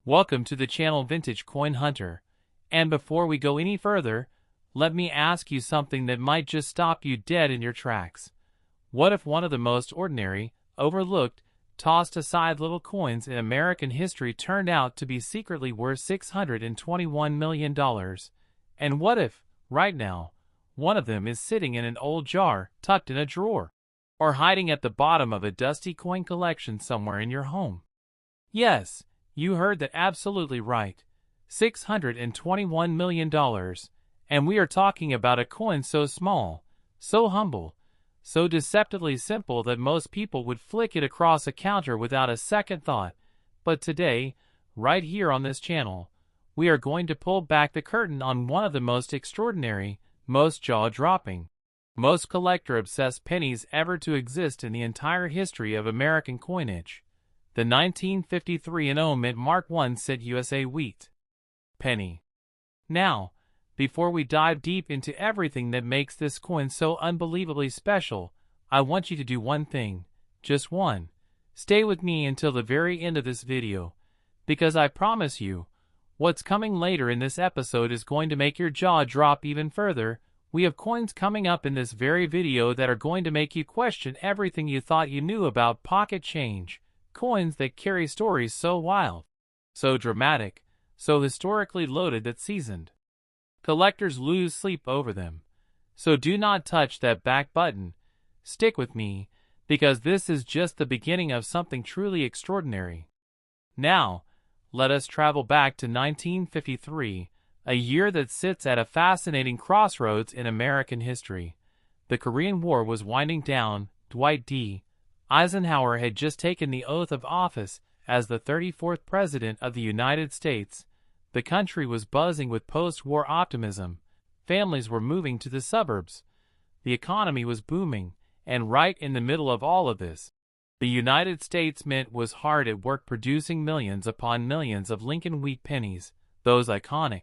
Welcome to the channel Vintage Coin Hunter. And before we go any further, let me ask you something that might just stop you dead in your tracks. What if one of the most ordinary, overlooked, tossed aside little coins in American history turned out to be secretly worth $621 million? And what if, right now, one of them is sitting in an old jar tucked in a drawer, or hiding at the bottom of a dusty coin collection somewhere in your home? Yes, you heard that absolutely right. $621 million. And we are talking about a coin so small, so humble, so deceptively simple that most people would flick it across a counter without a second thought. But today, right here on this channel, we are going to pull back the curtain on one of the most extraordinary, most jaw-dropping, most collector-obsessed pennies ever to exist in the entire history of American coinage. The 1953 Mint Mark I Cent USA Wheat Penny. Now, before we dive deep into everything that makes this coin so unbelievably special, I want you to do one thing, just one. Stay with me until the very end of this video, because I promise you, what's coming later in this episode is going to make your jaw drop even further. We have coins coming up in this very video that are going to make you question everything you thought you knew about pocket change. Coins that carry stories so wild, so dramatic, so historically loaded that seasoned collectors lose sleep over them. So do not touch that back button. Stick with me, because this is just the beginning of something truly extraordinary. Now, let us travel back to 1953, a year that sits at a fascinating crossroads in American history. The Korean War was winding down. Dwight D. Eisenhower had just taken the oath of office as the 34th President of the United States. The country was buzzing with post-war optimism. Families were moving to the suburbs. The economy was booming, and right in the middle of all of this, the United States Mint was hard at work producing millions upon millions of Lincoln Wheat Pennies, those iconic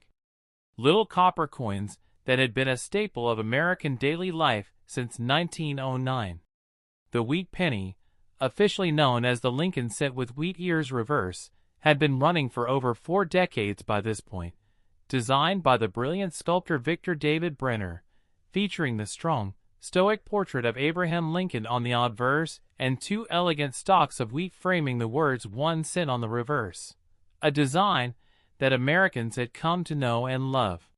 little copper coins that had been a staple of American daily life since 1909. The wheat penny, officially known as the Lincoln Cent with wheat ears reverse, had been running for over 4 decades by this point. Designed by the brilliant sculptor Victor David Brenner, featuring the strong, stoic portrait of Abraham Lincoln on the obverse and 2 elegant stalks of wheat framing the words 1 cent on the reverse. A design that Americans had come to know and love.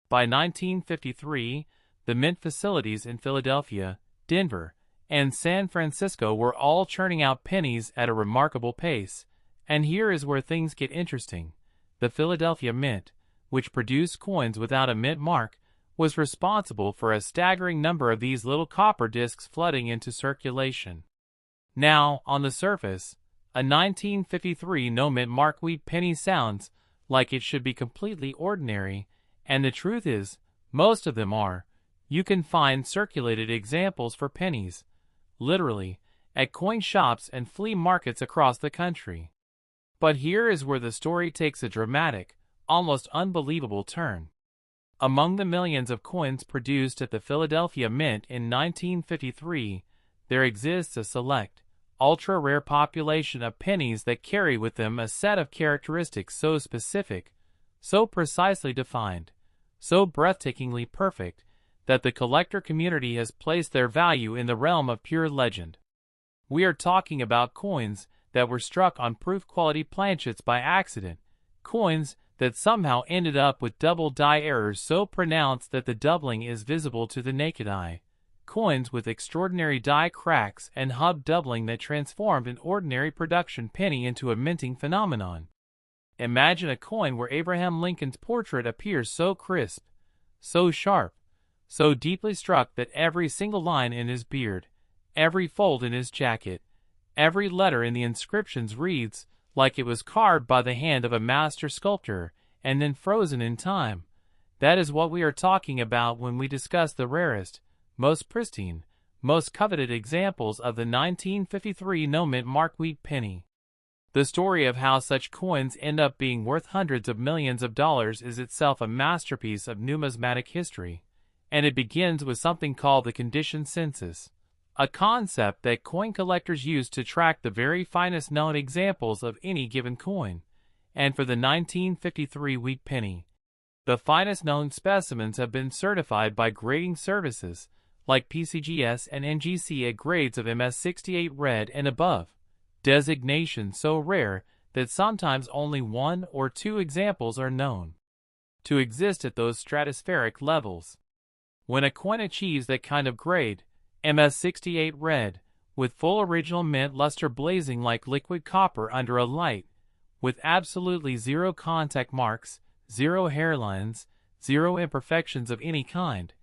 By 1953, the mint facilities in Philadelphia, Denver, and San Francisco were all churning out pennies at a remarkable pace. And here is where things get interesting. The Philadelphia Mint, which produced coins without a mint mark, was responsible for a staggering number of these little copper discs flooding into circulation. Now, on the surface, a 1953 no mint mark wheat penny sounds like it should be completely ordinary, and the truth is, most of them are. You can find circulated examples for pennies, literally, at coin shops and flea markets across the country. But here is where the story takes a dramatic, almost unbelievable turn. Among the millions of coins produced at the Philadelphia Mint in 1953, there exists a select, ultra-rare population of pennies that carry with them a set of characteristics so specific, so precisely defined, so breathtakingly perfect, that the collector community has placed their value in the realm of pure legend. We are talking about coins that were struck on proof-quality planchets by accident, coins that somehow ended up with double die errors so pronounced that the doubling is visible to the naked eye, coins with extraordinary die cracks and hub doubling that transformed an ordinary production penny into a minting phenomenon. Imagine a coin where Abraham Lincoln's portrait appears so crisp, so sharp, so deeply struck that every single line in his beard, every fold in his jacket, every letter in the inscriptions reads like it was carved by the hand of a master sculptor and then frozen in time. That is what we are talking about when we discuss the rarest, most pristine, most coveted examples of the 1953 no mint mark wheat penny. The story of how such coins end up being worth hundreds of millions of dollars is itself a masterpiece of numismatic history. And it begins with something called the condition census, a concept that coin collectors use to track the very finest known examples of any given coin. and for the 1953 wheat penny. The finest known specimens have been certified by grading services like PCGS and NGC at grades of MS68 red and above, designation so rare that sometimes only 1 or 2 examples are known to exist at those stratospheric levels. When a coin achieves that kind of grade, MS68 red, with full original mint luster blazing like liquid copper under a light, with absolutely zero contact marks, zero hairlines, zero imperfections of any kind,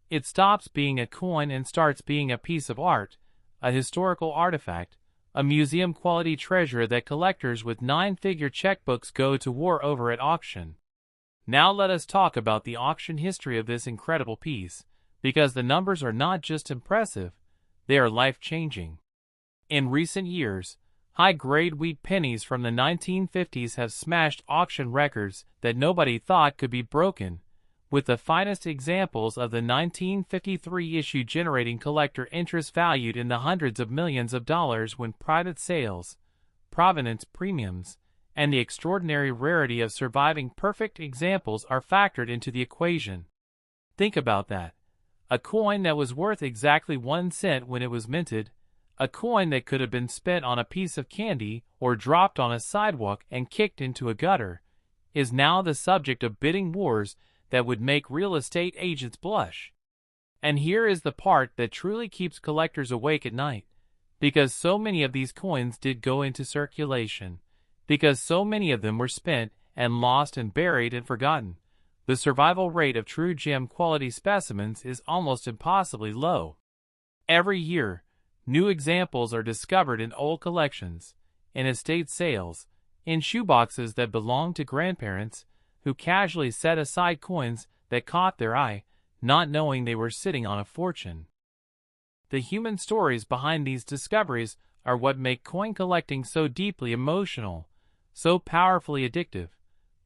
it stops being a coin and starts being a piece of art, a historical artifact, a museum-quality treasure that collectors with 9-figure checkbooks go to war over at auction. Now let us talk about the auction history of this incredible piece, because the numbers are not just impressive, they are life-changing. In recent years, high-grade wheat pennies from the 1950s have smashed auction records that nobody thought could be broken, with the finest examples of the 1953 issue generating collector interest valued in the hundreds of millions of dollars when private sales, provenance premiums, and the extraordinary rarity of surviving perfect examples are factored into the equation. Think about that. A coin that was worth exactly 1 cent when it was minted, a coin that could have been spent on a piece of candy or dropped on a sidewalk and kicked into a gutter, is now the subject of bidding wars that would make real estate agents blush. And here is the part that truly keeps collectors awake at night, because so many of these coins did go into circulation, because so many of them were spent and lost and buried and forgotten. The survival rate of true gem quality specimens is almost impossibly low. Every year, new examples are discovered in old collections, in estate sales, in shoeboxes that belong to grandparents who casually set aside coins that caught their eye, not knowing they were sitting on a fortune. The human stories behind these discoveries are what make coin collecting so deeply emotional, so powerfully addictive.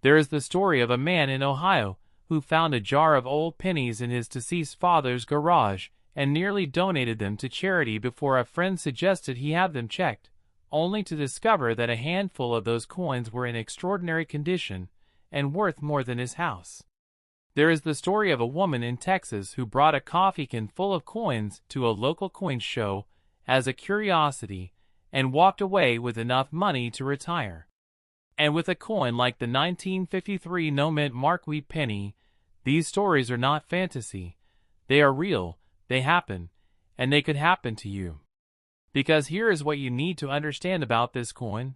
There is the story of a man in Ohio who found a jar of old pennies in his deceased father's garage and nearly donated them to charity before a friend suggested he have them checked, only to discover that a handful of those coins were in extraordinary condition and worth more than his house. There is the story of a woman in Texas who brought a coffee can full of coins to a local coin show as a curiosity and walked away with enough money to retire. And with a coin like the 1953 no-mint mark wheat penny, these stories are not fantasy. They are real, they happen, and they could happen to you. Because here is what you need to understand about this coin,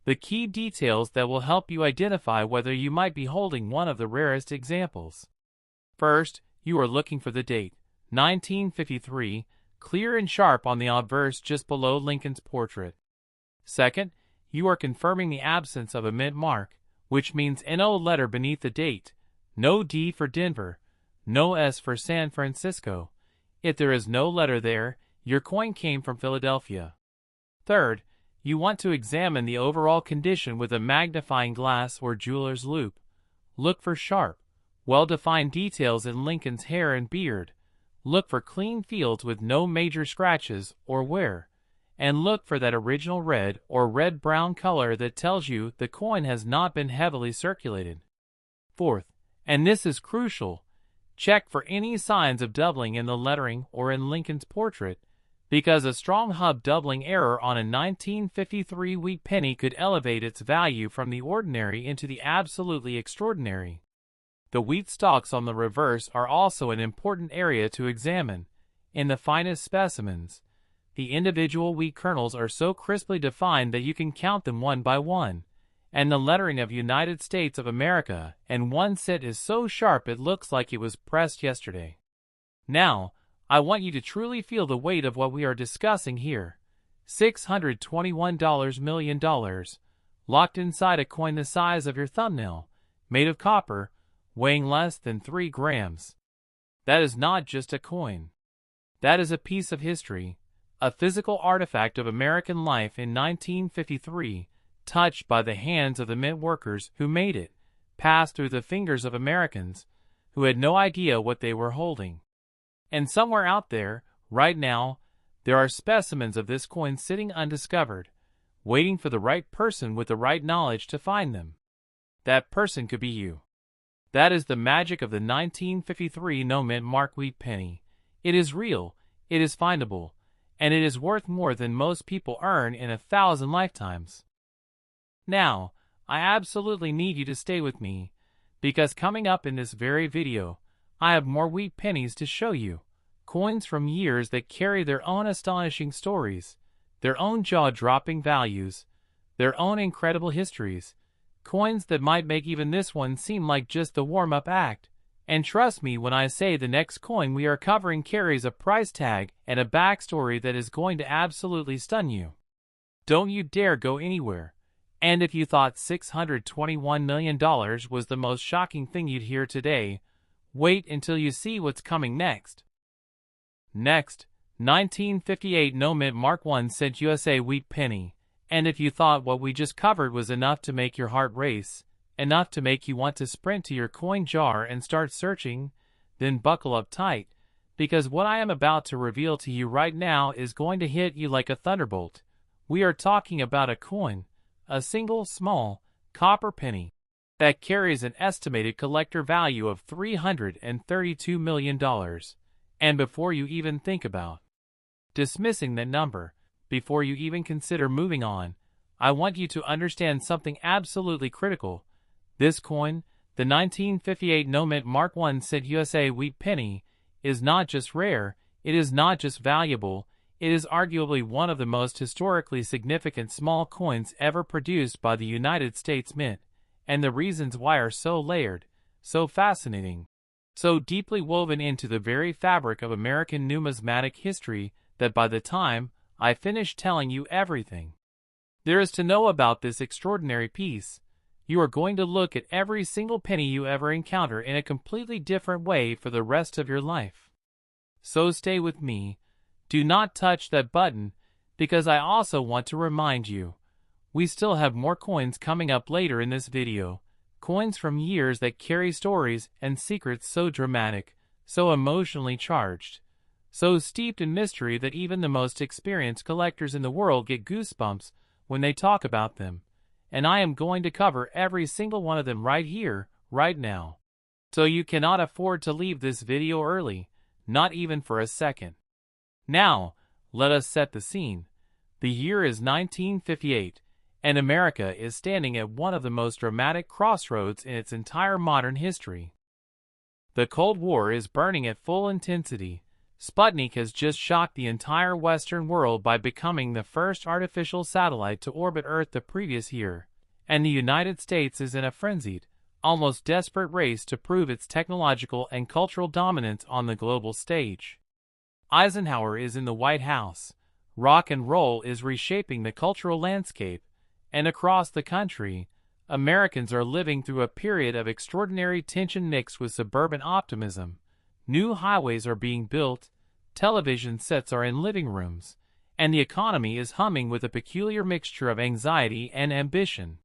the key details that will help you identify whether you might be holding one of the rarest examples. First, you are looking for the date, 1953, clear and sharp on the obverse just below Lincoln's portrait. Second, you are confirming the absence of a mint mark, which means NO letter beneath the date, no D for Denver, no S for San Francisco. If there is no letter there, your coin came from Philadelphia. Third, you want to examine the overall condition with a magnifying glass or jeweler's loupe. Look for sharp, well-defined details in Lincoln's hair and beard. Look for clean fields with no major scratches or wear. And look for that original red or red-brown color that tells you the coin has not been heavily circulated. Fourth, and this is crucial, check for any signs of doubling in the lettering or in Lincoln's portrait, because a strong hub doubling error on a 1953 wheat penny could elevate its value from the ordinary into the absolutely extraordinary. The wheat stalks on the reverse are also an important area to examine. In the finest specimens, the individual wheat kernels are so crisply defined that you can count them one by one, and the lettering of United States of America and 1 cent is so sharp it looks like it was pressed yesterday. Now, I want you to truly feel the weight of what we are discussing here. $621 million, locked inside a coin the size of your thumbnail, made of copper, weighing less than 3 grams. That is not just a coin. That is a piece of history, a physical artifact of American life in 1953, touched by the hands of the mint workers who made it, passed through the fingers of Americans who had no idea what they were holding. And somewhere out there, right now, there are specimens of this coin sitting undiscovered, waiting for the right person with the right knowledge to find them. that person could be you. That is the magic of the 1953 no-mint mark wheat penny. It is real, it is findable, and it is worth more than most people earn in 1,000 lifetimes. Now, I absolutely need you to stay with me, because coming up in this very video, I have more wheat pennies to show you. Coins from years that carry their own astonishing stories, their own jaw-dropping values, their own incredible histories. Coins that might make even this one seem like just the warm-up act. And trust me when I say the next coin we are covering carries a price tag and a backstory that is going to absolutely stun you. Don't you dare go anywhere. And if you thought $621 million was the most shocking thing you'd hear today, wait until you see what's coming next. Next, 1958 no-mint Mark 1 cent USA wheat penny. And if you thought what we just covered was enough to make your heart race, enough to make you want to sprint to your coin jar and start searching, then buckle up tight, because what I am about to reveal to you right now is going to hit you like a thunderbolt. We are talking about a coin, a single small copper penny, that carries an estimated collector value of $332 million. And before you even think about dismissing that number, before you even consider moving on, I want you to understand something absolutely critical. This coin, the 1958 no-mint Mark 1 cent USA wheat penny, is not just rare, it is not just valuable, it is arguably one of the most historically significant small coins ever produced by the United States Mint, and the reasons why are so layered, so fascinating, so deeply woven into the very fabric of American numismatic history that by the time I finish telling you everything there is to know about this extraordinary piece, you are going to look at every single penny you ever encounter in a completely different way for the rest of your life. So stay with me, do not touch that button, because I also want to remind you, we still have more coins coming up later in this video, coins from years that carry stories and secrets so dramatic, so emotionally charged, so steeped in mystery that even the most experienced collectors in the world get goosebumps when they talk about them. And I am going to cover every single one of them right here, right now. So you cannot afford to leave this video early, not even for a second. Now, let us set the scene. The year is 1958, and America is standing at one of the most dramatic crossroads in its entire modern history. The Cold War is burning at full intensity. Sputnik has just shocked the entire Western world by becoming the first artificial satellite to orbit Earth the previous year, and the United States is in a frenzied, almost desperate race to prove its technological and cultural dominance on the global stage. Eisenhower is in the White House. Rock and roll is reshaping the cultural landscape, and across the country, Americans are living through a period of extraordinary tension mixed with suburban optimism. New highways are being built, television sets are in living rooms, and the economy is humming with a peculiar mixture of anxiety and ambition.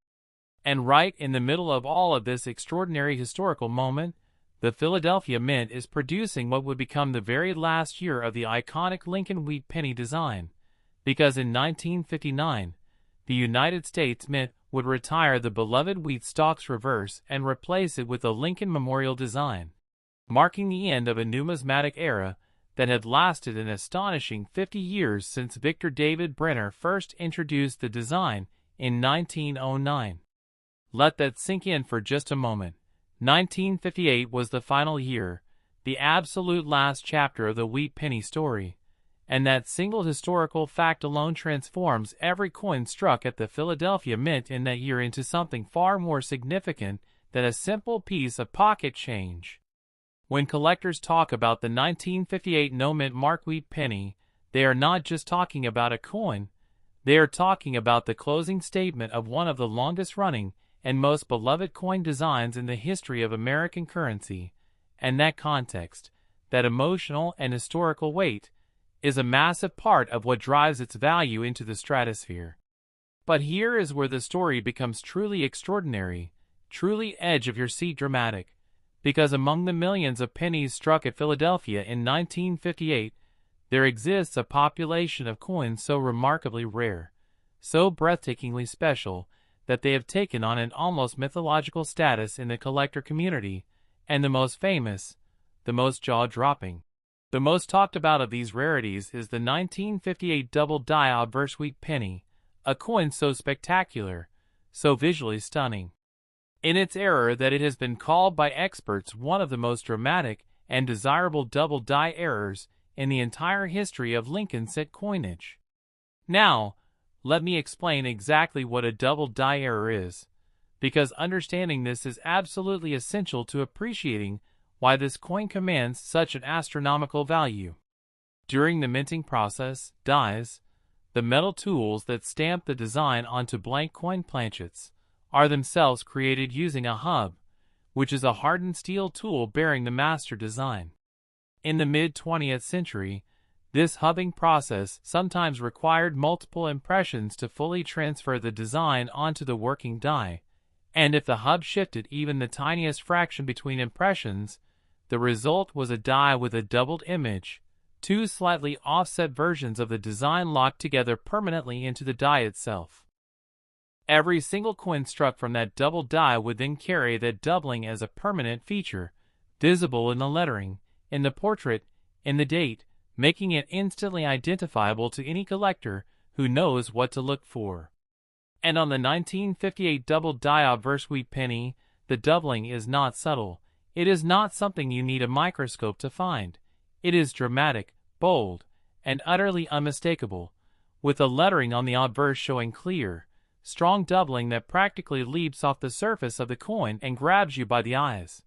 And right in the middle of all of this extraordinary historical moment, the Philadelphia Mint is producing what would become the very last year of the iconic Lincoln Wheat Penny design, because in 1959, the United States Mint would retire the beloved wheat stalks reverse and replace it with a Lincoln Memorial design, marking the end of a numismatic era that had lasted an astonishing 50 years since Victor David Brenner first introduced the design in 1909. Let that sink in for just a moment. 1958 was the final year, the absolute last chapter of the wheat penny story, and that single historical fact alone transforms every coin struck at the Philadelphia Mint in that year into something far more significant than a simple piece of pocket change. When collectors talk about the 1958 no-mint Mark wheat penny, they are not just talking about a coin, they are talking about the closing statement of one of the longest-running and most beloved coin designs in the history of American currency, and that context, that emotional and historical weight, is a massive part of what drives its value into the stratosphere. But here is where the story becomes truly extraordinary, truly edge-of-your-seat dramatic, because among the millions of pennies struck at Philadelphia in 1958, there exists a population of coins so remarkably rare, so breathtakingly special, that they have taken on an almost mythological status in the collector community, and the most famous, the most jaw-dropping, the most talked about of these rarities is the 1958 double-die obverse wheat penny, a coin so spectacular, so visually stunning in its error that it has been called by experts one of the most dramatic and desirable double-die errors in the entire history of Lincoln cent coinage. Now, let me explain exactly what a double-die error is, because understanding this is absolutely essential to appreciating why this coin commands such an astronomical value. During the minting process, dies, the metal tools that stamp the design onto blank coin planchets, are themselves created using a hub, which is a hardened steel tool bearing the master design. In the mid-20th century, this hubbing process sometimes required multiple impressions to fully transfer the design onto the working die, and if the hub shifted even the tiniest fraction between impressions, the result was a die with a doubled image, two slightly offset versions of the design locked together permanently into the die itself. Every single coin struck from that double die would then carry that doubling as a permanent feature, visible in the lettering, in the portrait, in the date, making it instantly identifiable to any collector who knows what to look for. And on the 1958 double-die obverse wheat penny, the doubling is not subtle. It is not something you need a microscope to find. It is dramatic, bold, and utterly unmistakable, with the lettering on the obverse showing clear, strong doubling that practically leaps off the surface of the coin and grabs you by the eyes.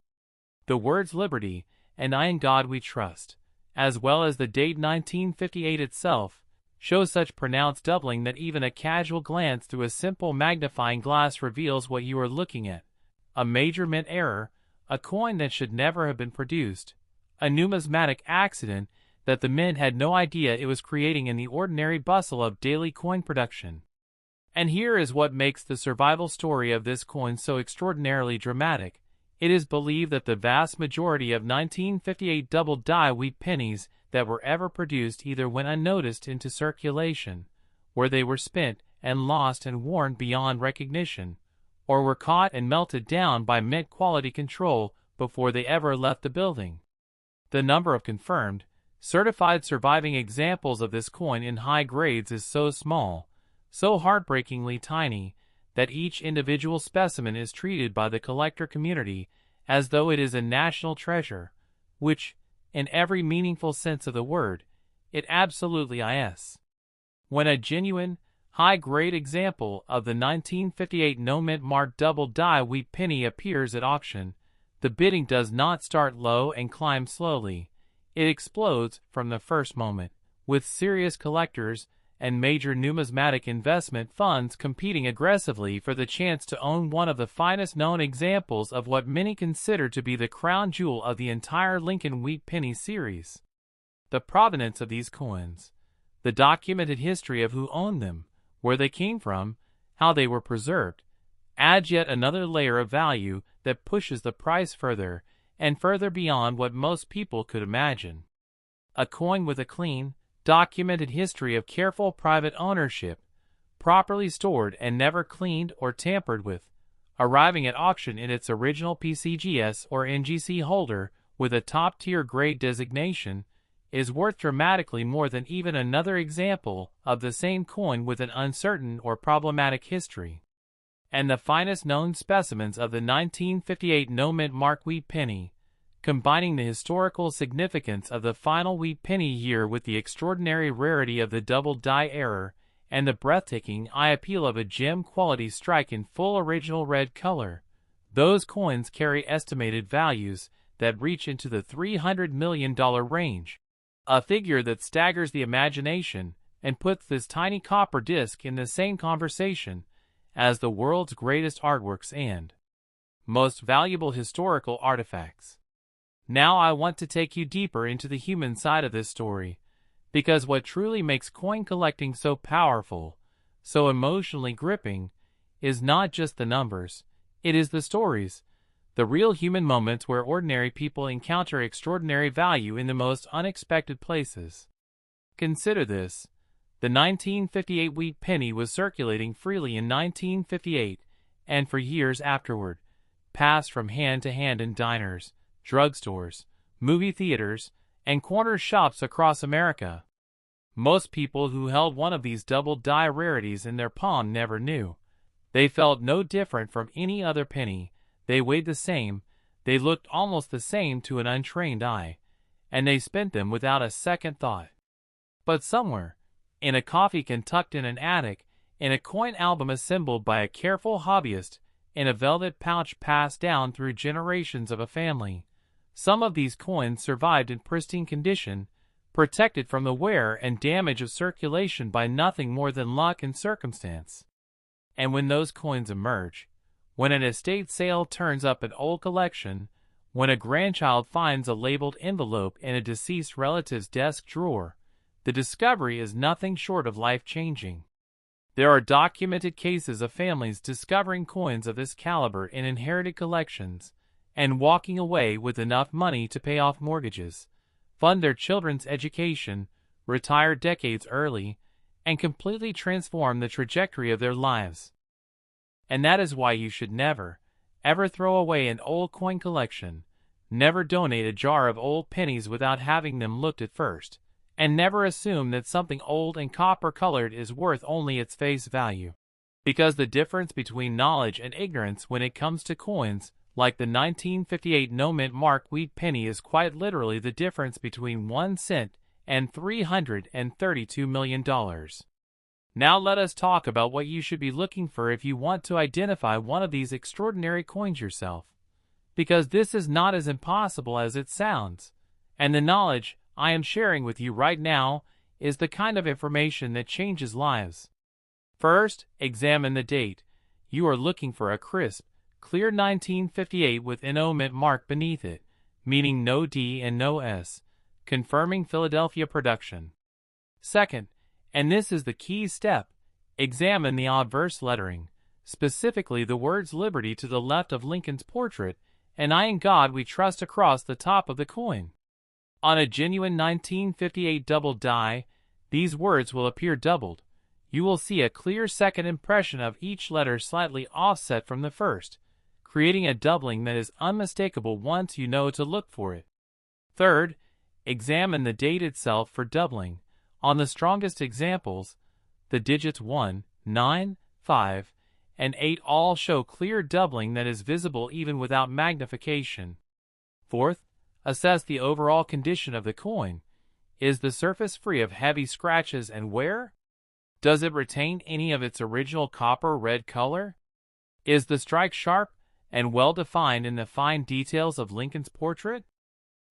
The words Liberty and I in God We Trust, as well as the date 1958 itself, show such pronounced doubling that even a casual glance through a simple magnifying glass reveals what you are looking at: a major mint error, a coin that should never have been produced, a numismatic accident that the mint had no idea it was creating in the ordinary bustle of daily coin production. And here is what makes the survival story of this coin so extraordinarily dramatic. It is believed that the vast majority of 1958 double-die wheat pennies that were ever produced either went unnoticed into circulation, where they were spent and lost and worn beyond recognition, or were caught and melted down by mint quality control before they ever left the building. The number of confirmed, certified surviving examples of this coin in high grades is so small, so heartbreakingly tiny, that each individual specimen is treated by the collector community as though it is a national treasure, which, in every meaningful sense of the word, it absolutely is. When a genuine, high-grade example of the 1958 no-mint marked double-die wheat penny appears at auction, the bidding does not start low and climb slowly. It explodes from the first moment, with serious collectors and major numismatic investment funds competing aggressively for the chance to own one of the finest known examples of what many consider to be the crown jewel of the entire Lincoln Wheat Penny series. The provenance of these coins, the documented history of who owned them, where they came from, how they were preserved, adds yet another layer of value that pushes the price further and further beyond what most people could imagine. A coin with a clean, documented history of careful private ownership, properly stored and never cleaned or tampered with, arriving at auction in its original PCGS or NGC holder with a top-tier grade designation, is worth dramatically more than even another example of the same coin with an uncertain or problematic history. And the finest known specimens of the 1958 no-mint mark wheat penny, combining the historical significance of the final wheat penny year with the extraordinary rarity of the double-die error and the breathtaking eye appeal of a gem-quality strike in full original red color, those coins carry estimated values that reach into the $300 million range, a figure that staggers the imagination and puts this tiny copper disc in the same conversation as the world's greatest artworks and most valuable historical artifacts. Now I want to take you deeper into the human side of this story, because what truly makes coin collecting so powerful, so emotionally gripping, is not just the numbers, it is the stories, the real human moments where ordinary people encounter extraordinary value in the most unexpected places. Consider this. The 1958 wheat penny was circulating freely in 1958, and for years afterward, passed from hand to hand in diners, drugstores, movie theaters, and corner shops across America. Most people who held one of these double-die rarities in their palm never knew. They felt no different from any other penny, they weighed the same, they looked almost the same to an untrained eye, and they spent them without a second thought. But somewhere, in a coffee can tucked in an attic, in a coin album assembled by a careful hobbyist, in a velvet pouch passed down through generations of a family, some of these coins survived in pristine condition, protected from the wear and damage of circulation by nothing more than luck and circumstance. And when those coins emerge, when an estate sale turns up an old collection, when a grandchild finds a labeled envelope in a deceased relative's desk drawer, the discovery is nothing short of life-changing. There are documented cases of families discovering coins of this caliber in inherited collections and walking away with enough money to pay off mortgages, fund their children's education, retire decades early, and completely transform the trajectory of their lives. And that is why you should never, ever throw away an old coin collection, never donate a jar of old pennies without having them looked at first, and never assume that something old and copper-colored is worth only its face value. Because the difference between knowledge and ignorance when it comes to coins, like the 1958 no-mint wheat penny, is quite literally the difference between 1 cent and $332 million. Now let us talk about what you should be looking for if you want to identify one of these extraordinary coins yourself. Because this is not as impossible as it sounds, and the knowledge I am sharing with you right now is the kind of information that changes lives. First, examine the date. You are looking for a crisp, clear 1958 with no mint mark beneath it, meaning no D and no S, confirming Philadelphia production. Second, and this is the key step, examine the obverse lettering, specifically the words Liberty to the left of Lincoln's portrait, and I in God we trust across the top of the coin. On a genuine 1958 double die, these words will appear doubled. You will see a clear second impression of each letter slightly offset from the first, creating a doubling that is unmistakable once you know to look for it. Third, examine the date itself for doubling. On the strongest examples, the digits 1, 9, 5, and 8 all show clear doubling that is visible even without magnification. Fourth, assess the overall condition of the coin. Is the surface free of heavy scratches and wear? Does it retain any of its original copper red color? Is the strike sharp and well defined in the fine details of Lincoln's portrait?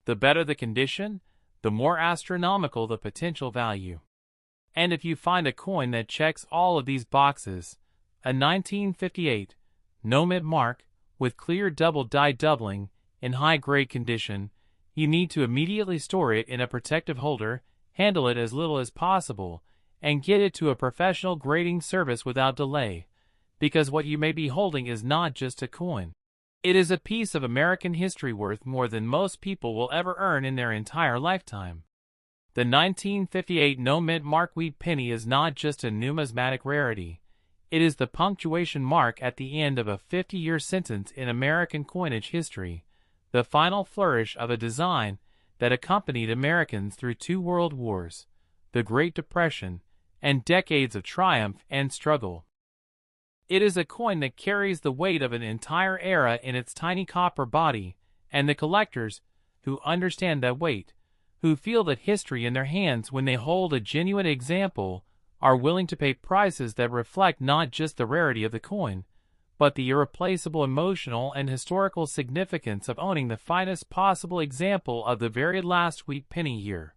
The better the condition, the more astronomical the potential value. And if you find a coin that checks all of these boxes, a 1958 no mint mark with clear double die doubling in high-grade condition, you need to immediately store it in a protective holder, handle it as little as possible, and get it to a professional grading service without delay, because what you may be holding is not just a coin. It is a piece of American history worth more than most people will ever earn in their entire lifetime. The 1958 no mint wheat penny is not just a numismatic rarity. It is the punctuation mark at the end of a 50-year sentence in American coinage history, the final flourish of a design that accompanied Americans through 2 world wars, the Great Depression, and decades of triumph and struggle. It is a coin that carries the weight of an entire era in its tiny copper body, and the collectors, who understand that weight, who feel that history in their hands when they hold a genuine example, are willing to pay prices that reflect not just the rarity of the coin, but the irreplaceable emotional and historical significance of owning the finest possible example of the very last wheat penny here.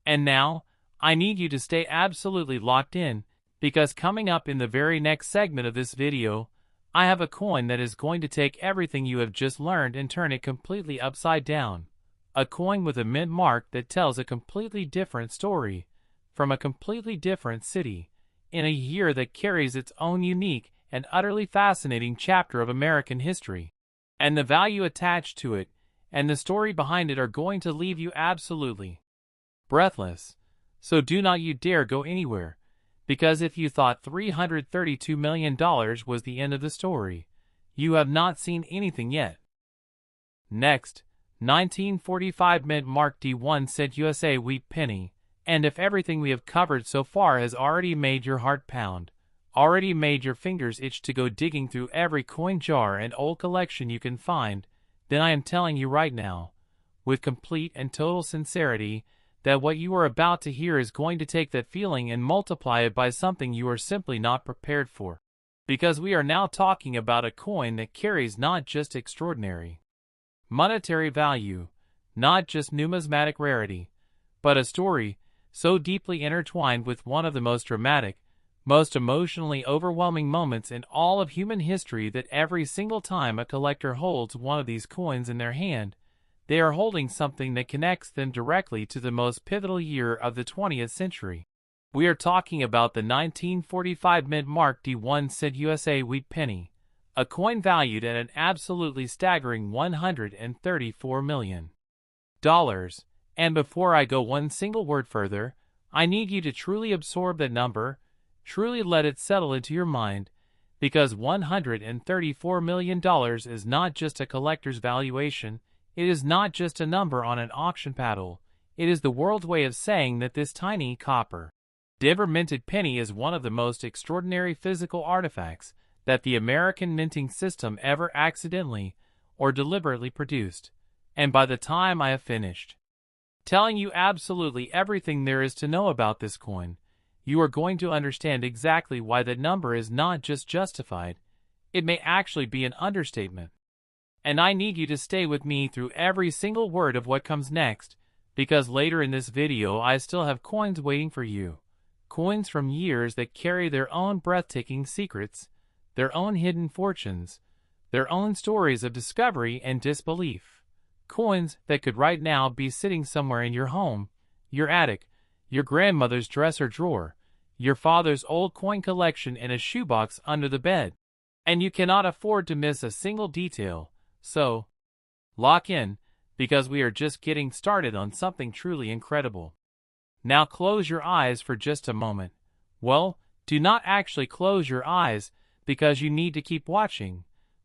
And now, I need you to stay absolutely locked in, because coming up in the very next segment of this video, I have a coin that is going to take everything you have just learned and turn it completely upside down. A coin with a mint mark that tells a completely different story, from a completely different city, in a year that carries its own unique and utterly fascinating chapter of American history. And the value attached to it, and the story behind it are going to leave you absolutely breathless. So do not you dare go anywhere, Because if you thought $332 million was the end of the story, you have not seen anything yet. Next, 1945 mint mark D1 USA wheat penny, and if everything we have covered so far has already made your heart pound, already made your fingers itch to go digging through every coin jar and old collection you can find, then I am telling you right now, with complete and total sincerity, that what you are about to hear is going to take that feeling and multiply it by something you are simply not prepared for. Because we are now talking about a coin that carries not just extraordinary monetary value, not just numismatic rarity, but a story so deeply intertwined with one of the most dramatic, most emotionally overwhelming moments in all of human history that every single time a collector holds one of these coins in their hand, they are holding something that connects them directly to the most pivotal year of the 20th century. We are talking about the 1945 mint mark D1 USA wheat penny, a coin valued at an absolutely staggering $134 million. And before I go one single word further, I need you to truly absorb that number, truly let it settle into your mind, because $134 million is not just a collector's valuation, it is not just a number on an auction paddle, it is the world's way of saying that this tiny copper Denver minted penny is one of the most extraordinary physical artifacts that the American minting system ever accidentally or deliberately produced. And by the time I have finished telling you absolutely everything there is to know about this coin, you are going to understand exactly why that number is not just justified, it may actually be an understatement. And I need you to stay with me through every single word of what comes next, because later in this video I still have coins waiting for you. Coins from years that carry their own breathtaking secrets, their own hidden fortunes, their own stories of discovery and disbelief. Coins that could right now be sitting somewhere in your home, your attic, your grandmother's dresser drawer, your father's old coin collection in a shoebox under the bed. And you cannot afford to miss a single detail, so lock in, because we are just getting started on something truly incredible. Now close your eyes for just a moment. Well, do not actually close your eyes, because you need to keep watching,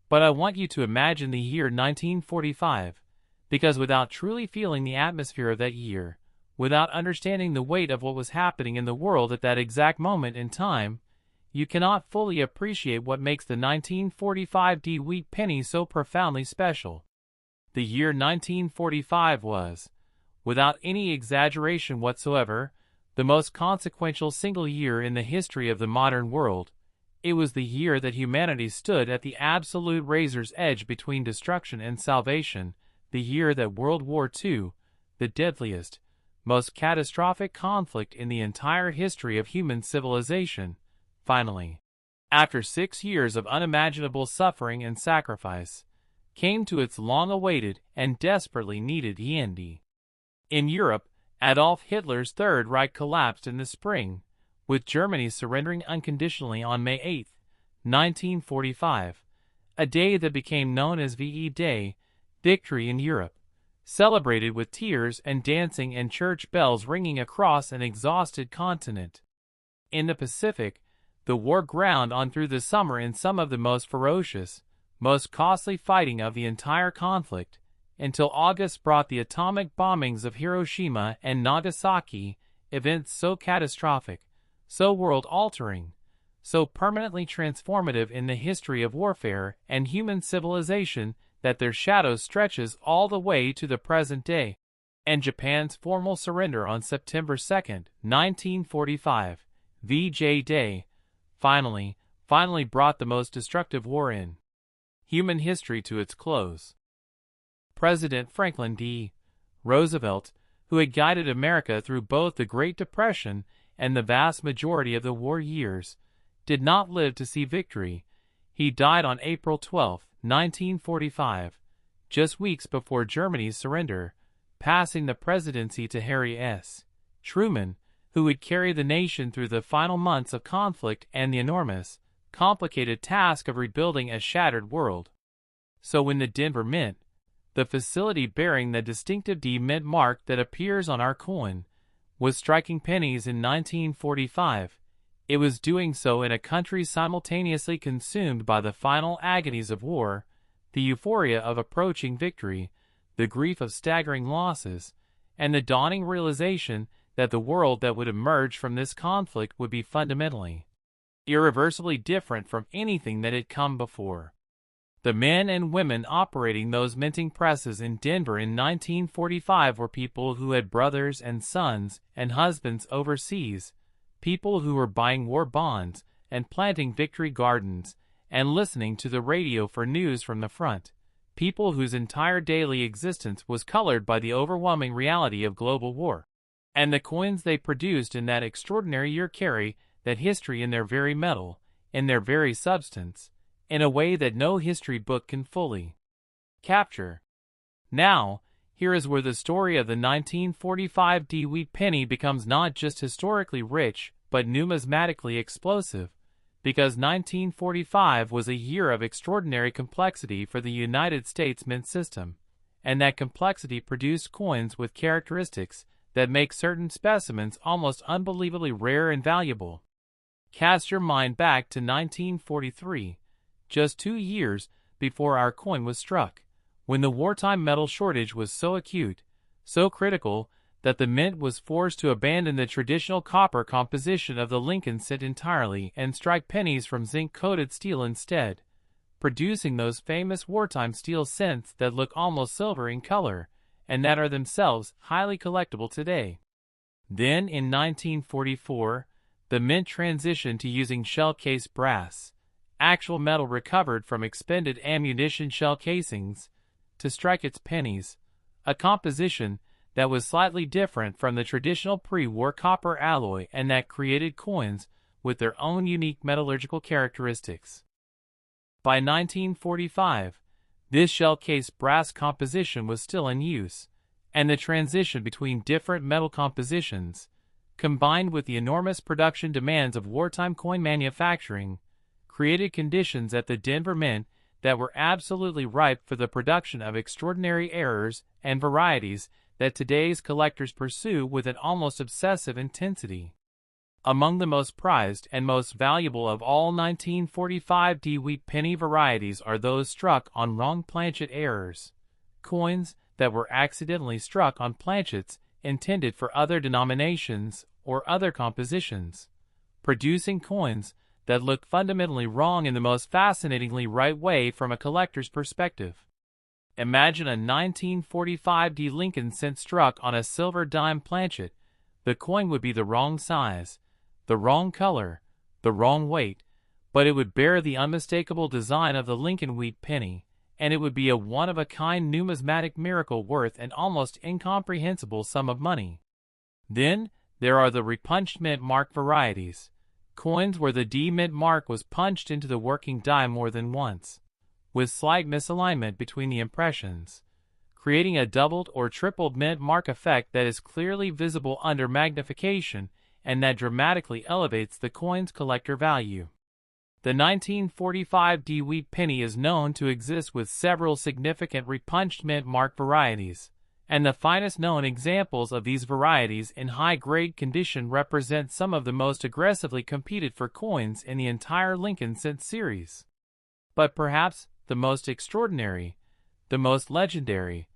but I want you to imagine the year 1945, because without truly feeling the atmosphere of that year, without understanding the weight of what was happening in the world at that exact moment in time, you cannot fully appreciate what makes the 1945 D wheat penny so profoundly special. The year 1945 was, without any exaggeration whatsoever, the most consequential single year in the history of the modern world. It was the year that humanity stood at the absolute razor's edge between destruction and salvation, the year that World War II, the deadliest, most catastrophic conflict in the entire history of human civilization, finally, after 6 years of unimaginable suffering and sacrifice, came to its long-awaited and desperately needed end. In Europe, Adolf Hitler's Third Reich collapsed in the spring, with Germany surrendering unconditionally on May 8, 1945, a day that became known as VE Day, Victory in Europe, celebrated with tears and dancing and church bells ringing across an exhausted continent. In the Pacific, the war ground on through the summer in some of the most ferocious, most costly fighting of the entire conflict, until August brought the atomic bombings of Hiroshima and Nagasaki, events so catastrophic, so world-altering, so permanently transformative in the history of warfare and human civilization that their shadow stretches all the way to the present day. And Japan's formal surrender on September 2, 1945, VJ Day, finally brought the most destructive war in human history to its close. President Franklin D. Roosevelt, who had guided America through both the Great Depression and the vast majority of the war years, did not live to see victory. He died on April 12, 1945, just weeks before Germany's surrender, passing the presidency to Harry S. Truman, who would carry the nation through the final months of conflict and the enormous, complicated task of rebuilding a shattered world. So when the Denver Mint, the facility bearing the distinctive D Mint mark that appears on our coin, was striking pennies in 1945, It was doing so in a country simultaneously consumed by the final agonies of war, the euphoria of approaching victory, the grief of staggering losses, and the dawning realization that the world that would emerge from this conflict would be fundamentally, irreversibly different from anything that had come before. The men and women operating those minting presses in Denver in 1945 were people who had brothers and sons and husbands overseas, people who were buying war bonds and planting victory gardens and listening to the radio for news from the front, people whose entire daily existence was colored by the overwhelming reality of global war. And the coins they produced in that extraordinary year carry that history in their very metal, in their very substance, in a way that no history book can fully capture. Now, here is where the story of the 1945 wheat penny becomes not just historically rich, but numismatically explosive, because 1945 was a year of extraordinary complexity for the United States mint system, and that complexity produced coins with characteristics that make certain specimens almost unbelievably rare and valuable. Cast your mind back to 1943, just 2 years before our coin was struck, when the wartime metal shortage was so acute, so critical, that the mint was forced to abandon the traditional copper composition of the Lincoln cent entirely and strike pennies from zinc-coated steel instead, producing those famous wartime steel cents that look almost silver in color, and that are themselves highly collectible today. Then, in 1944, the mint transitioned to using shell-case brass, actual metal recovered from expended ammunition shell casings, to strike its pennies, a composition that was slightly different from the traditional pre-war copper alloy and that created coins with their own unique metallurgical characteristics. By 1945, this shell-case brass composition was still in use, and the transition between different metal compositions, combined with the enormous production demands of wartime coin manufacturing, created conditions at the Denver Mint that were absolutely ripe for the production of extraordinary errors and varieties that today's collectors pursue with an almost obsessive intensity. Among the most prized and most valuable of all 1945 wheat penny varieties are those struck on wrong planchet errors, coins that were accidentally struck on planchets intended for other denominations or other compositions, producing coins that look fundamentally wrong in the most fascinatingly right way from a collector's perspective. Imagine a 1945 Lincoln cent struck on a silver dime planchet. The coin would be the wrong size, the wrong color, the wrong weight, but it would bear the unmistakable design of the Lincoln Wheat Penny, and it would be a one-of-a-kind numismatic miracle worth an almost incomprehensible sum of money. Then, there are the repunched mint mark varieties, coins where the D mint mark was punched into the working die more than once, with slight misalignment between the impressions, creating a doubled or tripled mint mark effect that is clearly visible under magnification and that dramatically elevates the coin's collector value. The 1945 wheat penny is known to exist with several significant repunched mint mark varieties, and the finest known examples of these varieties in high-grade condition represent some of the most aggressively competed for coins in the entire Lincoln cent series. But perhaps the most extraordinary, the most legendary,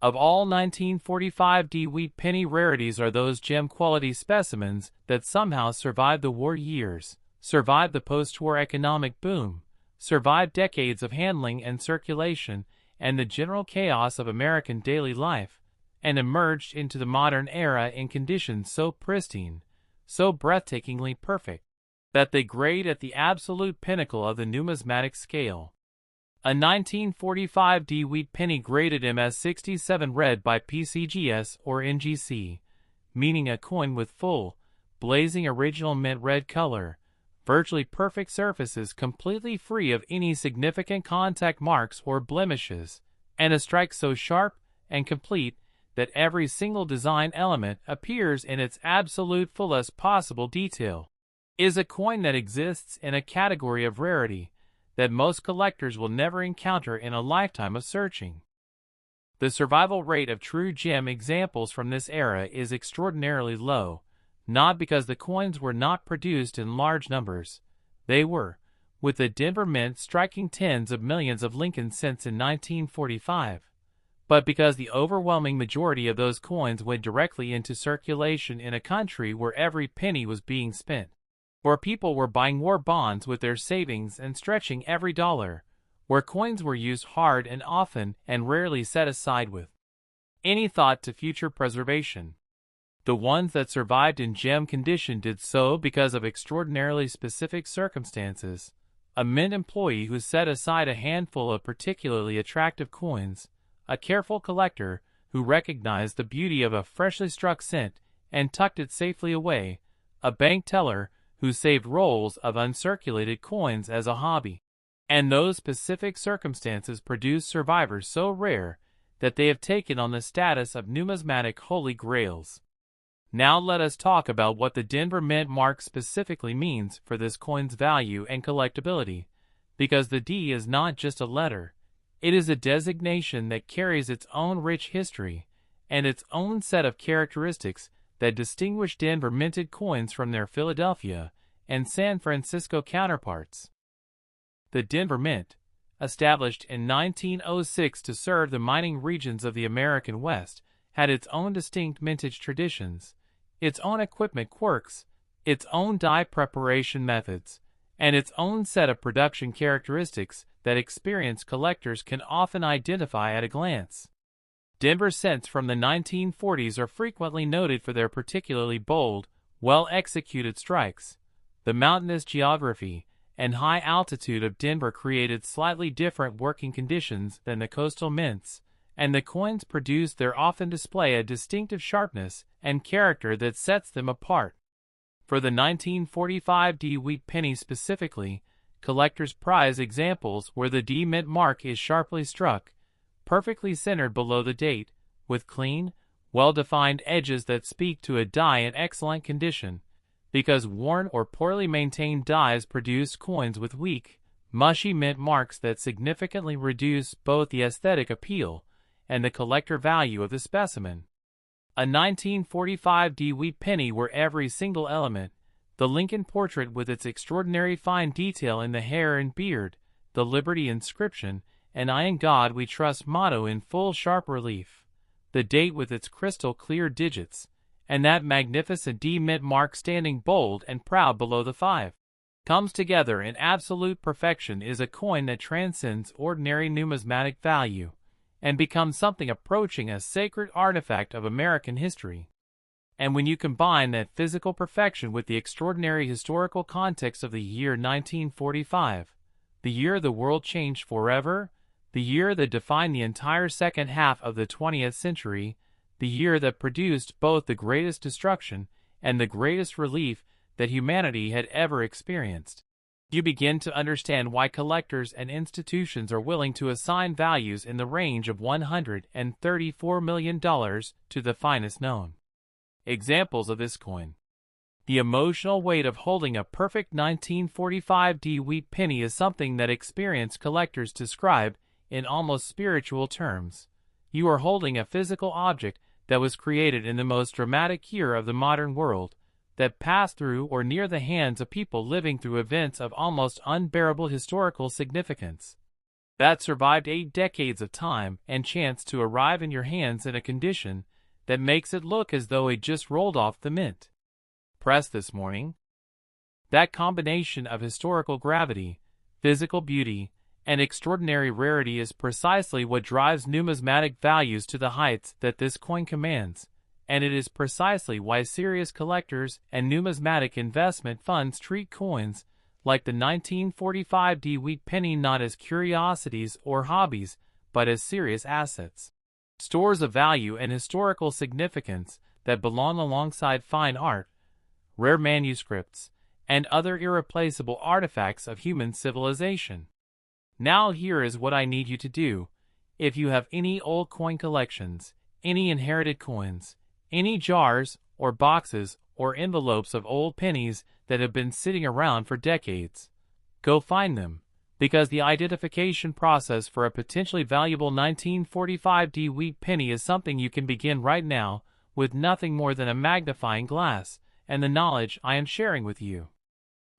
of all 1945 wheat penny rarities are those gem-quality specimens that somehow survived the war years, survived the post-war economic boom, survived decades of handling and circulation and the general chaos of American daily life, and emerged into the modern era in conditions so pristine, so breathtakingly perfect, that they grade at the absolute pinnacle of the numismatic scale. A 1945 wheat penny graded MS67 red by PCGS or NGC, meaning a coin with full, blazing original mint red color, virtually perfect surfaces completely free of any significant contact marks or blemishes, and a strike so sharp and complete that every single design element appears in its absolute fullest possible detail, is a coin that exists in a category of rarity that most collectors will never encounter in a lifetime of searching. The survival rate of true gem examples from this era is extraordinarily low, not because the coins were not produced in large numbers. They were, with the Denver Mint striking tens of millions of Lincoln cents in 1945, but because the overwhelming majority of those coins went directly into circulation in a country where every penny was being spent, where people were buying war bonds with their savings and stretching every dollar, where coins were used hard and often and rarely set aside with any thought to future preservation. The ones that survived in gem condition did so because of extraordinarily specific circumstances. A mint employee who set aside a handful of particularly attractive coins, a careful collector who recognized the beauty of a freshly struck cent and tucked it safely away, a bank teller who saved rolls of uncirculated coins as a hobby. And those specific circumstances produce survivors so rare that they have taken on the status of numismatic holy grails. Now let us talk about what the Denver Mint mark specifically means for this coin's value and collectability, because the D is not just a letter. It is a designation that carries its own rich history and its own set of characteristics that distinguish Denver minted coins from their Philadelphia and San Francisco counterparts. The Denver Mint, established in 1906 to serve the mining regions of the American West, had its own distinct mintage traditions, its own equipment quirks, its own die preparation methods, and its own set of production characteristics that experienced collectors can often identify at a glance. Denver cents from the 1940s are frequently noted for their particularly bold, well-executed strikes. The mountainous geography and high altitude of Denver created slightly different working conditions than the coastal mints, and the coins produced there often display a distinctive sharpness and character that sets them apart. For the 1945 D wheat penny specifically, collectors prize examples where the D mint mark is sharply struck, perfectly centered below the date, with clean, well-defined edges that speak to a die in excellent condition, because worn or poorly maintained dies produce coins with weak, mushy mint marks that significantly reduce both the aesthetic appeal and the collector value of the specimen. A 1945 D wheat penny where every single element, the Lincoln portrait with its extraordinary fine detail in the hair and beard, the Liberty inscription, and I in God we trust motto in full sharp relief, the date with its crystal clear digits, and that magnificent D mint mark standing bold and proud below the 5, comes together in absolute perfection is a coin that transcends ordinary numismatic value and becomes something approaching a sacred artifact of American history. And when you combine that physical perfection with the extraordinary historical context of the year 1945, the year the world changed forever, the year that defined the entire second half of the 20th century, the year that produced both the greatest destruction and the greatest relief that humanity had ever experienced, you begin to understand why collectors and institutions are willing to assign values in the range of $134 million to the finest known. Examples of this coin. The emotional weight of holding a perfect 1945 D wheat penny is something that experienced collectors describe in almost spiritual terms. You are holding a physical object that was created in the most dramatic year of the modern world, that passed through or near the hands of people living through events of almost unbearable historical significance, that survived 8 decades of time and chance to arrive in your hands in a condition that makes it look as though it just rolled off the mint press this morning. That combination of historical gravity, physical beauty, and extraordinary rarity is precisely what drives numismatic values to the heights that this coin commands, and it is precisely why serious collectors and numismatic investment funds treat coins like the 1945 D wheat penny not as curiosities or hobbies, but as serious assets, stores of value and historical significance that belong alongside fine art, rare manuscripts, and other irreplaceable artifacts of human civilization. Now here is what I need you to do. If you have any old coin collections, any inherited coins, any jars or boxes or envelopes of old pennies that have been sitting around for decades, go find them, because the identification process for a potentially valuable 1945 D wheat penny is something you can begin right now with nothing more than a magnifying glass and the knowledge I am sharing with you.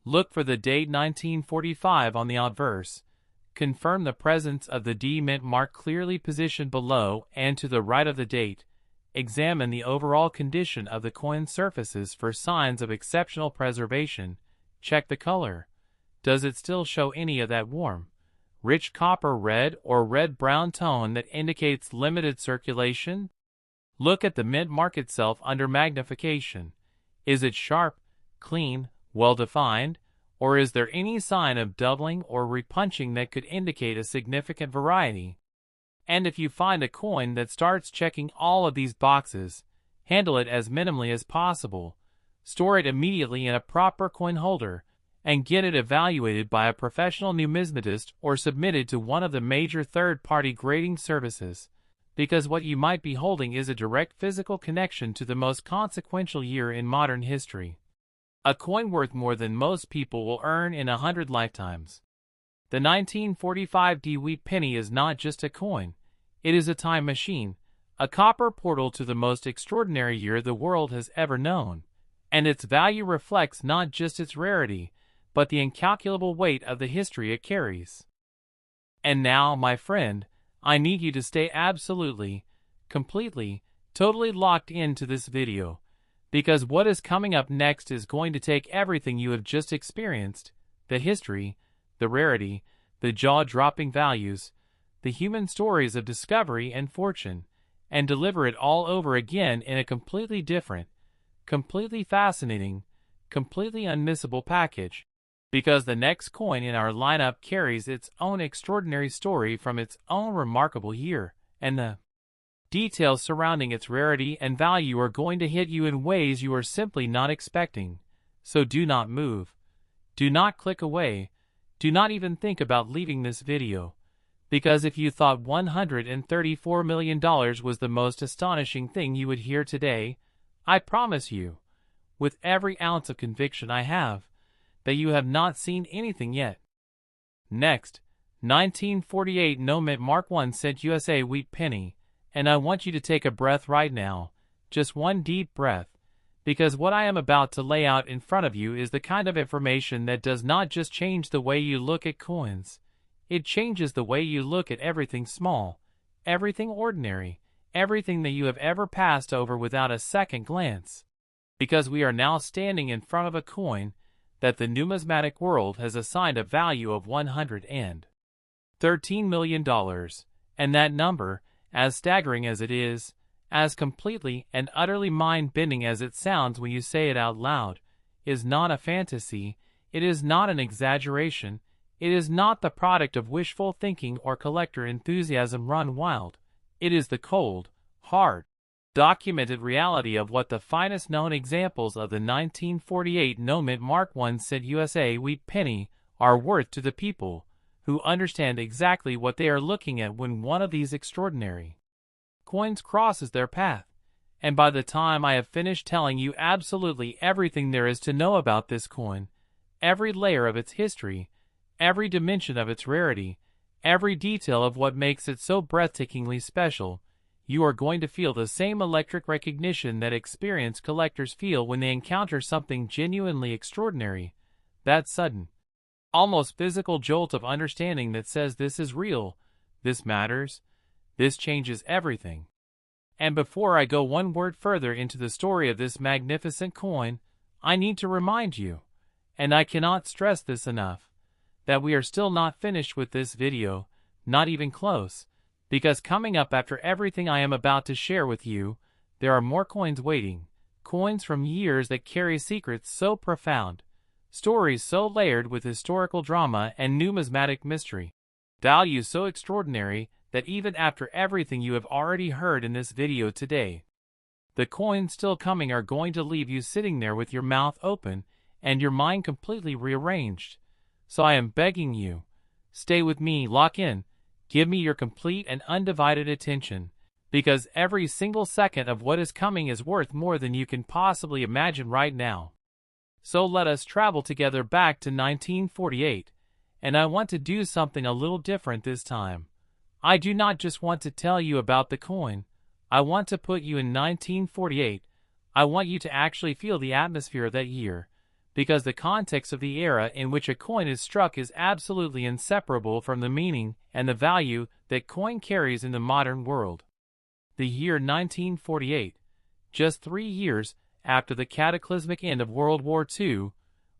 Look for the date 1945 on the obverse. Confirm the presence of the D mint mark clearly positioned below and to the right of the date. Examine the overall condition of the coin surfaces for signs of exceptional preservation. Check the color. Does it still show any of that warm, rich copper red or red-brown tone that indicates limited circulation? Look at the mint mark itself under magnification. Is it sharp, clean, well-defined, or is there any sign of doubling or repunching that could indicate a significant variety? And if you find a coin that starts checking all of these boxes, handle it as minimally as possible. Store it immediately in a proper coin holder, and get it evaluated by a professional numismatist or submitted to one of the major third-party grading services, because what you might be holding is a direct physical connection to the most consequential year in modern history. A coin worth more than most people will earn in 100 lifetimes. The 1945 D wheat penny is not just a coin, it is a time machine, a copper portal to the most extraordinary year the world has ever known, and its value reflects not just its rarity, but the incalculable weight of the history it carries. And now, my friend, I need you to stay absolutely, completely, totally locked into this video, because what is coming up next is going to take everything you have just experienced, the history, the rarity, the jaw-dropping values, the human stories of discovery and fortune, and deliver it all over again in a completely different, completely fascinating, completely unmissable package, because the next coin in our lineup carries its own extraordinary story from its own remarkable year, and the details surrounding its rarity and value are going to hit you in ways you are simply not expecting. So do not move. Do not click away. Do not even think about leaving this video. Because if you thought $134 million was the most astonishing thing you would hear today, I promise you, with every ounce of conviction I have, that you have not seen anything yet. Next, 1948 No Mint Mark 1 cent USA wheat penny, and I want you to take a breath right now, just one deep breath, because what I am about to lay out in front of you is the kind of information that does not just change the way you look at coins, it changes the way you look at everything small, everything ordinary, everything that you have ever passed over without a second glance. Because we are now standing in front of a coin that the numismatic world has assigned a value of $113 million, and that number, as staggering as it is, as completely and utterly mind-bending as it sounds when you say it out loud, is not a fantasy, it is not an exaggeration, it is not the product of wishful thinking or collector enthusiasm run wild, it is the cold, hard, documented reality of what the finest known examples of the 1948 No Mint Mark 1 cent USA wheat penny are worth to the people who understand exactly what they are looking at when one of these extraordinary coins crosses their path. And by the time I have finished telling you absolutely everything there is to know about this coin, every layer of its history, every dimension of its rarity, every detail of what makes it so breathtakingly special, you are going to feel the same electric recognition that experienced collectors feel when they encounter something genuinely extraordinary, that sudden, almost physical jolt of understanding that says this is real, this matters, this changes everything. And before I go one word further into the story of this magnificent coin, I need to remind you, and I cannot stress this enough, that we are still not finished with this video, not even close, because coming up after everything I am about to share with you, there are more coins waiting, coins from years that carry secrets so profound, stories so layered with historical drama and numismatic mystery, values so extraordinary that even after everything you have already heard in this video today, the coins still coming are going to leave you sitting there with your mouth open and your mind completely rearranged. So I am begging you, stay with me, lock in, give me your complete and undivided attention, because every single second of what is coming is worth more than you can possibly imagine right now. So let us travel together back to 1948, and I want to do something a little different this time. I do not just want to tell you about the coin, I want to put you in 1948, I want you to actually feel the atmosphere of that year, because the context of the era in which a coin is struck is absolutely inseparable from the meaning and the value that coin carries in the modern world. The year 1948, just 3 years after the cataclysmic end of World War II,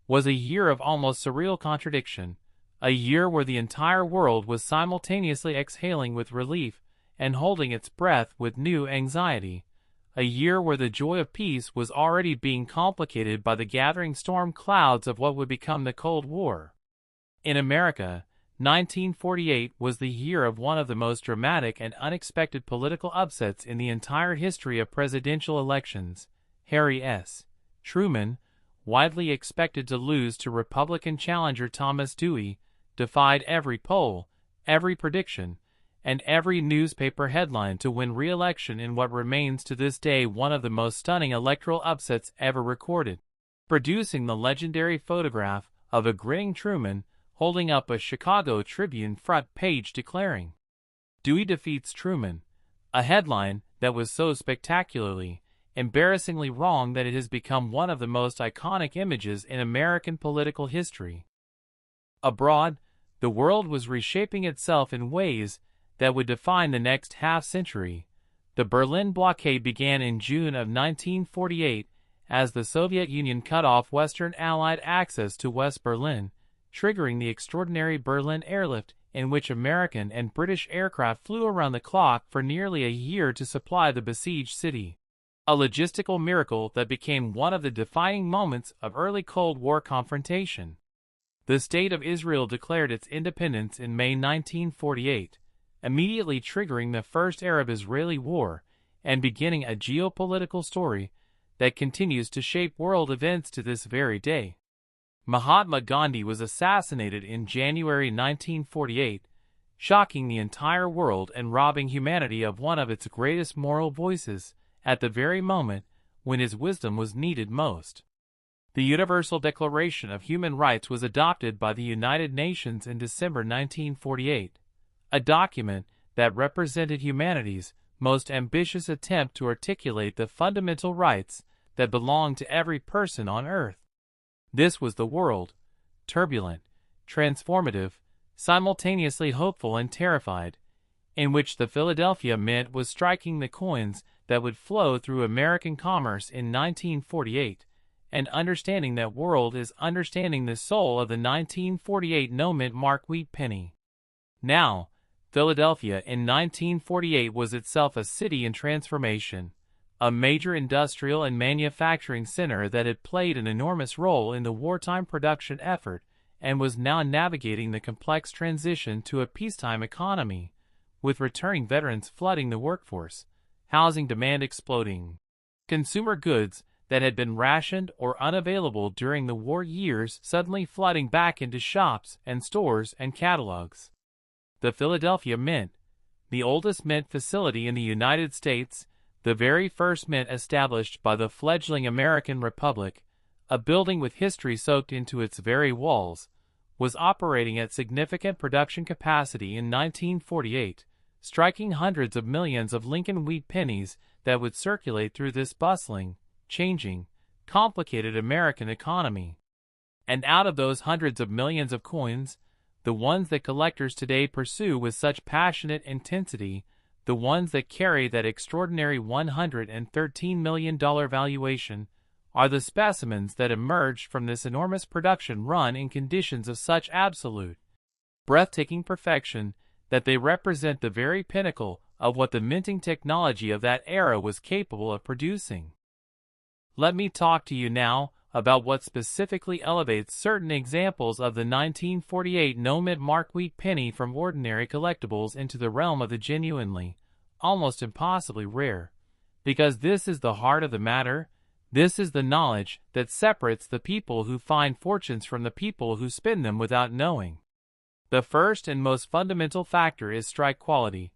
was a year of almost surreal contradiction, a year where the entire world was simultaneously exhaling with relief and holding its breath with new anxiety, a year where the joy of peace was already being complicated by the gathering storm clouds of what would become the Cold War. In America, 1948 was the year of one of the most dramatic and unexpected political upsets in the entire history of presidential elections. Harry S. Truman, widely expected to lose to Republican challenger Thomas Dewey, defied every poll, every prediction, and every newspaper headline to win re-election in what remains to this day one of the most stunning electoral upsets ever recorded, producing the legendary photograph of a grinning Truman holding up a Chicago Tribune front page declaring, "Dewey defeats Truman," a headline that was so spectacularly, embarrassingly wrong that it has become one of the most iconic images in American political history. Abroad, the world was reshaping itself in ways that would define the next half-century. The Berlin blockade began in June of 1948 as the Soviet Union cut off Western Allied access to West Berlin, triggering the extraordinary Berlin airlift in which American and British aircraft flew around the clock for nearly a year to supply the besieged city. A logistical miracle that became one of the defining moments of early Cold War confrontation. The State of Israel declared its independence in May 1948, immediately triggering the First Arab-Israeli War and beginning a geopolitical story that continues to shape world events to this very day. Mahatma Gandhi was assassinated in January 1948, shocking the entire world and robbing humanity of one of its greatest moral voices at the very moment when his wisdom was needed most. The Universal Declaration of Human Rights was adopted by the United Nations in December 1948, a document that represented humanity's most ambitious attempt to articulate the fundamental rights that belong to every person on Earth. This was the world, turbulent, transformative, simultaneously hopeful and terrified, in which the Philadelphia Mint was striking the coins that would flow through American commerce in 1948, and understanding that world is understanding the soul of the 1948 no-mint mark wheat penny. Now, Philadelphia in 1948 was itself a city in transformation, a major industrial and manufacturing center that had played an enormous role in the wartime production effort and was now navigating the complex transition to a peacetime economy, with returning veterans flooding the workforce, housing demand exploding, consumer goods that had been rationed or unavailable during the war years suddenly flooding back into shops and stores and catalogs. The Philadelphia Mint, the oldest mint facility in the United States, the very first mint established by the fledgling American Republic, a building with history soaked into its very walls, was operating at significant production capacity in 1948, striking hundreds of millions of Lincoln Wheat Pennies that would circulate through this bustling, changing, complicated American economy. And out of those hundreds of millions of coins, the ones that collectors today pursue with such passionate intensity, the ones that carry that extraordinary $113 million valuation, are the specimens that emerged from this enormous production run in conditions of such absolute, breathtaking perfection that they represent the very pinnacle of what the minting technology of that era was capable of producing. Let me talk to you now about what specifically elevates certain examples of the 1948 no-mint mark wheat penny from ordinary collectibles into the realm of the genuinely, almost impossibly rare. Because this is the heart of the matter, this is the knowledge that separates the people who find fortunes from the people who spin them without knowing. The first and most fundamental factor is strike quality,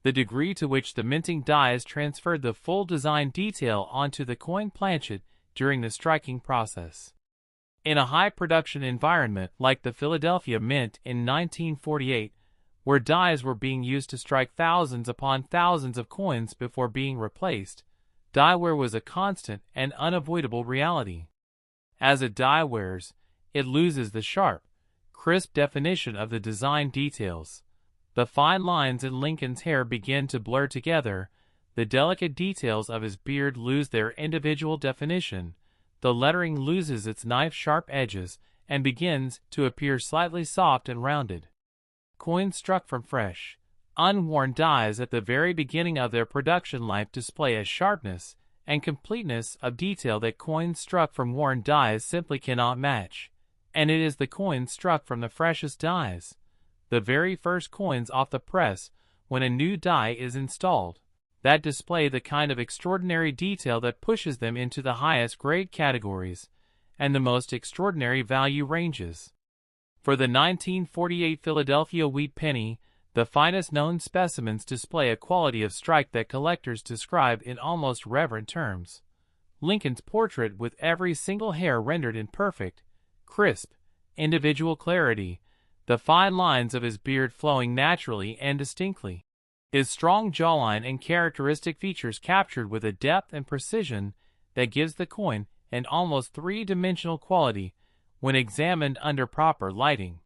the degree to which the minting dies transferred the full design detail onto the coin planchet during the striking process. In a high-production environment like the Philadelphia Mint in 1948, where dies were being used to strike thousands upon thousands of coins before being replaced, Dye wear was a constant and unavoidable reality. As a dye wears, it loses the sharp, crisp definition of the design details. The fine lines in Lincoln's hair begin to blur together, the delicate details of his beard lose their individual definition, the lettering loses its knife-sharp edges and begins to appear slightly soft and rounded. Coins struck from fresh, unworn dies at the very beginning of their production life display a sharpness and completeness of detail that coins struck from worn dies simply cannot match, and it is the coins struck from the freshest dies, the very first coins off the press when a new die is installed, that display the kind of extraordinary detail that pushes them into the highest grade categories and the most extraordinary value ranges. For the 1948 Philadelphia wheat penny, the finest known specimens display a quality of strike that collectors describe in almost reverent terms. Lincoln's portrait, with every single hair rendered in perfect, crisp, individual clarity, the fine lines of his beard flowing naturally and distinctly, his strong jawline and characteristic features captured with a depth and precision that gives the coin an almost three-dimensional quality when examined under proper lighting.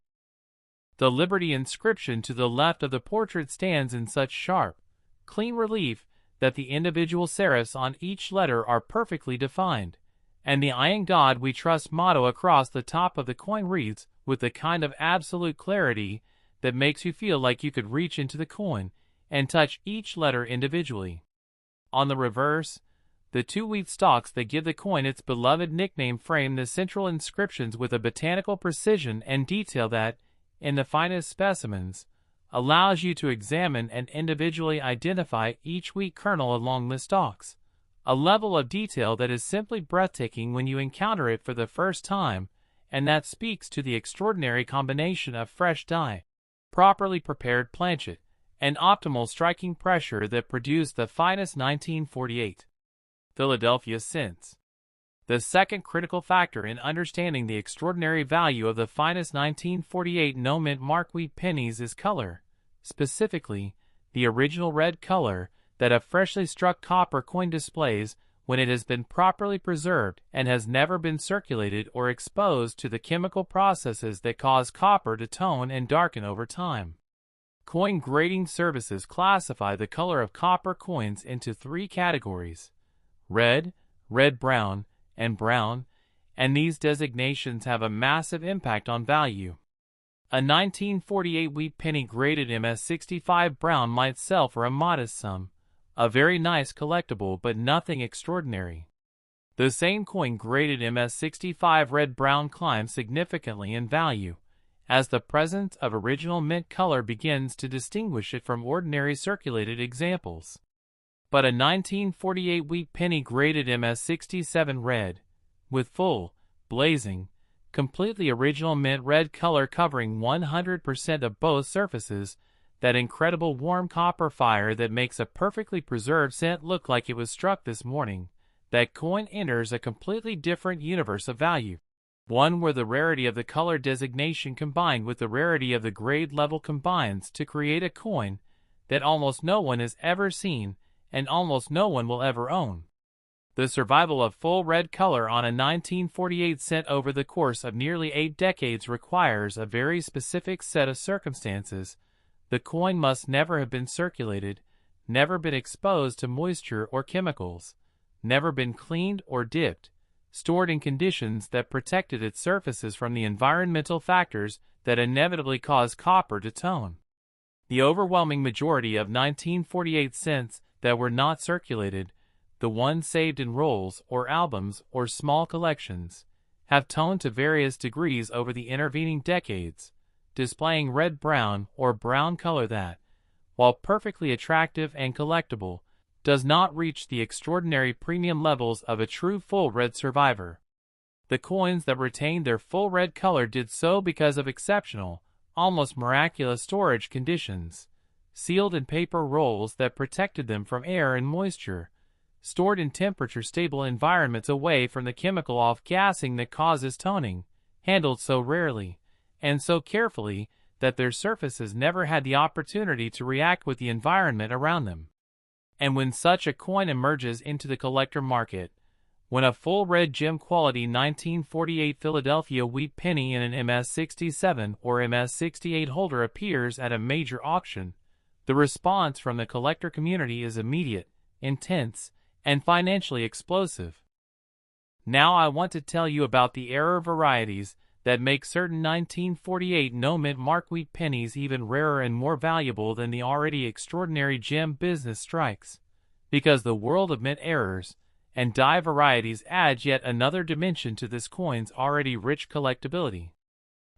The Liberty inscription to the left of the portrait stands in such sharp, clean relief that the individual serifs on each letter are perfectly defined, and the "I in God We Trust" motto across the top of the coin reads with the kind of absolute clarity that makes you feel like you could reach into the coin and touch each letter individually. On the reverse, the two wheat stalks that give the coin its beloved nickname frame the central inscriptions with a botanical precision and detail that, in the finest specimens, allows you to examine and individually identify each wheat kernel along the stalks, a level of detail that is simply breathtaking when you encounter it for the first time, and that speaks to the extraordinary combination of fresh dye, properly prepared planchet, and optimal striking pressure that produced the finest 1948 Philadelphia since. The second critical factor in understanding the extraordinary value of the finest 1948 no-mint mark wheat pennies is color, specifically, the original red color that a freshly struck copper coin displays when it has been properly preserved and has never been circulated or exposed to the chemical processes that cause copper to tone and darken over time. Coin grading services classify the color of copper coins into three categories: red, red-brown, and brown, and these designations have a massive impact on value. A 1948 wheat penny graded MS65 brown might sell for a modest sum, a very nice collectible but nothing extraordinary. The same coin graded MS65 red-brown climbs significantly in value, as the presence of original mint color begins to distinguish it from ordinary circulated examples. But a 1948 wheat penny graded MS67 red, with full, blazing, completely original mint red color covering 100% of both surfaces, that incredible warm copper fire that makes a perfectly preserved scent look like it was struck this morning, that coin enters a completely different universe of value. One where the rarity of the color designation combined with the rarity of the grade level combines to create a coin that almost no one has ever seen and almost no one will ever own. The survival of full red color on a 1948 cent over the course of nearly 8 decades requires a very specific set of circumstances. The coin must never have been circulated, never been exposed to moisture or chemicals, never been cleaned or dipped, stored in conditions that protected its surfaces from the environmental factors that inevitably cause copper to tone. The overwhelming majority of 1948 cents that were not circulated, the ones saved in rolls or albums or small collections, have toned to various degrees over the intervening decades, displaying red-brown or brown color that, while perfectly attractive and collectible, does not reach the extraordinary premium levels of a true full red survivor. The coins that retained their full red color did so because of exceptional, almost miraculous storage conditions, sealed in paper rolls that protected them from air and moisture, stored in temperature-stable environments away from the chemical off-gassing that causes toning, handled so rarely and so carefully that their surfaces never had the opportunity to react with the environment around them. And when such a coin emerges into the collector market, when a full red gem quality 1948 Philadelphia wheat penny in an MS-67 or MS-68 holder appears at a major auction, the response from the collector community is immediate, intense, and financially explosive. Now I want to tell you about the rare varieties that make certain 1948 no-mint mark wheat pennies even rarer and more valuable than the already extraordinary gem business strikes, because the world of mint errors and die varieties adds yet another dimension to this coin's already rich collectability.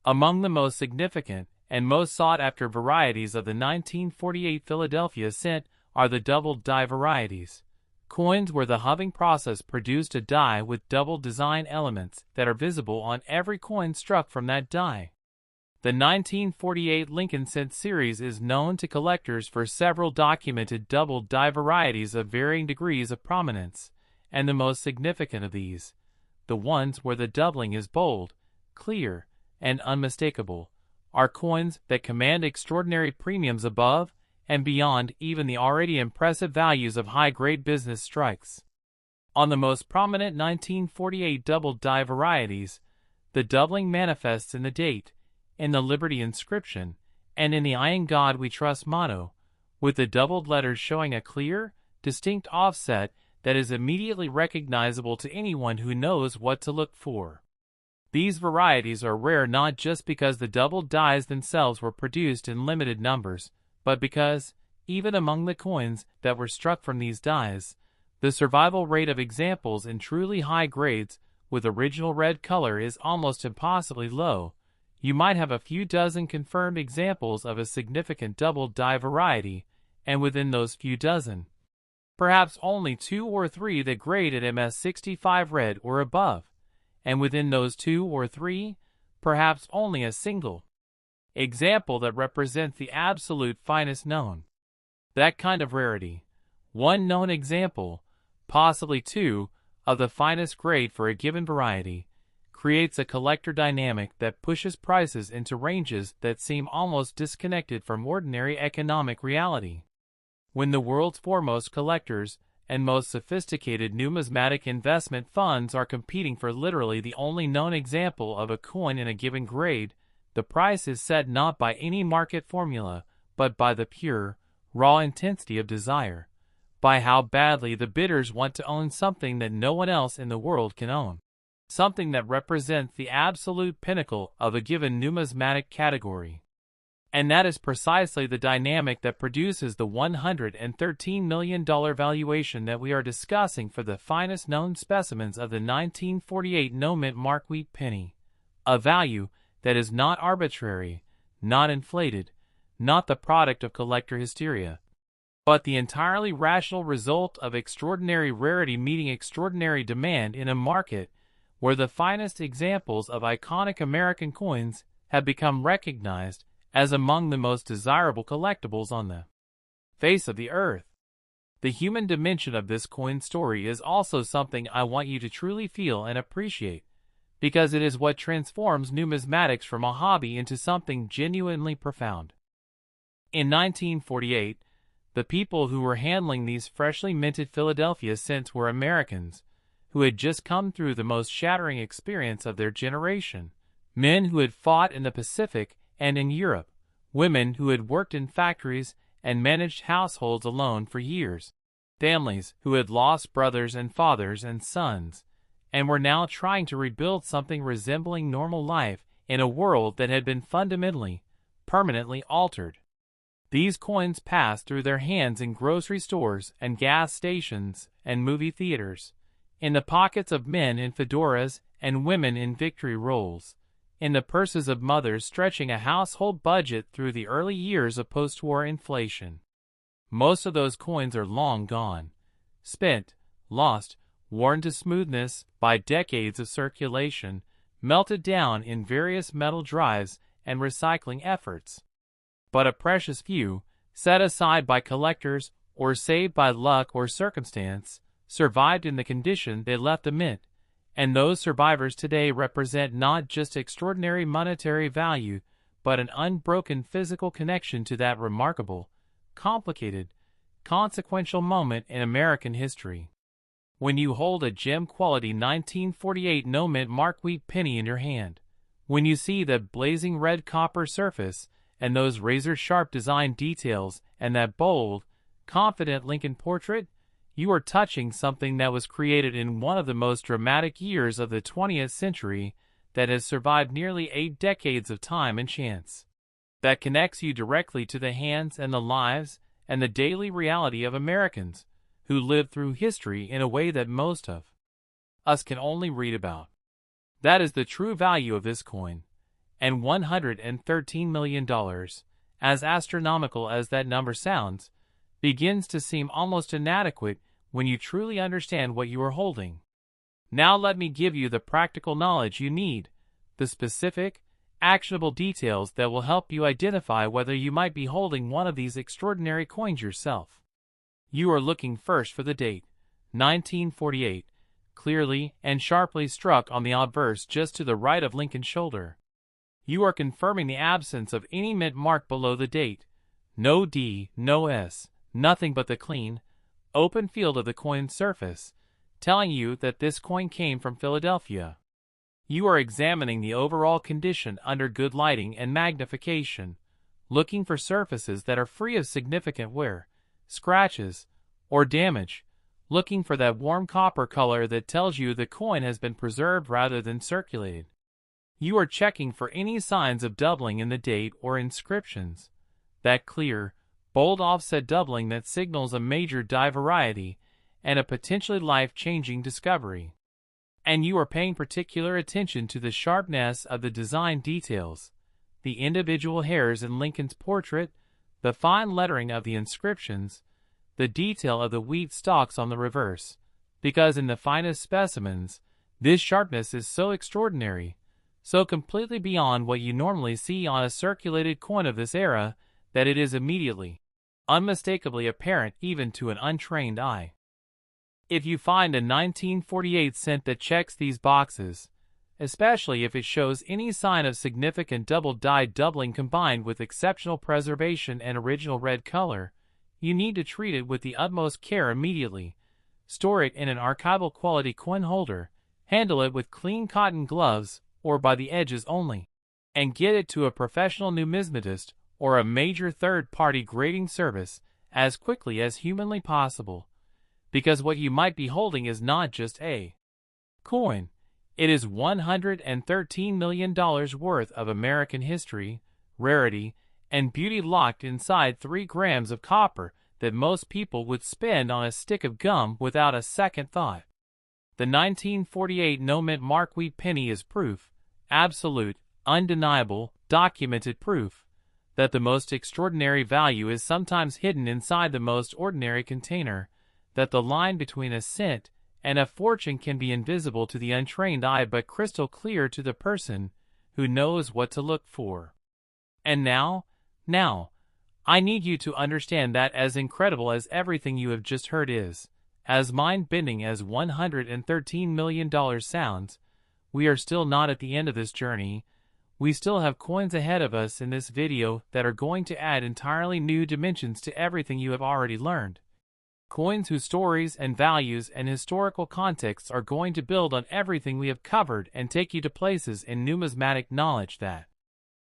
Among the most significant and most sought-after varieties of the 1948 Philadelphia cent are the doubled die varieties, coins where the hubbing process produced a die with double design elements that are visible on every coin struck from that die. The 1948 Lincoln cent series is known to collectors for several documented doubled die varieties of varying degrees of prominence, and the most significant of these, the ones where the doubling is bold, clear, and unmistakable, are coins that command extraordinary premiums above and beyond even the already impressive values of high-grade business strikes. On the most prominent 1948 doubled die varieties, the doubling manifests in the date, in the Liberty inscription, and in the "I in God We Trust" motto, with the doubled letters showing a clear, distinct offset that is immediately recognizable to anyone who knows what to look for. These varieties are rare not just because the doubled dies themselves were produced in limited numbers, but because, even among the coins that were struck from these dies, the survival rate of examples in truly high grades with original red color is almost impossibly low. You might have a few dozen confirmed examples of a significant doubled die variety, and within those few dozen, perhaps only 2 or 3 that grade at MS-65 red or above, and within those 2 or 3, perhaps only a single example that represents the absolute finest known. That kind of rarity, one known example, possibly 2, of the finest grade for a given variety, creates a collector dynamic that pushes prices into ranges that seem almost disconnected from ordinary economic reality. When the world's foremost collectors and most sophisticated numismatic investment funds are competing for literally the only known example of a coin in a given grade, the price is set not by any market formula, but by the pure, raw intensity of desire, by how badly the bidders want to own something that no one else in the world can own, something that represents the absolute pinnacle of a given numismatic category. And that is precisely the dynamic that produces the $113 million valuation that we are discussing for the finest known specimens of the 1948 no-mint mark wheat penny, a value that is not arbitrary, not inflated, not the product of collector hysteria, but the entirely rational result of extraordinary rarity meeting extraordinary demand in a market where the finest examples of iconic American coins have become recognized as among the most desirable collectibles on the face of the earth. The human dimension of this coin story is also something I want you to truly feel and appreciate, because it is what transforms numismatics from a hobby into something genuinely profound. In 1948, the people who were handling these freshly minted Philadelphia cents were Americans who had just come through the most shattering experience of their generation, men who had fought in the Pacific and in Europe, women who had worked in factories and managed households alone for years, families who had lost brothers and fathers and sons, and were now trying to rebuild something resembling normal life in a world that had been fundamentally, permanently altered. These coins passed through their hands in grocery stores and gas stations and movie theaters, in the pockets of men in fedoras and women in victory rolls, in the purses of mothers stretching a household budget through the early years of post-war inflation. Most of those coins are long gone, spent, lost, worn to smoothness by decades of circulation, melted down in various metal drives and recycling efforts. But a precious few, set aside by collectors or saved by luck or circumstance, survived in the condition they left the mint, and those survivors today represent not just extraordinary monetary value, but an unbroken physical connection to that remarkable, complicated, consequential moment in American history. When you hold a gem-quality 1948 no-mint mark wheat penny in your hand, when you see that blazing red copper surface and those razor-sharp design details and that bold, confident Lincoln portrait, you are touching something that was created in one of the most dramatic years of the 20th century that has survived nearly 8 decades of time and chance. That connects you directly to the hands and the lives and the daily reality of Americans who lived through history in a way that most of us can only read about. That is the true value of this coin, and $113 million, as astronomical as that number sounds, begins to seem almost inadequate when you truly understand what you are holding. Now let me give you the practical knowledge you need, the specific, actionable details that will help you identify whether you might be holding one of these extraordinary coins yourself. You are looking first for the date, 1948, clearly and sharply struck on the obverse just to the right of Lincoln's shoulder. You are confirming the absence of any mint mark below the date, no D, no S, nothing but the clean, open field of the coin's surface, telling you that this coin came from Philadelphia. You are examining the overall condition under good lighting and magnification, looking for surfaces that are free of significant wear, scratches, or damage, looking for that warm copper color that tells you the coin has been preserved rather than circulated. You are checking for any signs of doubling in the date or inscriptions, that clear, bold offset doubling that signals a major die variety and a potentially life-changing discovery. And you are paying particular attention to the sharpness of the design details, the individual hairs in Lincoln's portrait, the fine lettering of the inscriptions, the detail of the wheat stalks on the reverse, because in the finest specimens, this sharpness is so extraordinary, so completely beyond what you normally see on a circulated coin of this era, that it is immediately, unmistakably apparent even to an untrained eye. If you find a 1948 cent that checks these boxes, especially if it shows any sign of significant double-dyed doubling combined with exceptional preservation and original red color, you need to treat it with the utmost care immediately. Store it in an archival quality coin holder, handle it with clean cotton gloves or by the edges only, and get it to a professional numismatist or a major third-party grading service as quickly as humanly possible. Because what you might be holding is not just a coin. It is $113 million worth of American history, rarity, and beauty locked inside 3 grams of copper that most people would spend on a stick of gum without a second thought. The 1948 no-mint mark wheat penny is proof, absolute, undeniable, documented proof, that the most extraordinary value is sometimes hidden inside the most ordinary container, that the line between a cent and a fortune can be invisible to the untrained eye but crystal clear to the person who knows what to look for. And now, I need you to understand that as incredible as everything you have just heard is, as mind-bending as $113 million sounds, we are still not at the end of this journey. We still have coins ahead of us in this video that are going to add entirely new dimensions to everything you have already learned. Coins whose stories and values and historical contexts are going to build on everything we have covered and take you to places in numismatic knowledge that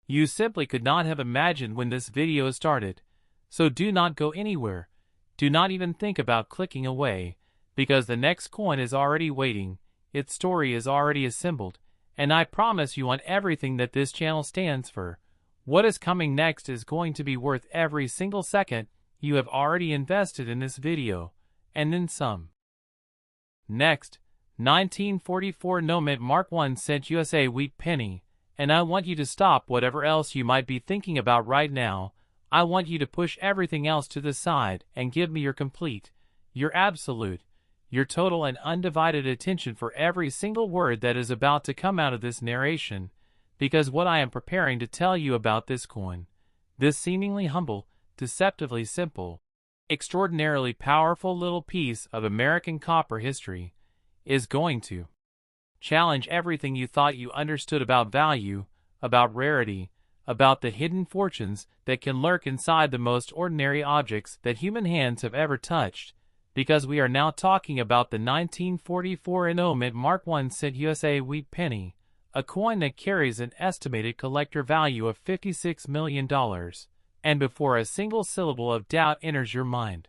you simply could not have imagined when this video started. So do not go anywhere. Do not even think about clicking away, because the next coin is already waiting, its story is already assembled, and I promise you on everything that this channel stands for, what is coming next is going to be worth every single second you have already invested in this video, and then some. Next, 1944 no-mint mark 1 cent USA wheat penny, and I want you to stop whatever else you might be thinking about right now. I want you to push everything else to the side and give me your complete, your absolute, your total and undivided attention for every single word that is about to come out of this narration, because what I am preparing to tell you about this coin, this seemingly humble, deceptively simple, extraordinarily powerful little piece of American copper history, is going to challenge everything you thought you understood about value, about rarity, about the hidden fortunes that can lurk inside the most ordinary objects that human hands have ever touched, because we are now talking about the 1944 endowment Mark 1 cent USA wheat penny, a coin that carries an estimated collector value of $56 million, and before a single syllable of doubt enters your mind,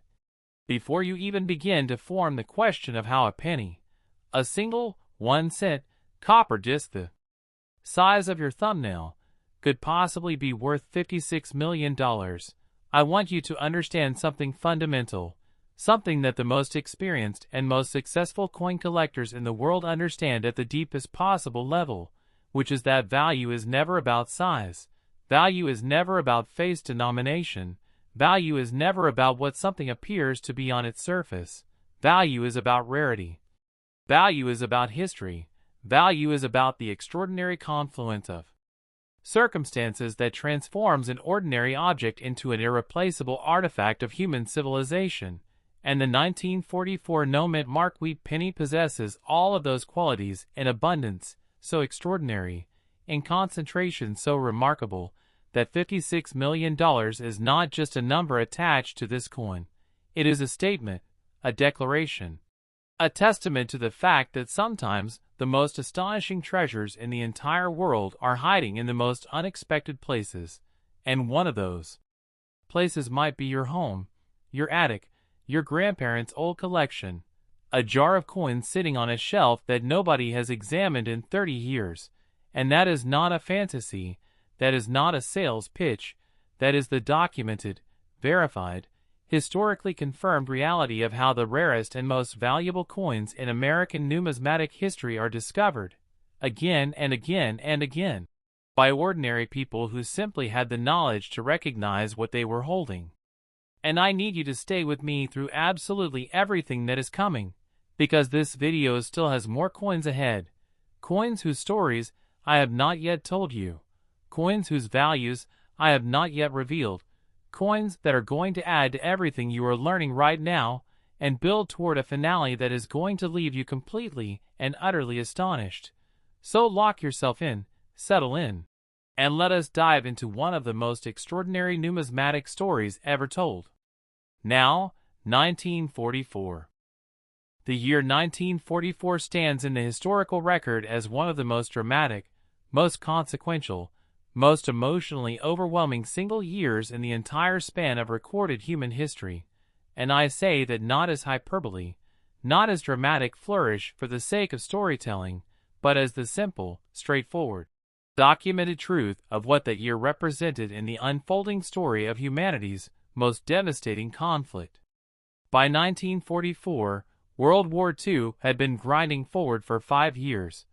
before you even begin to form the question of how a penny, a single 1 cent copper disc the size of your thumbnail, could possibly be worth $56 million, I want you to understand something fundamental, something that the most experienced and most successful coin collectors in the world understand at the deepest possible level, which is that value is never about size, value is never about face denomination, value is never about what something appears to be on its surface, value is about rarity. Value is about history, value is about the extraordinary confluence of circumstances that transforms an ordinary object into an irreplaceable artifact of human civilization, and the 1944 endowment Mark wheat penny possesses all of those qualities in abundance so extraordinary, in concentration so remarkable, that $56 million is not just a number attached to this coin. It is a statement, a declaration, a testament to the fact that sometimes the most astonishing treasures in the entire world are hiding in the most unexpected places, and one of those places might be your home, your attic, your grandparents' old collection, a jar of coins sitting on a shelf that nobody has examined in 30 years, and that is not a fantasy, that is not a sales pitch, that is the documented, verified, historically confirmed reality of how the rarest and most valuable coins in American numismatic history are discovered, again and again and again, by ordinary people who simply had the knowledge to recognize what they were holding. And I need you to stay with me through absolutely everything that is coming, because this video still has more coins ahead, coins whose stories I have not yet told you, coins whose values I have not yet revealed, coins that are going to add to everything you are learning right now and build toward a finale that is going to leave you completely and utterly astonished. So lock yourself in, settle in, and let us dive into one of the most extraordinary numismatic stories ever told. Now, 1944. The year 1944 stands in the historical record as one of the most dramatic, most consequential, most emotionally overwhelming single years in the entire span of recorded human history, and I say that not as hyperbole, not as dramatic flourish for the sake of storytelling, but as the simple, straightforward, documented truth of what that year represented in the unfolding story of humanity's most devastating conflict. By 1944, World War II had been grinding forward for 5 years,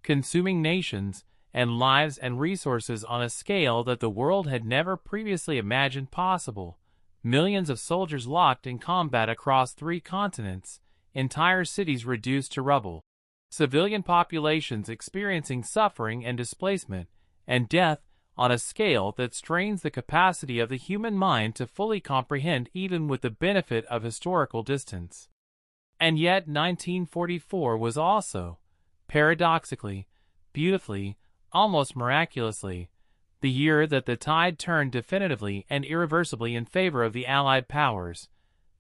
consuming nations and lives and resources on a scale that the world had never previously imagined possible. Millions of soldiers locked in combat across 3 continents, entire cities reduced to rubble, civilian populations experiencing suffering and displacement, and death on a scale that strains the capacity of the human mind to fully comprehend even with the benefit of historical distance. And yet 1944 was also, paradoxically, beautifully, almost miraculously, the year that the tide turned definitively and irreversibly in favor of the Allied powers,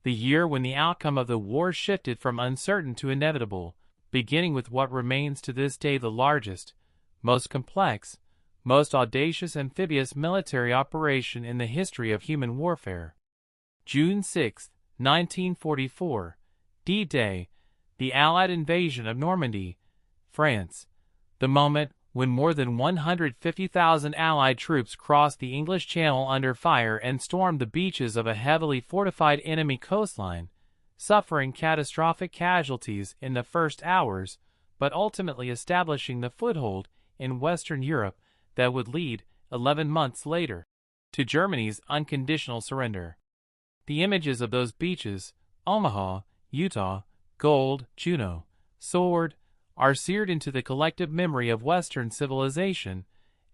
the year when the outcome of the war shifted from uncertain to inevitable, beginning with what remains to this day the largest, most complex, most audacious amphibious military operation in the history of human warfare. June 6, 1944, D-Day, the Allied invasion of Normandy, France, the moment when more than 150,000 Allied troops crossed the English Channel under fire and stormed the beaches of a heavily fortified enemy coastline, suffering catastrophic casualties in the first hours, but ultimately establishing the foothold in Western Europe that would lead, 11 months later, to Germany's unconditional surrender. The images of those beaches, Omaha, Utah, gold, Juno, sword, are seared into the collective memory of Western civilization,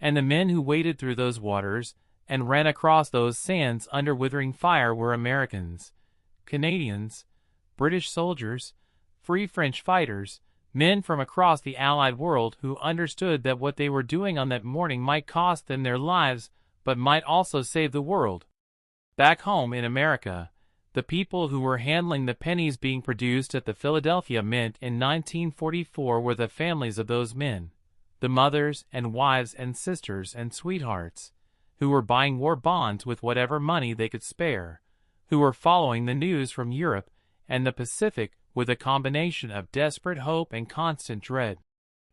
and the men who waded through those waters and ran across those sands under withering fire were Americans, Canadians, British soldiers, free French fighters, men from across the Allied world who understood that what they were doing on that morning might cost them their lives, but might also save the world. Back home in America, the people who were handling the pennies being produced at the Philadelphia Mint in 1944 were the families of those men, the mothers and wives and sisters and sweethearts, who were buying war bonds with whatever money they could spare, who were following the news from Europe and the Pacific with a combination of desperate hope and constant dread,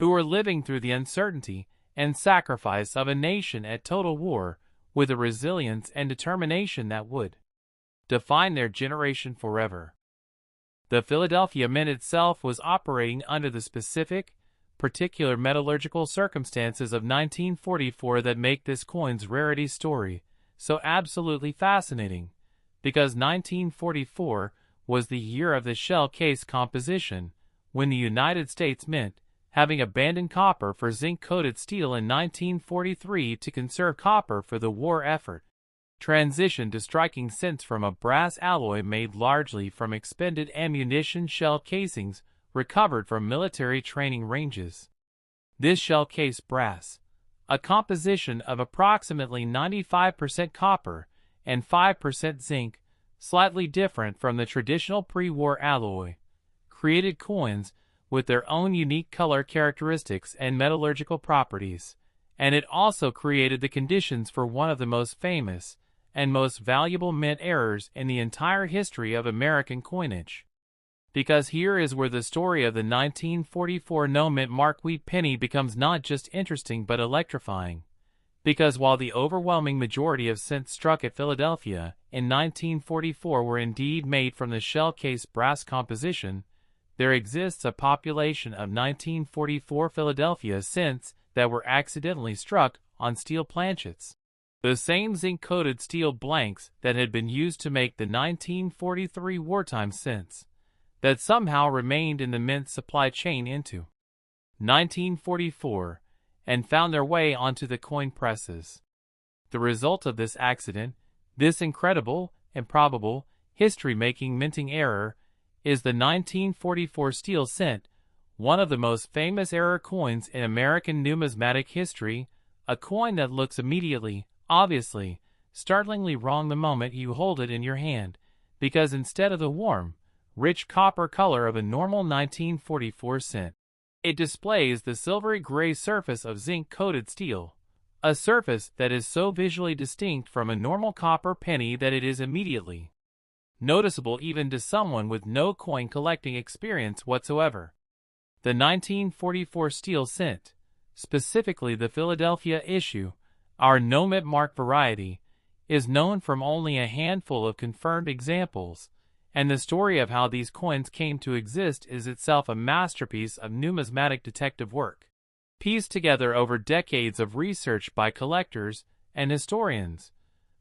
who were living through the uncertainty and sacrifice of a nation at total war with a resilience and determination that would define their generation forever. The Philadelphia Mint itself was operating under the specific, particular metallurgical circumstances of 1944 that make this coin's rarity story so absolutely fascinating, because 1944 was the year of the shell case composition, when the United States Mint, having abandoned copper for zinc-coated steel in 1943 to conserve copper for the war effort, transitioned to striking since from a brass alloy made largely from expended ammunition shell casings recovered from military training ranges. This shell case brass, a composition of approximately 95% copper and 5% zinc, slightly different from the traditional pre-war alloy, created coins with their own unique color characteristics and metallurgical properties, and it also created the conditions for one of the most famous and most valuable mint errors in the entire history of American coinage. Because here is where the story of the 1944 no-mint mark wheat penny becomes not just interesting but electrifying. Because while the overwhelming majority of cents struck at Philadelphia in 1944 were indeed made from the shell case brass composition, there exists a population of 1944 Philadelphia cents that were accidentally struck on steel planchets, the same zinc-coated steel blanks that had been used to make the 1943 wartime cents, that somehow remained in the mint supply chain into 1944 and found their way onto the coin presses. The result of this accident, this incredible, improbable, history-making minting error, is the 1944 steel cent, one of the most famous error coins in American numismatic history, a coin that looks immediately, obviously, startlingly wrong the moment you hold it in your hand, because instead of the warm, rich copper color of a normal 1944 cent, it displays the silvery gray surface of zinc-coated steel, a surface that is so visually distinct from a normal copper penny that it is immediately noticeable even to someone with no coin collecting experience whatsoever. The 1944 steel cent, specifically the Philadelphia issue, our no-mint mark variety, is known from only a handful of confirmed examples, and the story of how these coins came to exist is itself a masterpiece of numismatic detective work, pieced together over decades of research by collectors and historians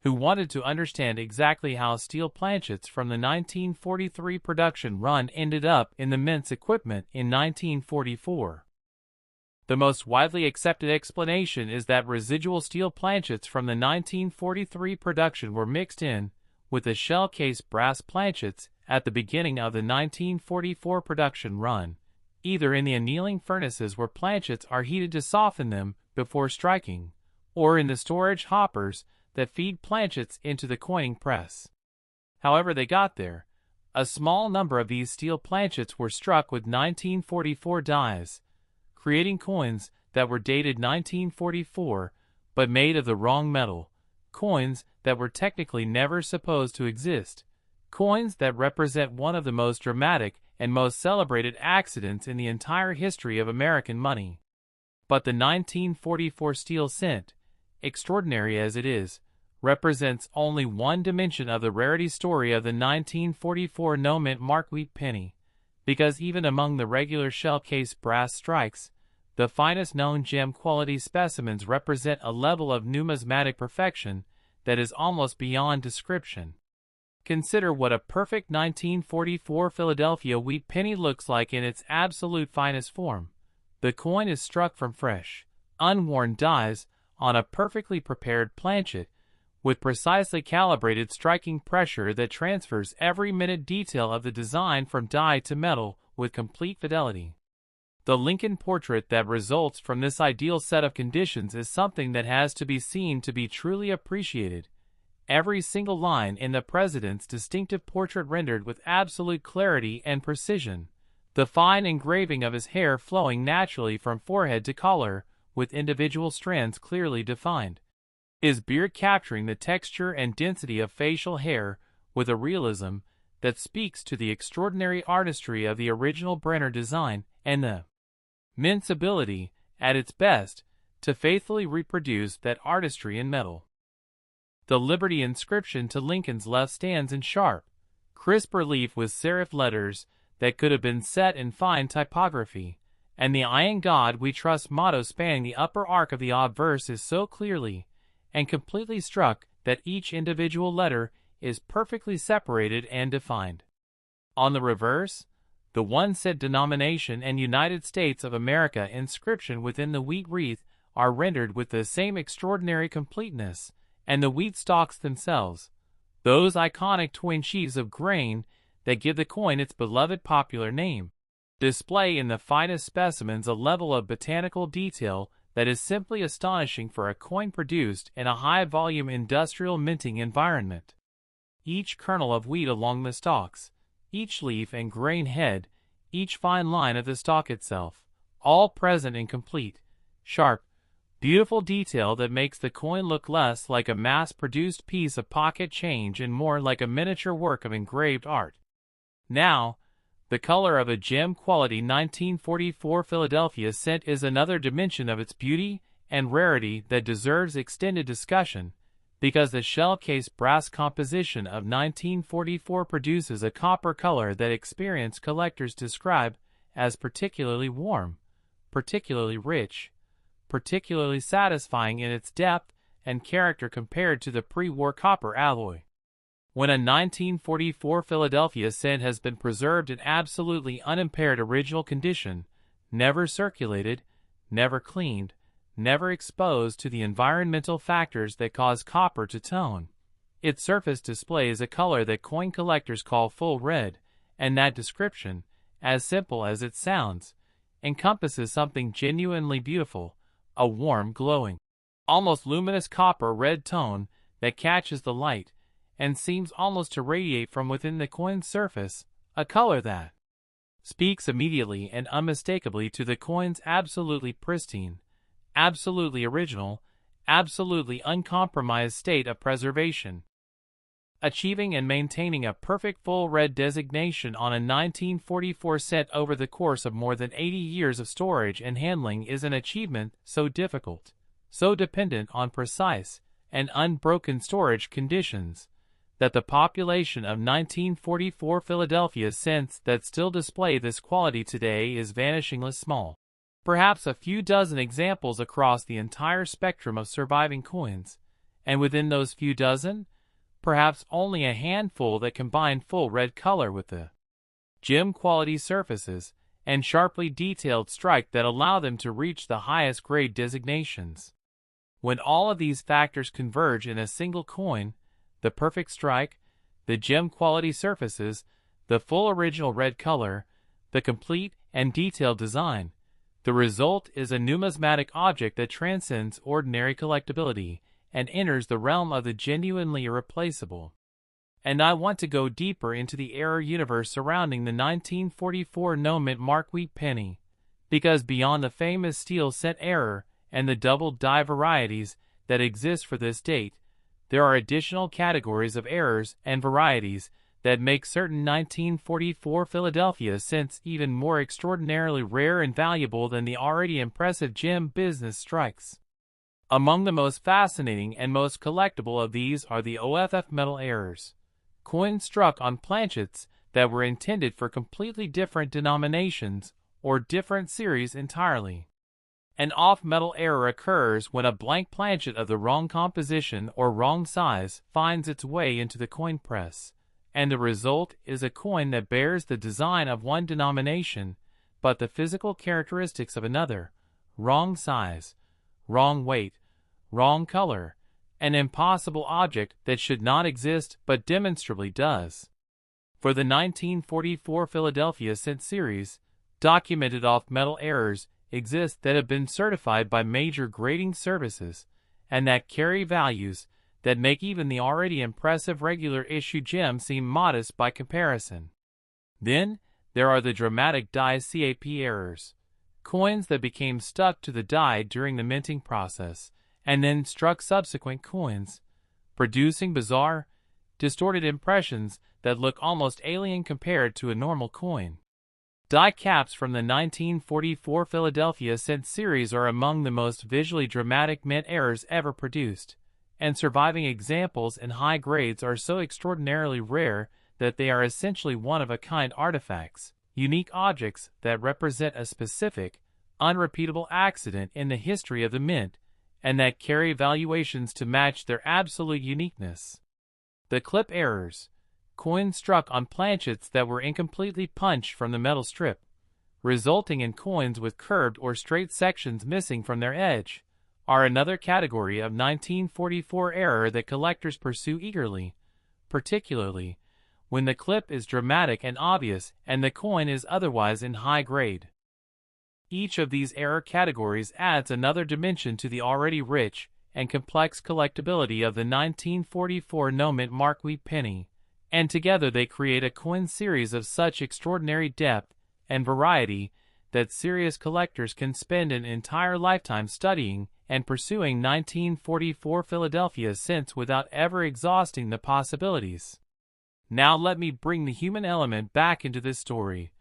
who wanted to understand exactly how steel planchets from the 1943 production run ended up in the mint's equipment in 1944. The most widely accepted explanation is that residual steel planchets from the 1943 production were mixed in with the shell case brass planchets at the beginning of the 1944 production run, either in the annealing furnaces where planchets are heated to soften them before striking, or in the storage hoppers that feed planchets into the coining press. However they got there, a small number of these steel planchets were struck with 1944 dies, creating coins that were dated 1944 but made of the wrong metal, coins that were technically never supposed to exist, coins that represent one of the most dramatic and most celebrated accidents in the entire history of American money. But the 1944 steel cent, extraordinary as it is, represents only one dimension of the rarity story of the 1944 no-mint mark wheat penny, because even among the regular shell case brass strikes, the finest known gem quality specimens represent a level of numismatic perfection that is almost beyond description. Consider what a perfect 1944 Philadelphia wheat penny looks like in its absolute finest form. The coin is struck from fresh, unworn dies on a perfectly prepared planchet, with precisely calibrated striking pressure that transfers every minute detail of the design from die to metal with complete fidelity. The Lincoln portrait that results from this ideal set of conditions is something that has to be seen to be truly appreciated. Every single line in the president's distinctive portrait rendered with absolute clarity and precision. The fine engraving of his hair flowing naturally from forehead to collar, with individual strands clearly defined. His beard capturing the texture and density of facial hair with a realism that speaks to the extraordinary artistry of the original Brenner design and the immense ability, at its best, to faithfully reproduce that artistry in metal. The Liberty inscription to Lincoln's left stands in sharp, crisp relief with serif letters that could have been set in fine typography, and the "I in God We Trust" motto spanning the upper arc of the obverse is so clearly and completely struck that each individual letter is perfectly separated and defined. On the reverse, the one said denomination and United States of America inscription within the wheat wreath are rendered with the same extraordinary completeness, and the wheat stalks themselves, those iconic twin sheaves of grain that give the coin its beloved popular name, display in the finest specimens a level of botanical detail that is simply astonishing for a coin produced in a high-volume industrial minting environment. Each kernel of wheat along the stalks, each leaf and grain head, each fine line of the stalk itself, all present in complete, sharp, beautiful detail that makes the coin look less like a mass-produced piece of pocket change and more like a miniature work of engraved art. Now, the color of a gem-quality 1944 Philadelphia cent is another dimension of its beauty and rarity that deserves extended discussion, because the shell-case brass composition of 1944 produces a copper color that experienced collectors describe as particularly warm, particularly rich, particularly satisfying in its depth and character compared to the pre-war copper alloy. When a 1944 Philadelphia cent has been preserved in absolutely unimpaired original condition, never circulated, never cleaned, never exposed to the environmental factors that cause copper to tone, its surface displays a color that coin collectors call full red, and that description, as simple as it sounds, encompasses something genuinely beautiful, a warm, glowing, almost luminous copper red tone that catches the light and seems almost to radiate from within the coin's surface, a color that speaks immediately and unmistakably to the coin's absolutely pristine, absolutely original, absolutely uncompromised state of preservation. Achieving and maintaining a perfect full red designation on a 1944 cent over the course of more than 80 years of storage and handling is an achievement so difficult, so dependent on precise and unbroken storage conditions, that the population of 1944 Philadelphia cents that still display this quality today is vanishingly small. Perhaps a few dozen examples across the entire spectrum of surviving coins, and within those few dozen, perhaps only a handful that combine full red color with the gem-quality surfaces and sharply detailed strike that allow them to reach the highest grade designations. When all of these factors converge in a single coin, the perfect strike, the gem-quality surfaces, the full original red color, the complete and detailed design, the result is a numismatic object that transcends ordinary collectability and enters the realm of the genuinely irreplaceable. And I want to go deeper into the error universe surrounding the 1944 no-mint mark wheat penny, because beyond the famous steel cent error and the double die varieties that exist for this date, there are additional categories of errors and varieties that make certain 1944 Philadelphia cents even more extraordinarily rare and valuable than the already impressive gem business strikes. Among the most fascinating and most collectible of these are the OFF metal errors, coins struck on planchets that were intended for completely different denominations or different series entirely. An off-metal error occurs when a blank planchet of the wrong composition or wrong size finds its way into the coin press, and the result is a coin that bears the design of one denomination, but the physical characteristics of another, wrong size, wrong weight, wrong color, an impossible object that should not exist but demonstrably does. For the 1944 Philadelphia cent series, Documented off-metal errors exist that have been certified by major grading services, and that carry values that make even the already impressive regular issue gem seem modest by comparison. Then, there are the dramatic die CAP errors, coins that became stuck to the die during the minting process, and then struck subsequent coins, producing bizarre, distorted impressions that look almost alien compared to a normal coin. Die caps from the 1944 Philadelphia Cent series are among the most visually dramatic mint errors ever produced, and surviving examples in high grades are so extraordinarily rare that they are essentially one-of-a-kind artifacts, unique objects that represent a specific, unrepeatable accident in the history of the mint, and that carry valuations to match their absolute uniqueness. The clip errors, coins struck on planchets that were incompletely punched from the metal strip, resulting in coins with curved or straight sections missing from their edge, are another category of 1944 error that collectors pursue eagerly, particularly when the clip is dramatic and obvious and the coin is otherwise in high grade. Each of these error categories adds another dimension to the already rich and complex collectability of the 1944 no-mint Mark Wheat penny, and together they create a coin series of such extraordinary depth and variety that serious collectors can spend an entire lifetime studying and pursuing 1944 Philadelphia cents without ever exhausting the possibilities. Now let me bring the human element back into this story,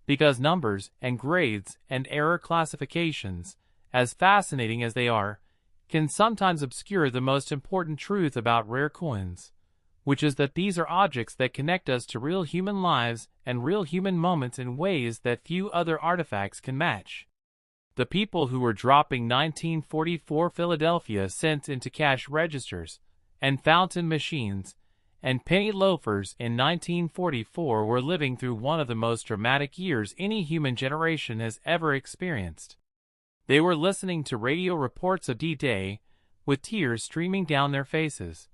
because numbers and grades and error classifications, as fascinating as they are, can sometimes obscure the most important truth about rare coins, which is that these are objects that connect us to real human lives and real human moments in ways that few other artifacts can match. The people who were dropping 1944 Philadelphia cents into cash registers and fountain machines and penny loafers in 1944 were living through one of the most dramatic years any human generation has ever experienced. They were listening to radio reports of D-Day, with tears streaming down their faces,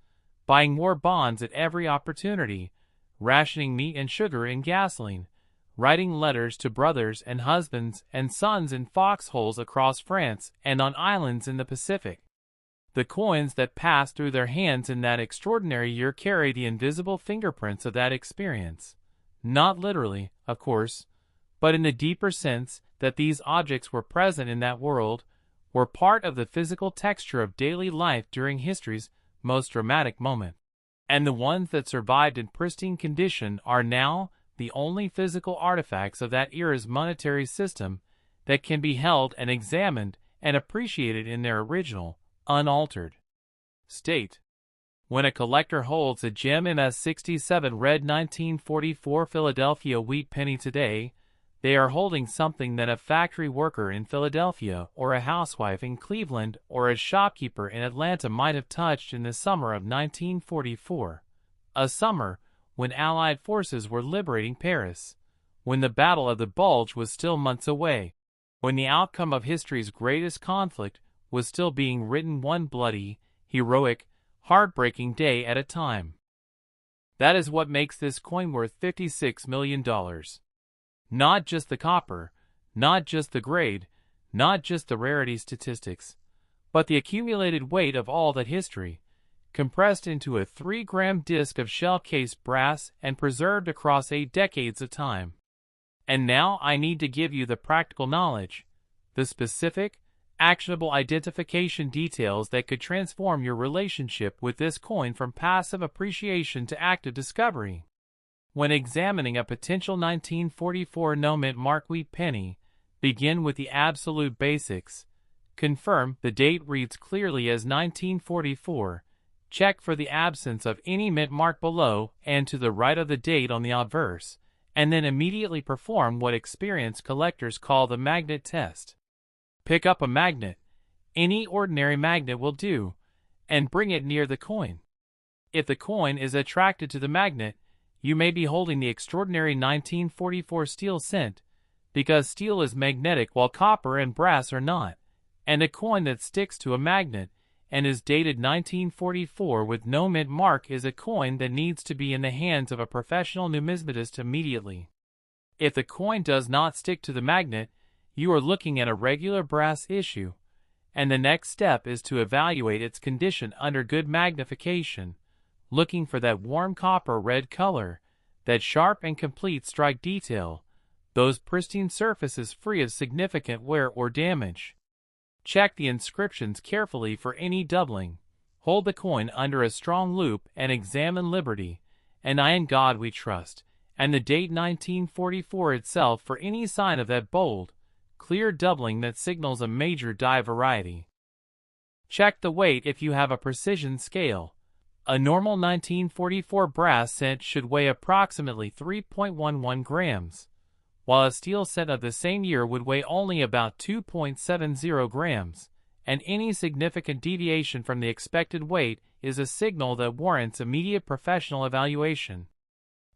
buying war bonds at every opportunity, rationing meat and sugar and gasoline, writing letters to brothers and husbands and sons in foxholes across France and on islands in the Pacific. The coins that passed through their hands in that extraordinary year carry the invisible fingerprints of that experience, not literally, of course, but in the deeper sense that these objects were present in that world, were part of the physical texture of daily life during history's most dramatic moment. And the ones that survived in pristine condition are now the only physical artifacts of that era's monetary system that can be held and examined and appreciated in their original, unaltered state. When a collector holds a gem MS-67 red 1944 Philadelphia wheat penny today, they are holding something that a factory worker in Philadelphia or a housewife in Cleveland or a shopkeeper in Atlanta might have touched in the summer of 1944, a summer when Allied forces were liberating Paris, when the Battle of the Bulge was still months away, when the outcome of history's greatest conflict was still being written one bloody, heroic, heartbreaking day at a time. That is what makes this coin worth $56 million. Not just the copper, not just the grade, not just the rarity statistics, but the accumulated weight of all that history, compressed into a 3-gram disc of shell-cased brass and preserved across 8 decades of time. And now I need to give you the practical knowledge, the specific, actionable identification details that could transform your relationship with this coin from passive appreciation to active discovery. When examining a potential 1944 no-mint Mark Wheat penny, begin with the absolute basics. Confirm the date reads clearly as 1944. Check for the absence of any mint mark below and to the right of the date on the obverse, and then immediately perform what experienced collectors call the magnet test. Pick up a magnet, any ordinary magnet will do, and bring it near the coin. If the coin is attracted to the magnet, you may be holding the extraordinary 1944 steel cent, because steel is magnetic while copper and brass are not, and a coin that sticks to a magnet and is dated 1944 with no mint mark is a coin that needs to be in the hands of a professional numismatist immediately. If the coin does not stick to the magnet, you are looking at a regular brass issue, and the next step is to evaluate its condition under good magnification, looking for that warm copper red color, that sharp and complete strike detail, those pristine surfaces free of significant wear or damage. Check the inscriptions carefully for any doubling. Hold the coin under a strong loupe and examine Liberty, and I in God we trust, and the date 1944 itself for any sign of that bold, clear doubling that signals a major die variety. Check the weight if you have a precision scale. A normal 1944 brass cent should weigh approximately 3.11 grams, while a steel cent of the same year would weigh only about 2.70 grams, and any significant deviation from the expected weight is a signal that warrants immediate professional evaluation.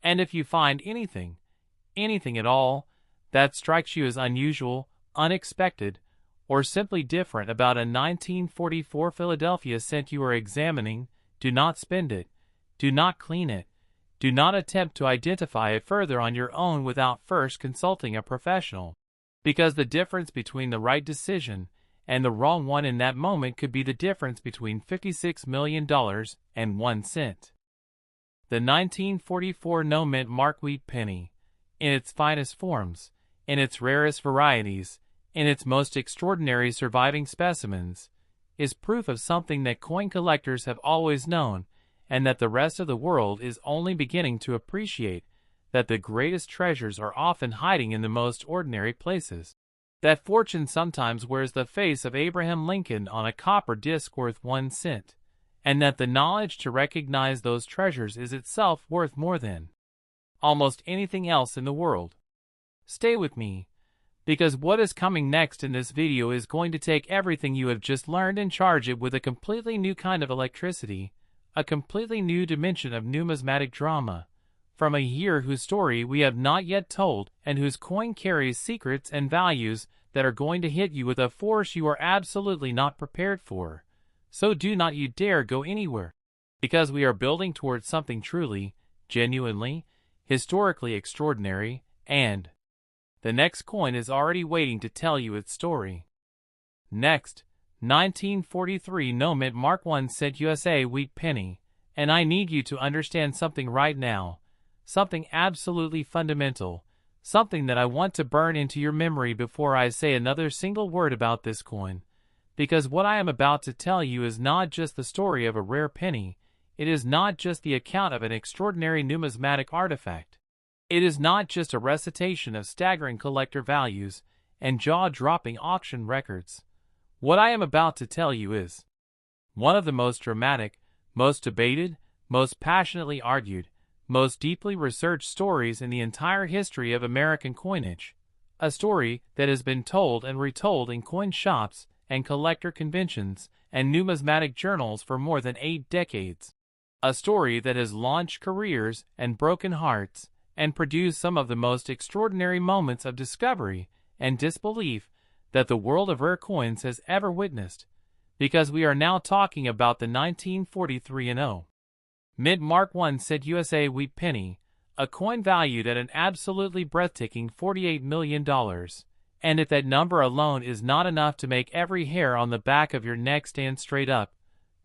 And if you find anything at all, that strikes you as unusual, unexpected, or simply different about a 1944 Philadelphia cent you are examining, do not spend it, do not clean it, do not attempt to identify it further on your own without first consulting a professional, because the difference between the right decision and the wrong one in that moment could be the difference between $56 million and 1 cent. The 1944 no mint mark wheat penny, in its finest forms, in its rarest varieties, in its most extraordinary surviving specimens, is proof of something that coin collectors have always known, and that the rest of the world is only beginning to appreciate, that the greatest treasures are often hiding in the most ordinary places, that fortune sometimes wears the face of Abraham Lincoln on a copper disc worth 1 cent, and that the knowledge to recognize those treasures is itself worth more than almost anything else in the world. Stay with me, because what is coming next in this video is going to take everything you have just learned and charge it with a completely new kind of electricity, a completely new dimension of numismatic drama, from a year whose story we have not yet told and whose coin carries secrets and values that are going to hit you with a force you are absolutely not prepared for. So do not you dare go anywhere, because we are building towards something truly, genuinely, historically extraordinary, and the next coin is already waiting to tell you its story. Next, 1943 no mint mark 1 cent USA wheat penny, and I need you to understand something right now, something absolutely fundamental, something that I want to burn into your memory before I say another single word about this coin, because what I am about to tell you is not just the story of a rare penny, it is not just the account of an extraordinary numismatic artifact. It is not just a recitation of staggering collector values and jaw-dropping auction records. What I am about to tell you is one of the most dramatic, most debated, most passionately argued, most deeply researched stories in the entire history of American coinage, a story that has been told and retold in coin shops and collector conventions and numismatic journals for more than 8 decades, a story that has launched careers and broken hearts and produced some of the most extraordinary moments of discovery and disbelief that the world of rare coins has ever witnessed, because we are now talking about the 1943 mint mark 1 cent USA wheat penny, a coin valued at an absolutely breathtaking $48 million, and if that number alone is not enough to make every hair on the back of your neck stand straight up,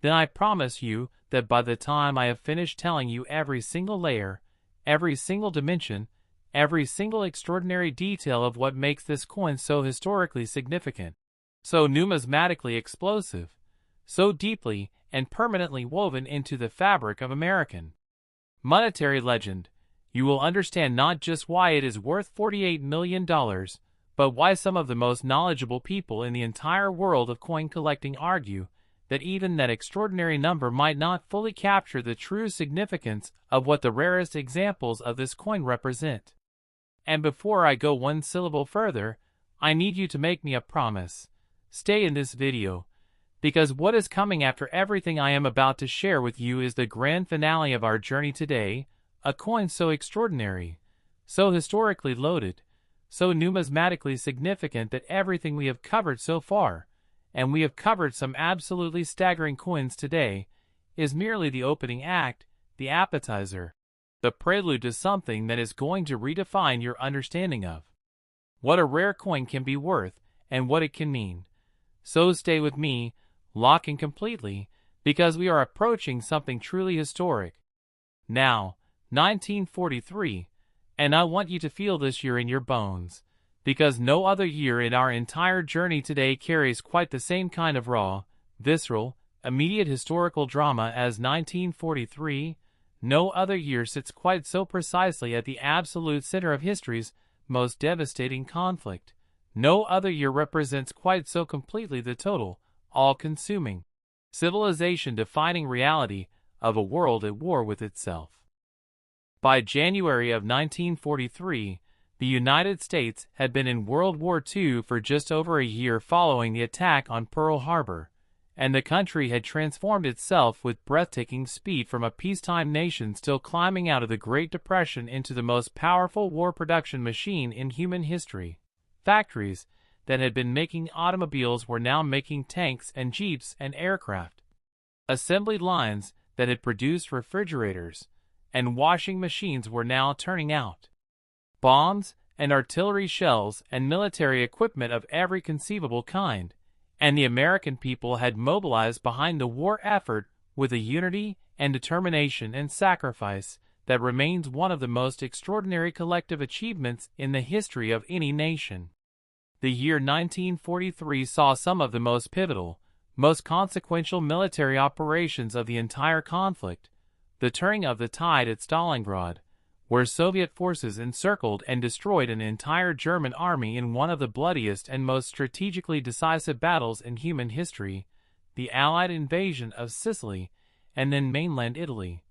then I promise you that by the time I have finished telling you every single layer, every single dimension, every single extraordinary detail of what makes this coin so historically significant, so numismatically explosive, so deeply and permanently woven into the fabric of American monetary legend, you will understand not just why it is worth $48 million, but why some of the most knowledgeable people in the entire world of coin collecting argue that even that extraordinary number might not fully capture the true significance of what the rarest examples of this coin represent. And before I go one syllable further, I need you to make me a promise. Stay in this video, because what is coming after everything I am about to share with you is the grand finale of our journey today, a coin so extraordinary, so historically loaded, so numismatically significant that everything we have covered so far, and we have covered some absolutely staggering coins today, is merely the opening act, the appetizer. the prelude to something that is going to redefine your understanding of what a rare coin can be worth and what it can mean. So stay with me, lock in completely, because we are approaching something truly historic. Now, 1943, and I want you to feel this year in your bones, because no other year in our entire journey today carries quite the same kind of raw, visceral, immediate historical drama as 1943. No other year sits quite so precisely at the absolute center of history's most devastating conflict. No other year represents quite so completely the total, all-consuming, civilization-defining reality of a world at war with itself. By January of 1943, the United States had been in World War II for just over a year following the attack on Pearl Harbor, and the country had transformed itself with breathtaking speed from a peacetime nation still climbing out of the Great Depression into the most powerful war production machine in human history. Factories that had been making automobiles were now making tanks and jeeps and aircraft. Assembly lines that had produced refrigerators and washing machines were now turning out bombs and artillery shells and military equipment of every conceivable kind, and the American people had mobilized behind the war effort with a unity and determination and sacrifice that remains one of the most extraordinary collective achievements in the history of any nation. The year 1943 saw some of the most pivotal, most consequential military operations of the entire conflict: the turning of the tide at Stalingrad, where Soviet forces encircled and destroyed an entire German army in one of the bloodiest and most strategically decisive battles in human history, the Allied invasion of Sicily and then mainland Italy,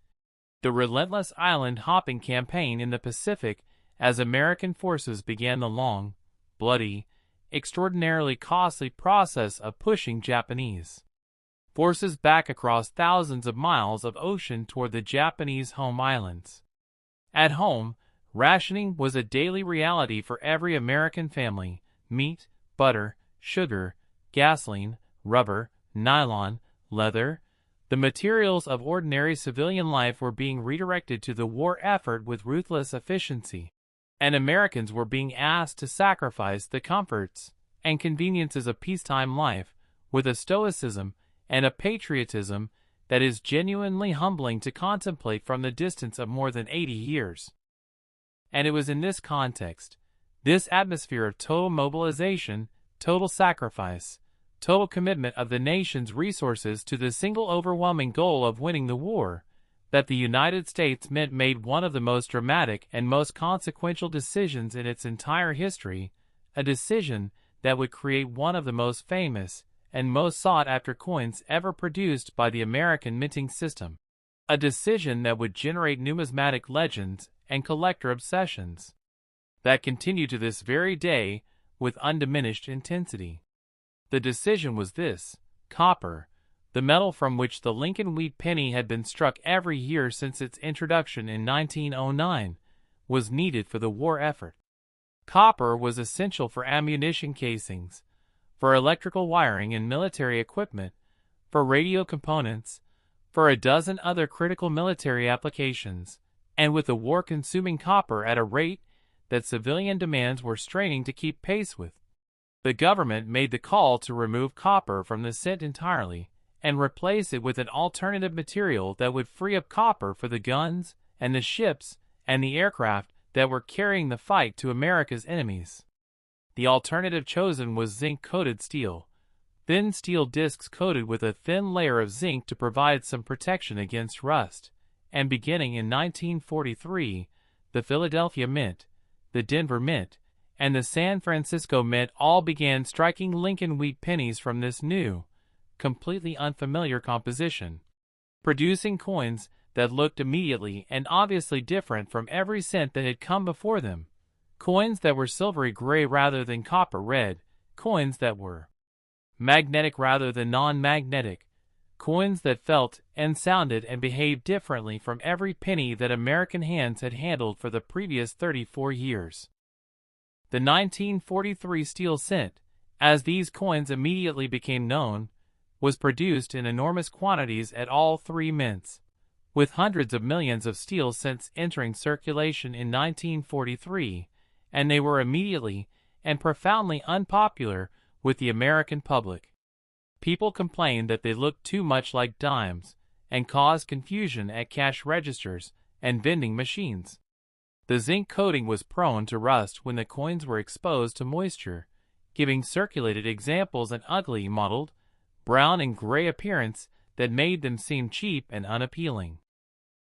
the relentless island-hopping campaign in the Pacific as American forces began the long, bloody, extraordinarily costly process of pushing Japanese forces back across thousands of miles of ocean toward the Japanese home islands. At home, rationing was a daily reality for every American family: meat, butter, sugar, gasoline, rubber, nylon, leather. The materials of ordinary civilian life were being redirected to the war effort with ruthless efficiency, and Americans were being asked to sacrifice the comforts and conveniences of peacetime life with a stoicism and a patriotism that is genuinely humbling to contemplate from the distance of more than 80 years. And it was in this context, this atmosphere of total mobilization, total sacrifice, total commitment of the nation's resources to the single overwhelming goal of winning the war, that the United States made one of the most dramatic and most consequential decisions in its entire history, a decision that would create one of the most famous and most sought-after coins ever produced by the American minting system, a decision that would generate numismatic legends and collector obsessions that continue to this very day with undiminished intensity. The decision was this: copper, the metal from which the Lincoln Wheat Penny had been struck every year since its introduction in 1909, was needed for the war effort. Copper was essential for ammunition casings, for electrical wiring and military equipment, for radio components, for a dozen other critical military applications, and with the war consuming copper at a rate that civilian demands were straining to keep pace with, the government made the call to remove copper from the cent entirely and replace it with an alternative material that would free up copper for the guns and the ships and the aircraft that were carrying the fight to America's enemies. The alternative chosen was zinc-coated steel, thin steel discs coated with a thin layer of zinc to provide some protection against rust, and beginning in 1943, the Philadelphia Mint, the Denver Mint, and the San Francisco Mint all began striking Lincoln Wheat Pennies from this new, completely unfamiliar composition, producing coins that looked immediately and obviously different from every cent that had come before them. Coins that were silvery gray rather than copper red, coins that were magnetic rather than non-magnetic, coins that felt and sounded and behaved differently from every penny that American hands had handled for the previous 34 years. The 1943 steel cent, as these coins immediately became known, was produced in enormous quantities at all three mints, with hundreds of millions of steel cents entering circulation in 1943, and they were immediately and profoundly unpopular with the American public. People complained that they looked too much like dimes and caused confusion at cash registers and vending machines. The zinc coating was prone to rust when the coins were exposed to moisture, giving circulated examples an ugly, mottled, brown and gray appearance that made them seem cheap and unappealing.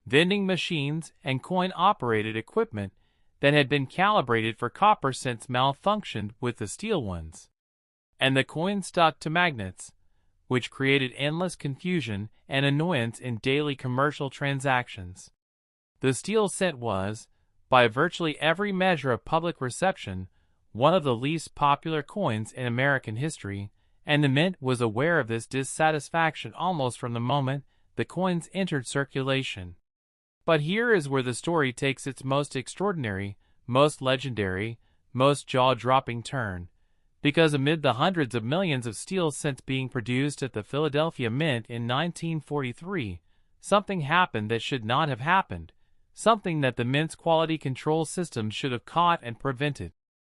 Vending machines and coin-operated equipment that had been calibrated for copper cents malfunctioned with the steel ones, and the coin stuck to magnets, which created endless confusion and annoyance in daily commercial transactions. The steel cent was, by virtually every measure of public reception, one of the least popular coins in American history, and the mint was aware of this dissatisfaction almost from the moment the coins entered circulation. But here is where the story takes its most extraordinary, most legendary, most jaw-dropping turn, because amid the hundreds of millions of steel cents being produced at the Philadelphia Mint in 1943, something happened that should not have happened, something that the Mint's quality control system should have caught and prevented,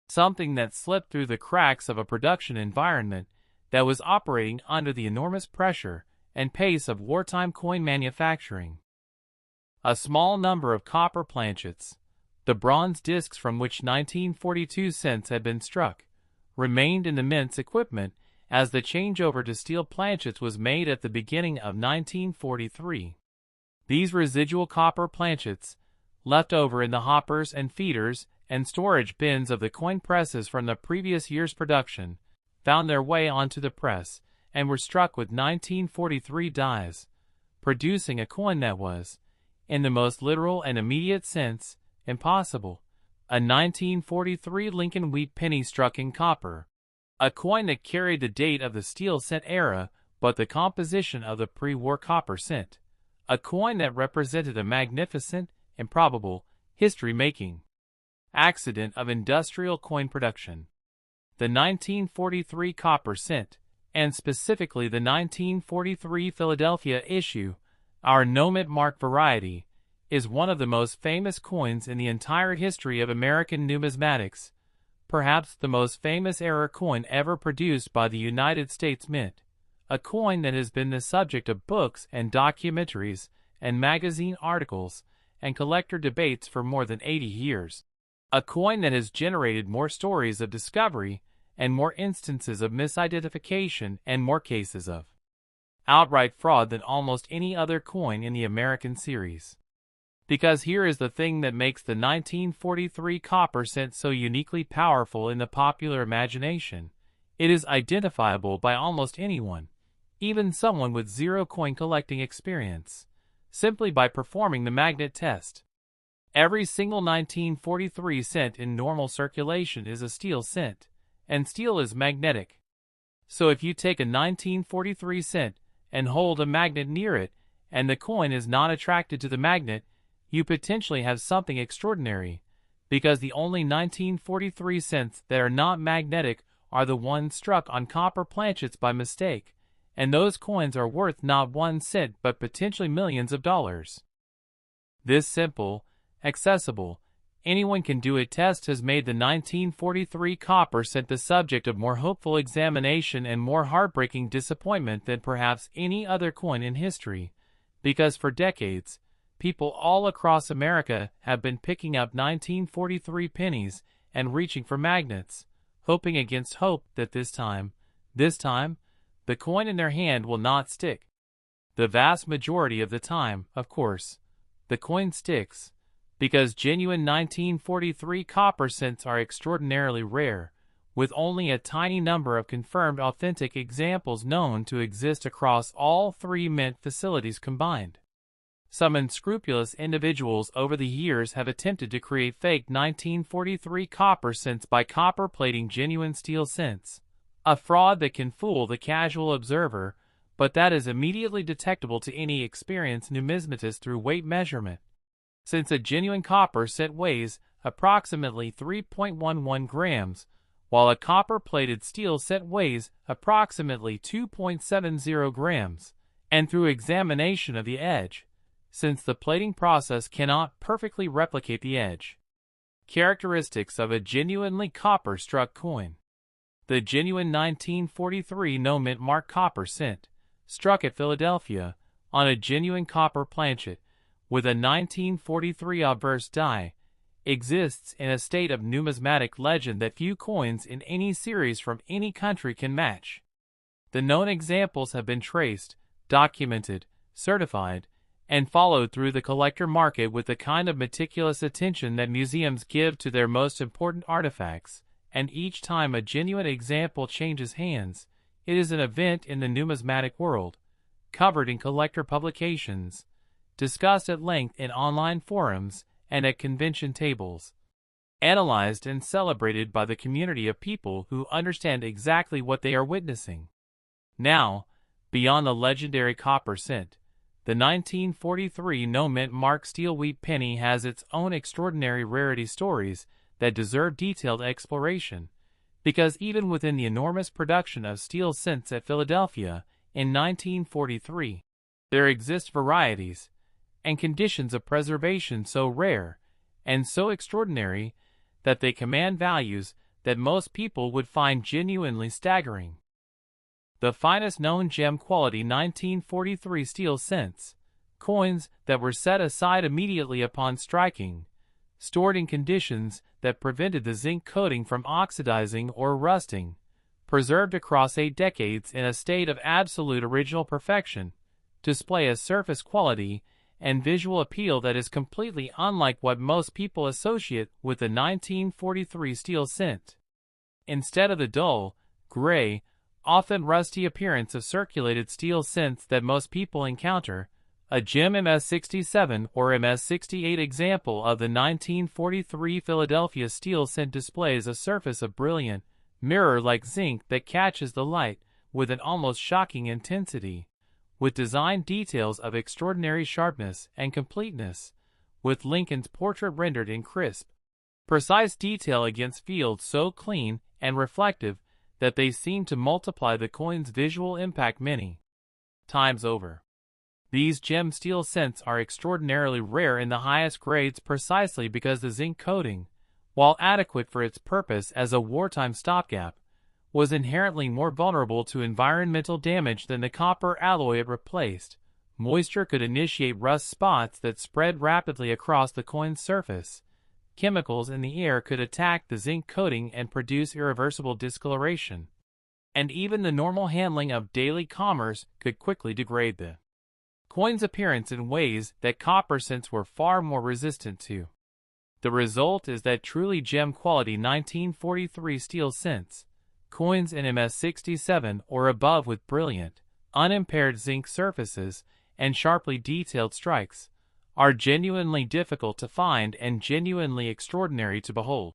something that slipped through the cracks of a production environment that was operating under the enormous pressure and pace of wartime coin manufacturing. A small number of copper planchets, the bronze discs from which 1942 cents had been struck, remained in the Mint's equipment as the changeover to steel planchets was made at the beginning of 1943. These residual copper planchets, left over in the hoppers and feeders and storage bins of the coin presses from the previous year's production, found their way onto the press and were struck with 1943 dies, producing a coin that was, in the most literal and immediate sense, impossible. A 1943 Lincoln Wheat Penny struck in copper. A coin that carried the date of the steel cent era but the composition of the pre-war copper cent. A coin that represented a magnificent, improbable, history-making accident of industrial coin production. The 1943 copper cent, and specifically the 1943 Philadelphia issue, our no-mint mark variety, is one of the most famous coins in the entire history of American numismatics, perhaps the most famous error coin ever produced by the United States Mint, a coin that has been the subject of books and documentaries and magazine articles and collector debates for more than 80 years, a coin that has generated more stories of discovery and more instances of misidentification and more cases of outright fraud than almost any other coin in the American series. Because here is the thing that makes the 1943 copper cent so uniquely powerful in the popular imagination. It is identifiable by almost anyone, even someone with zero coin collecting experience, simply by performing the magnet test. Every single 1943 cent in normal circulation is a steel cent, and steel is magnetic. So if you take a 1943 cent and hold a magnet near it, and the coin is not attracted to the magnet, you potentially have something extraordinary, because the only 1943 cents that are not magnetic are the ones struck on copper planchets by mistake, and those coins are worth not 1 cent but potentially millions of dollars. This simple, accessible, anyone-can-do-it test has made the 1943 copper cent the subject of more hopeful examination and more heartbreaking disappointment than perhaps any other coin in history, because for decades, people all across America have been picking up 1943 pennies and reaching for magnets, hoping against hope that this time, the coin in their hand will not stick. The vast majority of the time, of course, the coin sticks, because genuine 1943 copper cents are extraordinarily rare, with only a tiny number of confirmed authentic examples known to exist across all three mint facilities combined. Some unscrupulous individuals over the years have attempted to create fake 1943 copper cents by copper plating genuine steel cents, a fraud that can fool the casual observer, but that is immediately detectable to any experienced numismatist through weight measurement. Since a genuine copper cent weighs approximately 3.11 grams, while a copper-plated steel cent weighs approximately 2.70 grams, and through examination of the edge, since the plating process cannot perfectly replicate the edge. Characteristics of a genuinely copper-struck coin. The genuine 1943 no mint mark copper cent, struck at Philadelphia, on a genuine copper planchet, with a 1943 obverse die, exists in a state of numismatic legend that few coins in any series from any country can match. The known examples have been traced, documented, certified, and followed through the collector market with the kind of meticulous attention that museums give to their most important artifacts, and each time a genuine example changes hands, it is an event in the numismatic world, covered in collector publications, discussed at length in online forums and at convention tables, analyzed and celebrated by the community of people who understand exactly what they are witnessing. Now, beyond the legendary copper cent, the 1943 no mint mark steel wheat penny has its own extraordinary rarity stories that deserve detailed exploration, because even within the enormous production of steel cents at Philadelphia in 1943, there exist varieties and conditions of preservation so rare and so extraordinary that they command values that most people would find genuinely staggering. The finest known gem quality 1943 steel cents, coins that were set aside immediately upon striking, stored in conditions that prevented the zinc coating from oxidizing or rusting, preserved across 8 decades in a state of absolute original perfection, display a surface quality and visual appeal that is completely unlike what most people associate with the 1943 steel cent. Instead of the dull, gray, often rusty appearance of circulated steel cents that most people encounter, a gem MS-67 or MS-68 example of the 1943 Philadelphia steel cent displays a surface of brilliant, mirror-like zinc that catches the light with an almost shocking intensity, with design details of extraordinary sharpness and completeness, with Lincoln's portrait rendered in crisp, precise detail against fields so clean and reflective that they seem to multiply the coin's visual impact many times over. These gem steel cents are extraordinarily rare in the highest grades precisely because the zinc coating, while adequate for its purpose as a wartime stopgap, was inherently more vulnerable to environmental damage than the copper alloy it replaced. Moisture could initiate rust spots that spread rapidly across the coin's surface. Chemicals in the air could attack the zinc coating and produce irreversible discoloration. And even the normal handling of daily commerce could quickly degrade the coin's appearance in ways that copper cents were far more resistant to. The result is that truly gem quality 1943 steel cents, coins in MS-67 or above with brilliant, unimpaired zinc surfaces and sharply detailed strikes, are genuinely difficult to find and genuinely extraordinary to behold.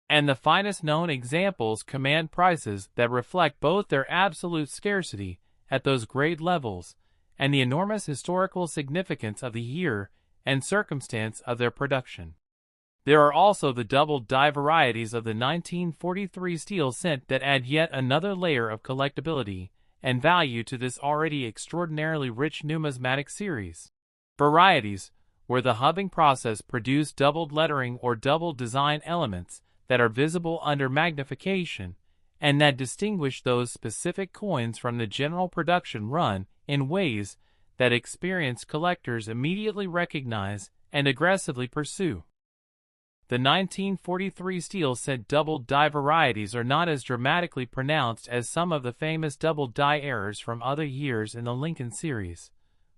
And the finest known examples command prices that reflect both their absolute scarcity at those grade levels and the enormous historical significance of the year and circumstance of their production. There are also the double die varieties of the 1943 steel cent that add yet another layer of collectability and value to this already extraordinarily rich numismatic series. Varieties, where the hubbing process produced doubled lettering or double design elements that are visible under magnification, and that distinguish those specific coins from the general production run in ways that experienced collectors immediately recognize and aggressively pursue. The 1943 steel cent double die varieties are not as dramatically pronounced as some of the famous double die errors from other years in the Lincoln series,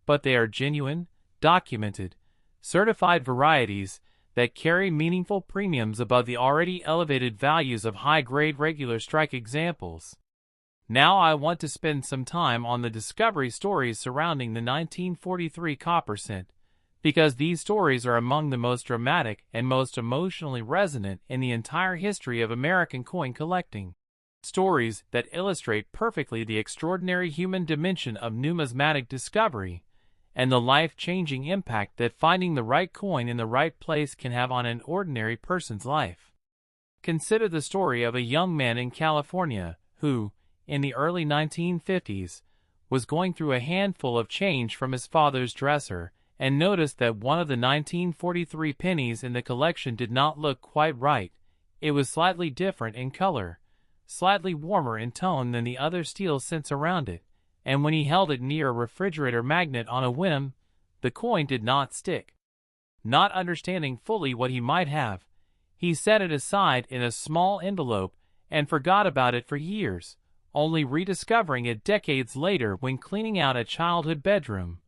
but they are genuine, documented, certified varieties that carry meaningful premiums above the already elevated values of high-grade regular strike examples. Now I want to spend some time on the discovery stories surrounding the 1943 copper cent, because these stories are among the most dramatic and most emotionally resonant in the entire history of American coin collecting. Stories that illustrate perfectly the extraordinary human dimension of numismatic discovery and the life-changing impact that finding the right coin in the right place can have on an ordinary person's life. Consider the story of a young man in California who, in the early 1950s, was going through a handful of change from his father's dresser and noticed that one of the 1943 pennies in the collection did not look quite right. It was slightly different in color, slightly warmer in tone than the other steel cents around it, and when he held it near a refrigerator magnet on a whim, the coin did not stick. Not understanding fully what he might have, he set it aside in a small envelope and forgot about it for years, only rediscovering it decades later when cleaning out a childhood bedroom,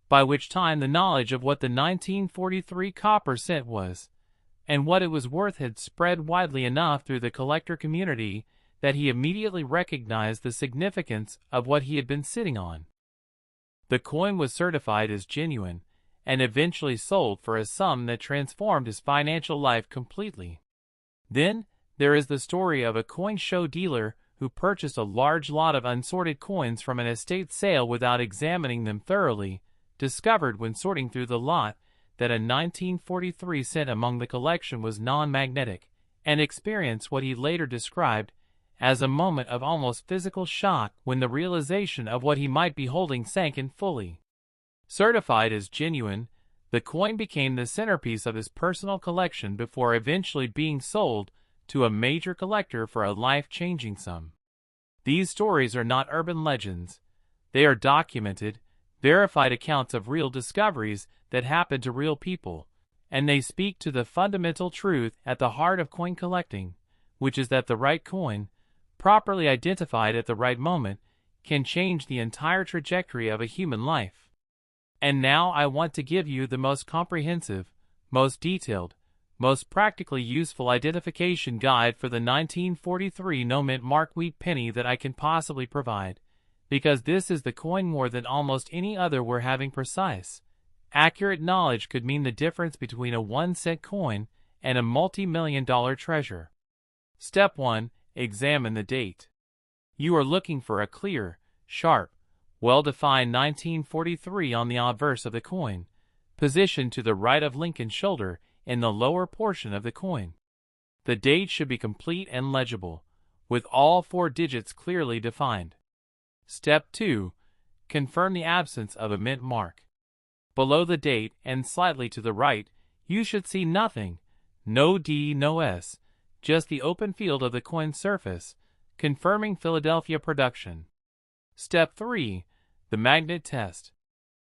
by which time the knowledge of what the 1943 copper cent was and what it was worth had spread widely enough through the collector community that he immediately recognized the significance of what he had been sitting on. The coin was certified as genuine and eventually sold for a sum that transformed his financial life completely. Then, there is the story of a coin show dealer who purchased a large lot of unsorted coins from an estate sale without examining them thoroughly, discovered when sorting through the lot that a 1943 cent among the collection was non-magnetic, and experienced what he later described as a moment of almost physical shock when the realization of what he might be holding sank in fully. Certified as genuine, the coin became the centerpiece of his personal collection before eventually being sold to a major collector for a life-changing sum. These stories are not urban legends. They are documented, verified accounts of real discoveries that happened to real people, and they speak to the fundamental truth at the heart of coin collecting, which is that the right coin, properly identified at the right moment, can change the entire trajectory of a human life. And now I want to give you the most comprehensive, most detailed, most practically useful identification guide for the 1943 no mint mark wheat penny that I can possibly provide, because this is the coin more than almost any other where having precise, accurate knowledge could mean the difference between a 1-cent coin and a multi-million-dollar treasure. Step 1. Examine the date. You are looking for a clear, sharp, well-defined 1943 on the obverse of the coin, positioned to the right of Lincoln's shoulder in the lower portion of the coin. The date should be complete and legible, with all 4 digits clearly defined. Step 2. Confirm the absence of a mint mark. Below the date and slightly to the right, you should see nothing, no D, no S, just the open field of the coin's surface, confirming Philadelphia production. Step 3. The magnet test.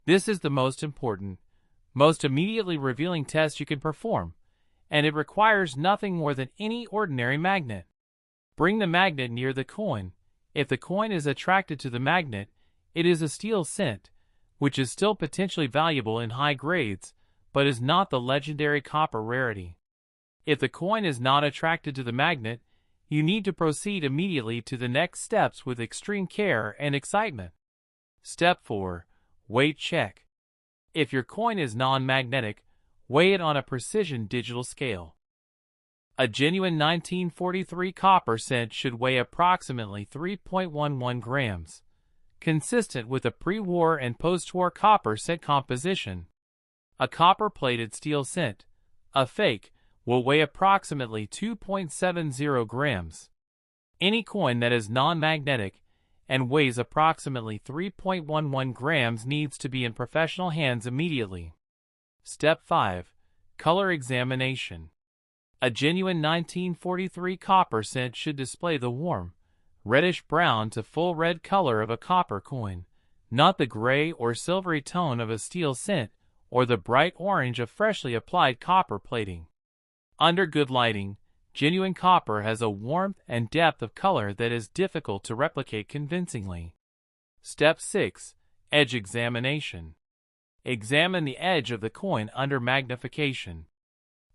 This is the most important, most immediately revealing test you can perform, and it requires nothing more than any ordinary magnet. Bring the magnet near the coin. If the coin is attracted to the magnet, it is a steel cent, which is still potentially valuable in high grades, but is not the legendary copper rarity. If the coin is not attracted to the magnet, you need to proceed immediately to the next steps with extreme care and excitement. Step 4. Weight check. If your coin is non-magnetic, weigh it on a precision digital scale. A genuine 1943 copper cent should weigh approximately 3.11 grams, consistent with a pre-war and post-war copper cent composition. A copper-plated steel cent, a fake, will weigh approximately 2.70 grams. Any coin that is non-magnetic and weighs approximately 3.11 grams needs to be in professional hands immediately. Step 5. Color examination. A genuine 1943 copper cent should display the warm, reddish-brown to full red color of a copper coin, not the gray or silvery tone of a steel cent or the bright orange of freshly applied copper plating. Under good lighting, genuine copper has a warmth and depth of color that is difficult to replicate convincingly. Step 6. Edge examination. Examine the edge of the coin under magnification.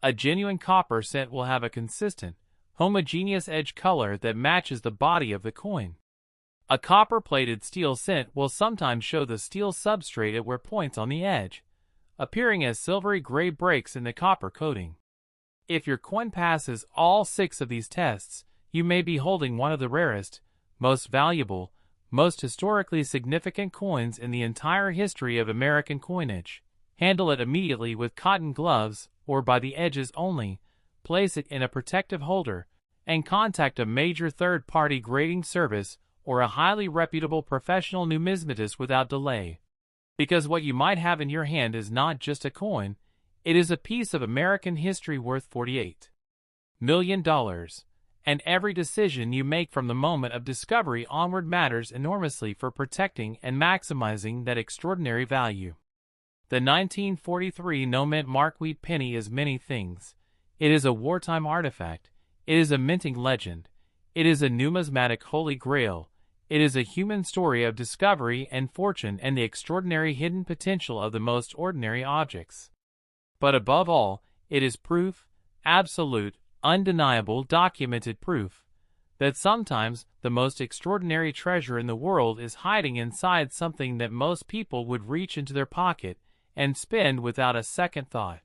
A genuine copper cent will have a consistent, homogeneous edge color that matches the body of the coin. A copper-plated steel cent will sometimes show the steel substrate at where points on the edge, appearing as silvery gray breaks in the copper coating. If your coin passes all 6 of these tests, you may be holding one of the rarest, most valuable, most historically significant coins in the entire history of American coinage. Handle it immediately with cotton gloves or by the edges only, place it in a protective holder, and contact a major third-party grading service or a highly reputable professional numismatist without delay. Because what you might have in your hand is not just a coin, it is a piece of American history worth $48 million. And every decision you make from the moment of discovery onward matters enormously for protecting and maximizing that extraordinary value. The 1943 no-mint wheat penny is many things. It is a wartime artifact. It is a minting legend. It is a numismatic holy grail. It is a human story of discovery and fortune and the extraordinary hidden potential of the most ordinary objects. But above all, it is proof, absolute, undeniable, documented proof, that sometimes the most extraordinary treasure in the world is hiding inside something that most people would reach into their pocket and spend without a second thought.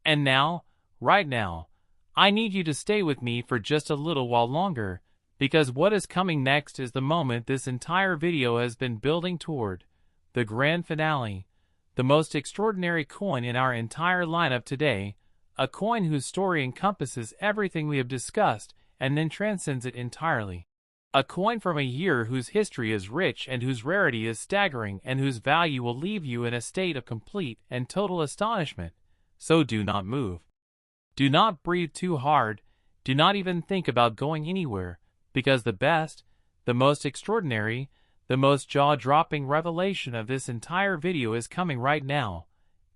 And now, right now, I need you to stay with me for just a little while longer, because what is coming next is the moment this entire video has been building toward, the grand finale, the most extraordinary coin in our entire lineup today, a coin whose story encompasses everything we have discussed and then transcends it entirely. A coin from a year whose history is rich and whose rarity is staggering and whose value will leave you in a state of complete and total astonishment. So do not move. Do not breathe too hard. Do not even think about going anywhere, because the best, the most extraordinary, the most jaw-dropping revelation of this entire video is coming right now,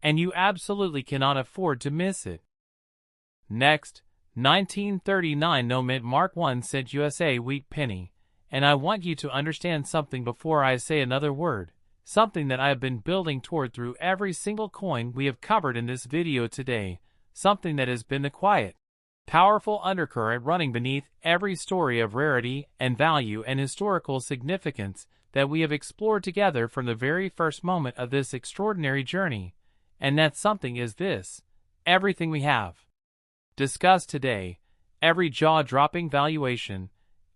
and you absolutely cannot afford to miss it. Next, 1939 no-mint 1 cent USA wheat penny, and I want you to understand something before I say another word, something that I have been building toward through every single coin we have covered in this video today, something that has been the quiet, powerful undercurrent running beneath every story of rarity and value and historical significance that we have explored together from the very first moment of this extraordinary journey, and that something is this: everything we have discussed today, every jaw-dropping valuation,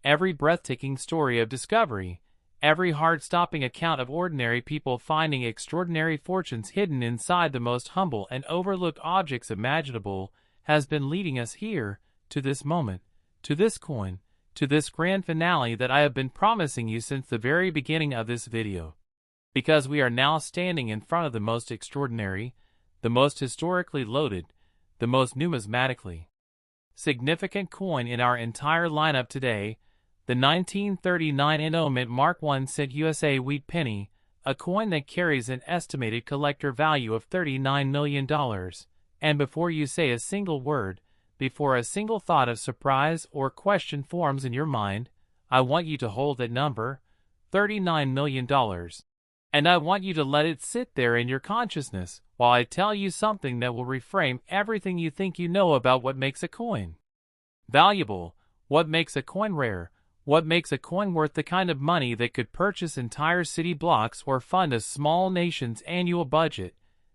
every breathtaking story of discovery, every heart-stopping account of ordinary people finding extraordinary fortunes hidden inside the most humble and overlooked objects imaginable, has been leading us here, to this moment, to this coin, to this grand finale that I have been promising you since the very beginning of this video. Because we are now standing in front of the most extraordinary, the most historically loaded, the most numismatically significant coin in our entire lineup today, the 1939 no-mint 1 cent USA wheat penny, a coin that carries an estimated collector value of $39 million. And before you say a single word, before a single thought of surprise or question forms in your mind, I want you to hold that number, $39 million. And I want you to let it sit there in your consciousness while I tell you something that will reframe everything you think you know about what makes a coin valuable, what makes a coin rare, what makes a coin worth the kind of money that could purchase entire city blocks or fund a small nation's annual budget.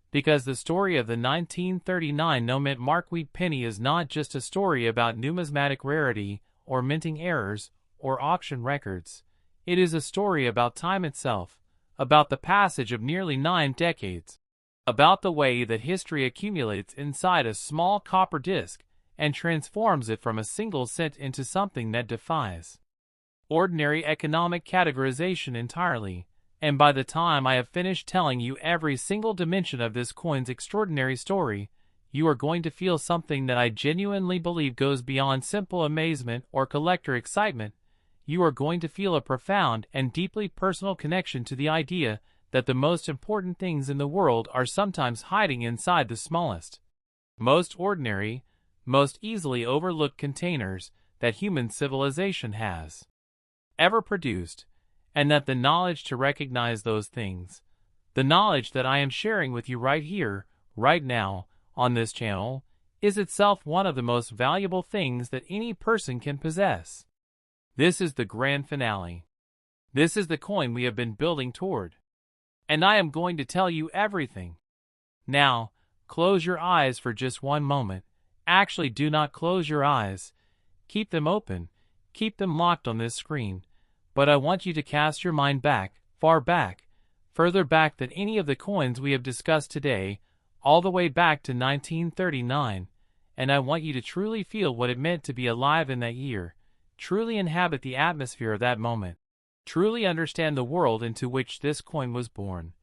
Because the story of the 1939 no-mint wheat penny is not just a story about numismatic rarity or minting errors or auction records. It is a story about time itself, about the passage of nearly 9 decades, about the way that history accumulates inside a small copper disc and transforms it from a single cent into something that defies ordinary economic categorization entirely. And by the time I have finished telling you every single dimension of this coin's extraordinary story, you are going to feel something that I genuinely believe goes beyond simple amazement or collector excitement. You are going to feel a profound and deeply personal connection to the idea that the most important things in the world are sometimes hiding inside the smallest, most ordinary, most easily overlooked containers that human civilization has ever produced, and that the knowledge to recognize those things, the knowledge that I am sharing with you right here, right now, on this channel, is itself one of the most valuable things that any person can possess. This is the grand finale. This is the coin we have been building toward. And I am going to tell you everything. Now, close your eyes for just one moment. Actually, do not close your eyes. Keep them open. Keep them locked on this screen. But I want you to cast your mind back, far back, further back than any of the coins we have discussed today, all the way back to 1939, and I want you to truly feel what it meant to be alive in that year, truly inhabit the atmosphere of that moment, truly understand the world into which this coin was born,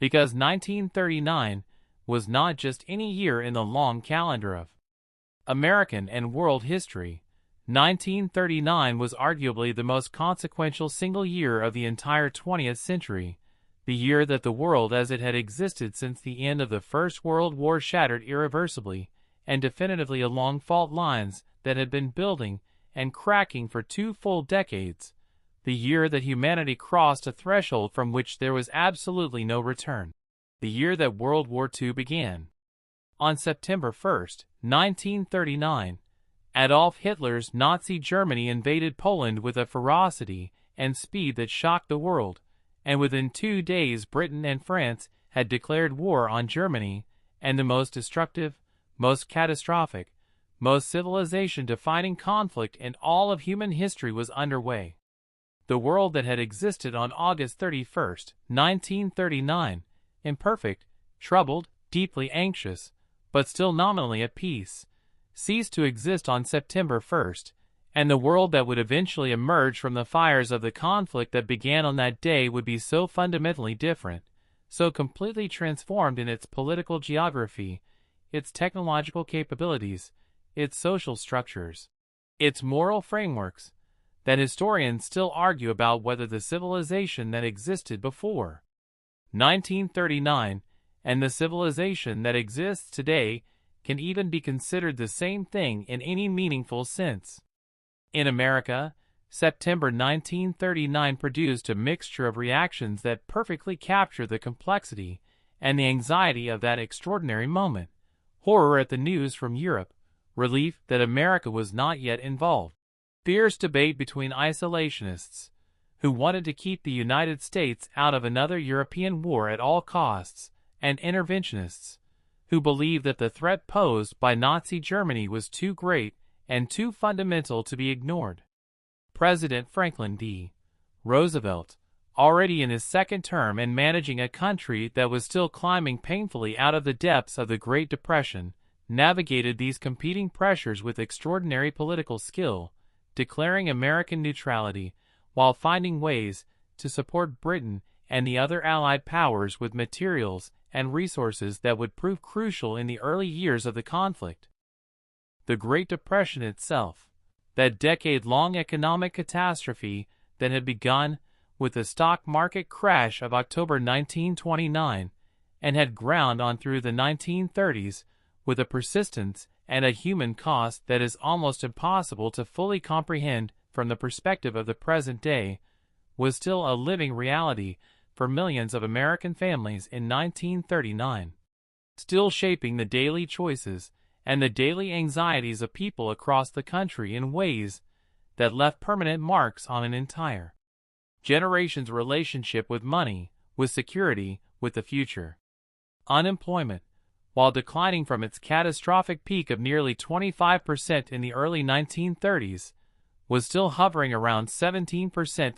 Because 1939 was not just any year in the long calendar of American and world history. 1939 was arguably the most consequential single year of the entire 20th century, the year that the world as it had existed since the end of the First World War shattered irreversibly and definitively along fault lines that had been building and cracking for 2 full decades, the year that humanity crossed a threshold from which there was absolutely no return, the year that World War II began. On September 1, 1939, Adolf Hitler's Nazi Germany invaded Poland with a ferocity and speed that shocked the world, and within 2 days Britain and France had declared war on Germany, and the most destructive, most catastrophic, most civilization-defining conflict in all of human history was underway. The world that had existed on August 31, 1939, imperfect, troubled, deeply anxious, but still nominally at peace, ceased to exist on September 1, and the world that would eventually emerge from the fires of the conflict that began on that day would be so fundamentally different, so completely transformed in its political geography, its technological capabilities, its social structures, its moral frameworks, that historians still argue about whether the civilization that existed before 1939 and the civilization that exists today can even be considered the same thing in any meaningful sense. In America, September 1939 produced a mixture of reactions that perfectly capture the complexity and the anxiety of that extraordinary moment: horror at the news from Europe, relief that America was not yet involved, fierce debate between isolationists, who wanted to keep the United States out of another European war at all costs, and interventionists, who believed that the threat posed by Nazi Germany was too great and too fundamental to be ignored. President Franklin D. Roosevelt, already in his second term and managing a country that was still climbing painfully out of the depths of the Great Depression, navigated these competing pressures with extraordinary political skill, declaring American neutrality while finding ways to support Britain and the other Allied powers with materials and resources that would prove crucial in the early years of the conflict. The Great Depression itself, that decade-long economic catastrophe that had begun with the stock market crash of October 1929 and had ground on through the 1930s with a persistence and a human cost that is almost impossible to fully comprehend from the perspective of the present day, was still a living reality for millions of American families in 1939, still shaping the daily choices and the daily anxieties of people across the country in ways that left permanent marks on an entire generation's relationship with money, with security, with the future. Unemployment, while declining from its catastrophic peak of nearly 25% in the early 1930s, was still hovering around 17%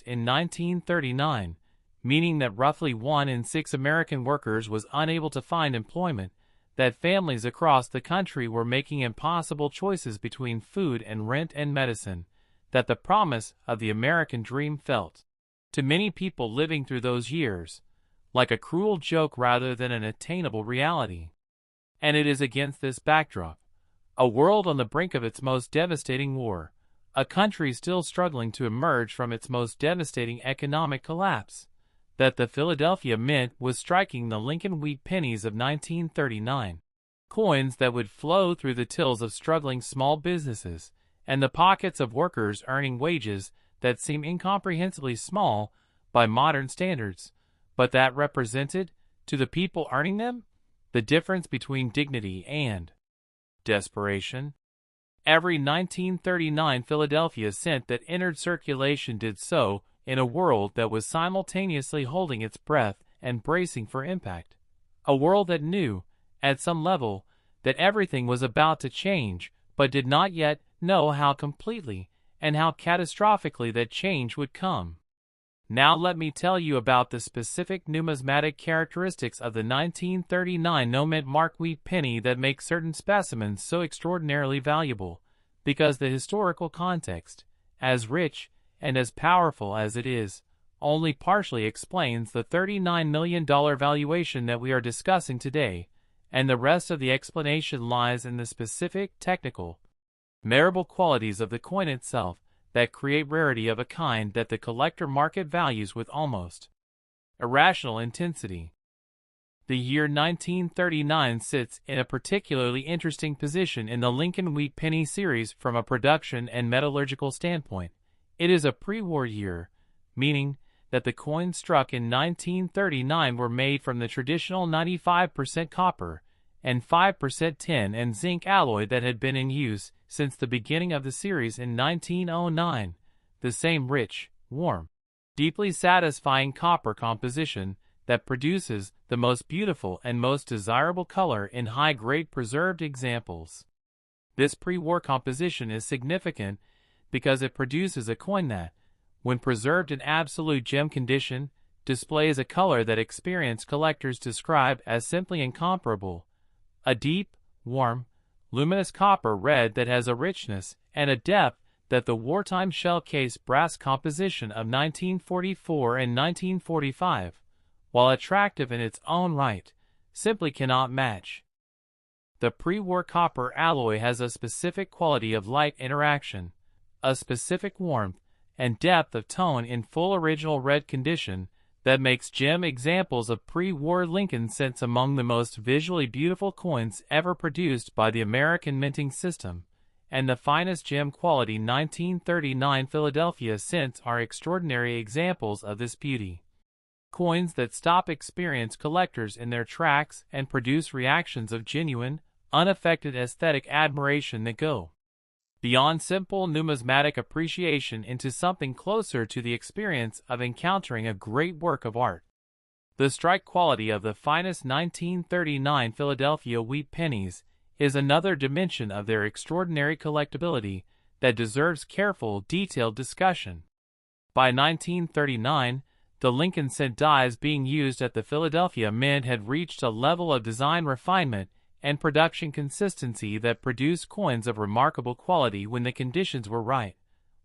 in 1939, meaning that roughly 1 in 6 American workers was unable to find employment, that families across the country were making impossible choices between food and rent and medicine, that the promise of the American dream felt, to many people living through those years, like a cruel joke rather than an attainable reality. And it is against this backdrop, a world on the brink of its most devastating war, a country still struggling to emerge from its most devastating economic collapse, that the Philadelphia Mint was striking the Lincoln Wheat Pennies of 1939, coins that would flow through the tills of struggling small businesses and the pockets of workers earning wages that seem incomprehensibly small by modern standards, but that represented, to the people earning them, the difference between dignity and desperation. Every 1939 Philadelphia cent that entered circulation did so in a world that was simultaneously holding its breath and bracing for impact. A world that knew, at some level, that everything was about to change, but did not yet know how completely and how catastrophically that change would come. Now let me tell you about the specific numismatic characteristics of the 1939 no-mint mark wheat penny that make certain specimens so extraordinarily valuable, because the historical context, as rich and as powerful as it is, only partially explains the $39 million valuation that we are discussing today, and the rest of the explanation lies in the specific, technical, memorable qualities of the coin itself that create rarity of a kind that the collector market values with almost irrational intensity. The year 1939 sits in a particularly interesting position in the Lincoln Wheat Penny series from a production and metallurgical standpoint. It is a pre-war year, meaning that the coins struck in 1939 were made from the traditional 95% copper and 5% tin and zinc alloy that had been in use since the beginning of the series in 1909, the same rich, warm, deeply satisfying copper composition that produces the most beautiful and most desirable color in high-grade preserved examples. This pre-war composition is significant because it produces a coin that, when preserved in absolute gem condition, displays a color that experienced collectors describe as simply incomparable, a deep, warm, luminous copper red that has a richness and a depth that the wartime shell-case brass composition of 1944 and 1945, while attractive in its own right, simply cannot match. The pre-war copper alloy has a specific quality of light interaction, a specific warmth and depth of tone in full original red condition that makes gem examples of pre-war Lincoln cents among the most visually beautiful coins ever produced by the American minting system, and the finest gem quality 1939 Philadelphia cents are extraordinary examples of this beauty. Coins that stop experienced collectors in their tracks and produce reactions of genuine, unaffected aesthetic admiration that go beyond simple numismatic appreciation into something closer to the experience of encountering a great work of art. The strike quality of the finest 1939 Philadelphia wheat pennies is another dimension of their extraordinary collectability that deserves careful, detailed discussion. By 1939, the Lincoln cent dies being used at the Philadelphia Mint had reached a level of design refinement and production consistency that produced coins of remarkable quality when the conditions were right,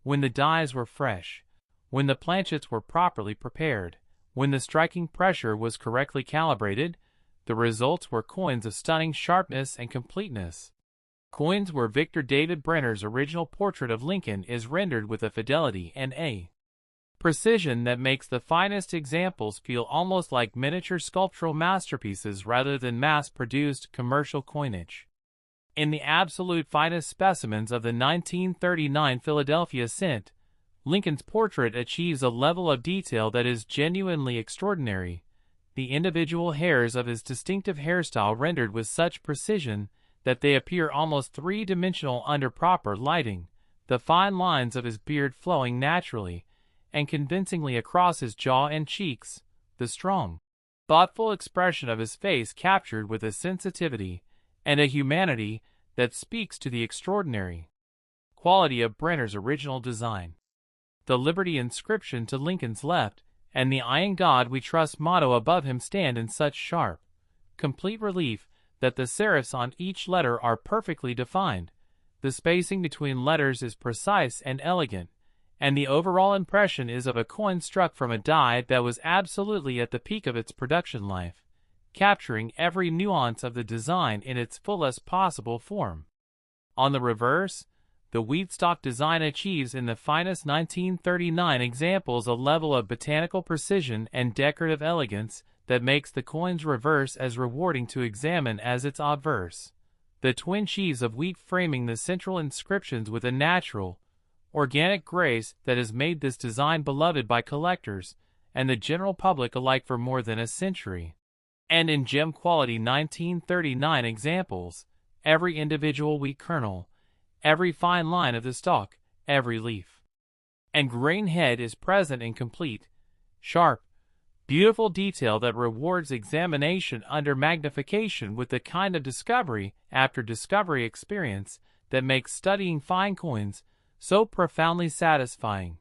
when the dies were fresh, when the planchets were properly prepared, when the striking pressure was correctly calibrated. The results were coins of stunning sharpness and completeness. Coins where Victor David Brenner's original portrait of Lincoln is rendered with a fidelity and a precision that makes the finest examples feel almost like miniature sculptural masterpieces rather than mass-produced commercial coinage. In the absolute finest specimens of the 1939 Philadelphia cent, Lincoln's portrait achieves a level of detail that is genuinely extraordinary, the individual hairs of his distinctive hairstyle rendered with such precision that they appear almost three-dimensional under proper lighting, the fine lines of his beard flowing naturally and convincingly across his jaw and cheeks, the strong, thoughtful expression of his face captured with a sensitivity and a humanity that speaks to the extraordinary quality of Brenner's original design. The Liberty inscription to Lincoln's left and the "I in God We Trust" motto above him stand in such sharp, complete relief that the serifs on each letter are perfectly defined, the spacing between letters is precise and elegant, and the overall impression is of a coin struck from a die that was absolutely at the peak of its production life, capturing every nuance of the design in its fullest possible form. On the reverse, the wheat stock design achieves in the finest 1939 examples a level of botanical precision and decorative elegance that makes the coin's reverse as rewarding to examine as its obverse. The twin sheaves of wheat framing the central inscriptions with a natural, organic grace that has made this design beloved by collectors and the general public alike for more than a century. And in gem quality 1939 examples, every individual wheat kernel, every fine line of the stalk, every leaf and grain head is present in complete, sharp, beautiful detail that rewards examination under magnification with the kind of discovery after discovery experience that makes studying fine coins so profoundly satisfying.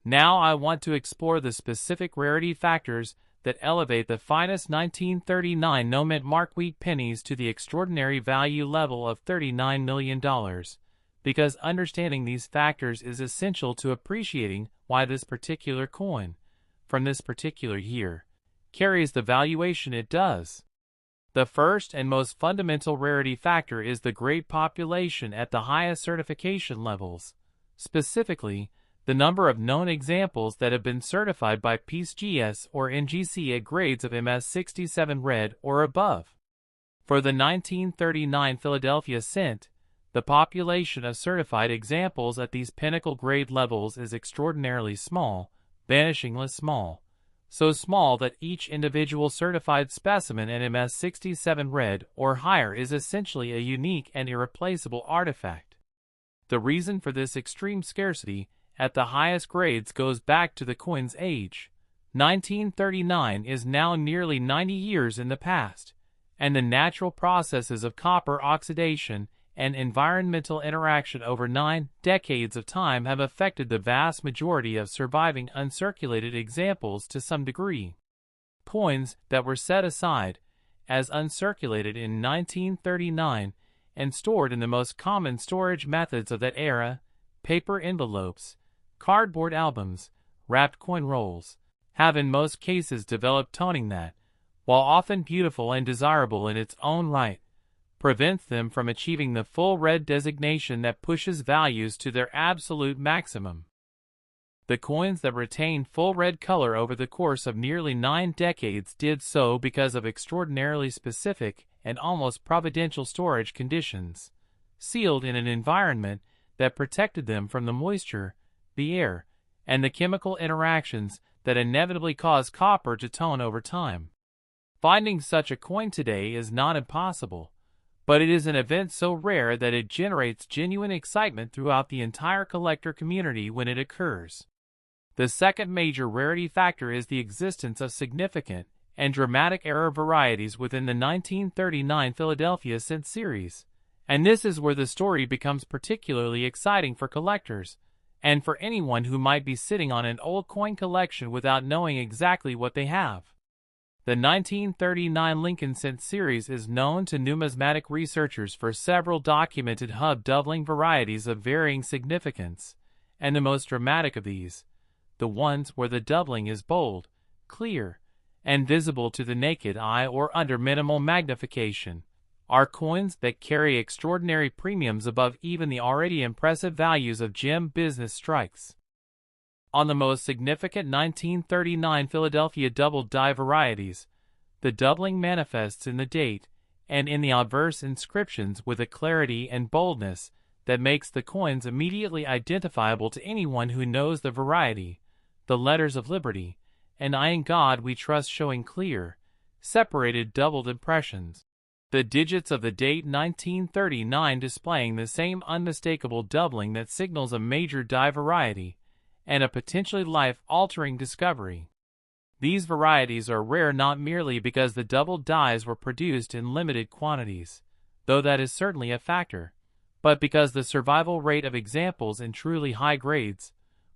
Now I want to explore the specific rarity factors that elevate the finest 1939 no-mint mark wheat pennies to the extraordinary value level of $39 million, because understanding these factors is essential to appreciating why this particular coin, from this particular year carries the valuation it does. The first and most fundamental rarity factor is the great population at the highest certification levels, specifically, the number of known examples that have been certified by PCGS or NGC at grades of MS67 red or above. For the 1939 Philadelphia Cent, the population of certified examples at these pinnacle grade levels is extraordinarily small, vanishingly small, so small that each individual certified specimen at MS67 red or higher is essentially a unique and irreplaceable artifact. The reason for this extreme scarcity at the highest grades goes back to the coin's age. 1939 is now nearly 90 years in the past, and the natural processes of copper oxidation and environmental interaction over 9 decades of time have affected the vast majority of surviving uncirculated examples to some degree. Coins that were set aside as uncirculated in 1939 and stored in the most common storage methods of that era, paper envelopes, cardboard albums, wrapped coin rolls, have in most cases developed toning that, while often beautiful and desirable in its own right, prevents them from achieving the full red designation that pushes values to their absolute maximum. The coins that retained full red color over the course of nearly 9 decades did so because of extraordinarily specific and almost providential storage conditions, sealed in an environment that protected them from the moisture, the air, and the chemical interactions that inevitably cause copper to tone over time. Finding such a coin today is not impossible, but it is an event so rare that it generates genuine excitement throughout the entire collector community when it occurs. The second major rarity factor is the existence of significant and dramatic error varieties within the 1939 Philadelphia Cent series, and this is where the story becomes particularly exciting for collectors, and for anyone who might be sitting on an old coin collection without knowing exactly what they have. The 1939 Lincoln Cent series is known to numismatic researchers for several documented hub doubling varieties of varying significance, and the most dramatic of these, the ones where the doubling is bold, clear, and visible to the naked eye or under minimal magnification, are coins that carry extraordinary premiums above even the already impressive values of gem business strikes. On the most significant 1939 Philadelphia double die varieties, the doubling manifests in the date and in the obverse inscriptions with a clarity and boldness that makes the coins immediately identifiable to anyone who knows the variety, the letters of liberty, and I in God we trust showing clear, separated doubled impressions. The digits of the date 1939 displaying the same unmistakable doubling that signals a major die variety, and a potentially life-altering discovery. These varieties are rare not merely because the doubled dies were produced in limited quantities, though that is certainly a factor, but because the survival rate of examples in truly high grades,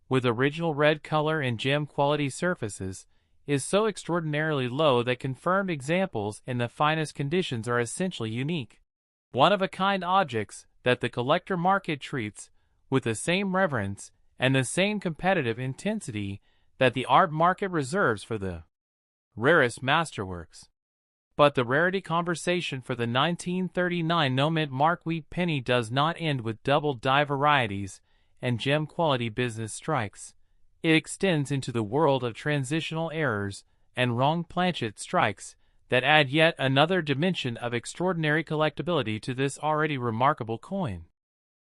with original red color and gem quality surfaces, is so extraordinarily low that confirmed examples in the finest conditions are essentially unique, one-of-a-kind objects that the collector market treats with the same reverence and the same competitive intensity that the art market reserves for the rarest masterworks. But the rarity conversation for the 1939 no-mint wheat penny does not end with double die varieties and gem quality business strikes. It extends into the world of transitional errors and wrong planchet strikes that add yet another dimension of extraordinary collectability to this already remarkable coin.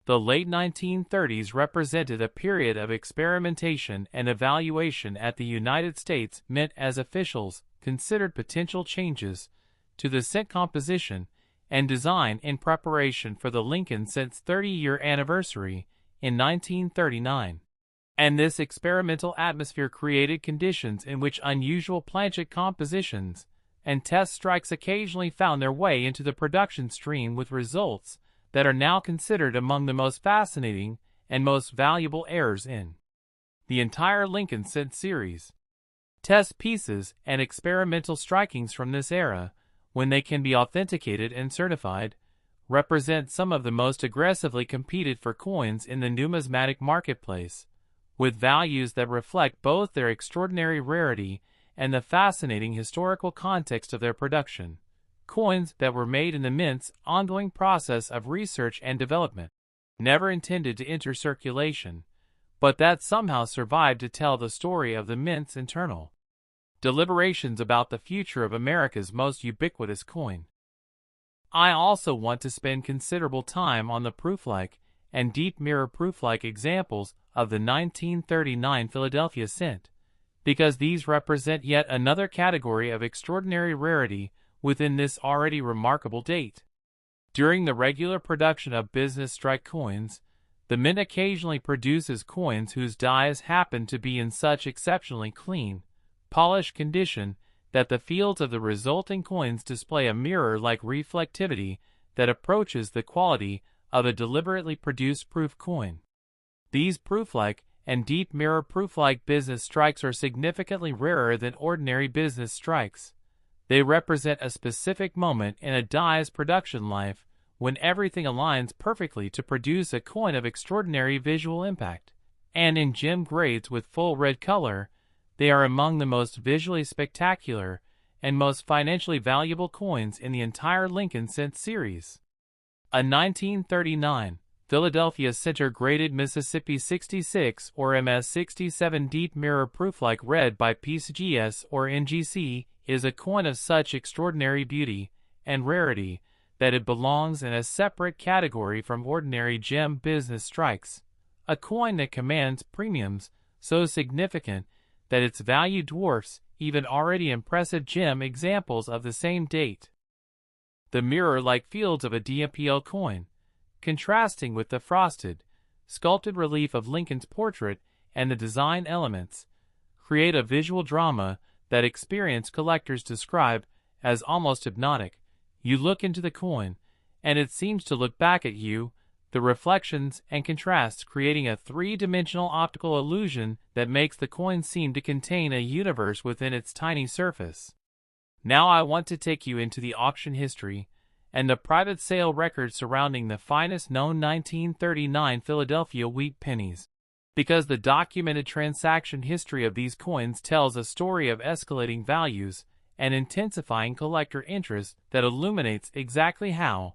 The late 1930s represented a period of experimentation and evaluation at the United States Mint as officials considered potential changes to the cent composition and design in preparation for the Lincoln Cent's 30-year anniversary in 1939. And this experimental atmosphere created conditions in which unusual planchet compositions and test strikes occasionally found their way into the production stream with results that are now considered among the most fascinating and most valuable errors in the entire Lincoln Cent series. Test pieces and experimental strikings from this era, when they can be authenticated and certified, represent some of the most aggressively competed for coins in the numismatic marketplace, with values that reflect both their extraordinary rarity and the fascinating historical context of their production. Coins that were made in the mint's ongoing process of research and development, never intended to enter circulation, but that somehow survived to tell the story of the mint's internal deliberations about the future of America's most ubiquitous coin. I also want to spend considerable time on the proof-like and deep mirror proof-like examples of the 1939 Philadelphia cent, because these represent yet another category of extraordinary rarity within this already remarkable date. During the regular production of business strike coins, the mint occasionally produces coins whose dies happen to be in such exceptionally clean, polished condition that the fields of the resulting coins display a mirror-like reflectivity that approaches the quality of a deliberately produced proof coin. These proof-like and deep mirror proof-like business strikes are significantly rarer than ordinary business strikes. They represent a specific moment in a die's production life when everything aligns perfectly to produce a coin of extraordinary visual impact, and in gem grades with full red color, they are among the most visually spectacular and most financially valuable coins in the entire Lincoln cent series. A 1939 Philadelphia Center graded Mississippi 66 or MS 67 deep mirror proof-like red by PCGS or NGC is a coin of such extraordinary beauty and rarity that it belongs in a separate category from ordinary gem business strikes, a coin that commands premiums so significant that its value dwarfs even already impressive gem examples of the same date. The mirror-like fields of a DMPL coin, contrasting with the frosted, sculpted relief of Lincoln's portrait and the design elements, create a visual drama that experienced collectors describe as almost hypnotic. You look into the coin, and it seems to look back at you, the reflections and contrasts creating a three-dimensional optical illusion that makes the coin seem to contain a universe within its tiny surface. Now I want to take you into the auction history and the private sale records surrounding the finest known 1939 Philadelphia wheat pennies, because the documented transaction history of these coins tells a story of escalating values and intensifying collector interest that illuminates exactly how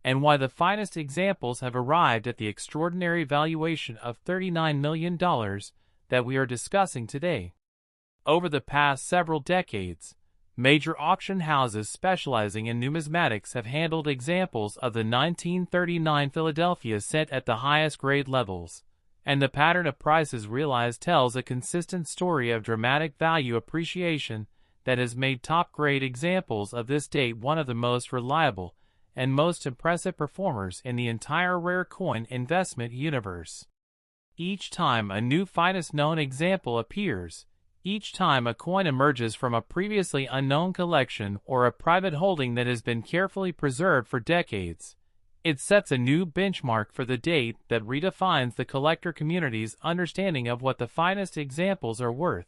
and why the finest examples have arrived at the extraordinary valuation of $39 million that we are discussing today. Over the past several decades, major auction houses specializing in numismatics have handled examples of the 1939 Philadelphia cent at the highest grade levels, and the pattern of prices realized tells a consistent story of dramatic value appreciation that has made top-grade examples of this date one of the most reliable and most impressive performers in the entire rare coin investment universe. Each time a new finest known example appears, each time a coin emerges from a previously unknown collection or a private holding that has been carefully preserved for decades, it sets a new benchmark for the date that redefines the collector community's understanding of what the finest examples are worth,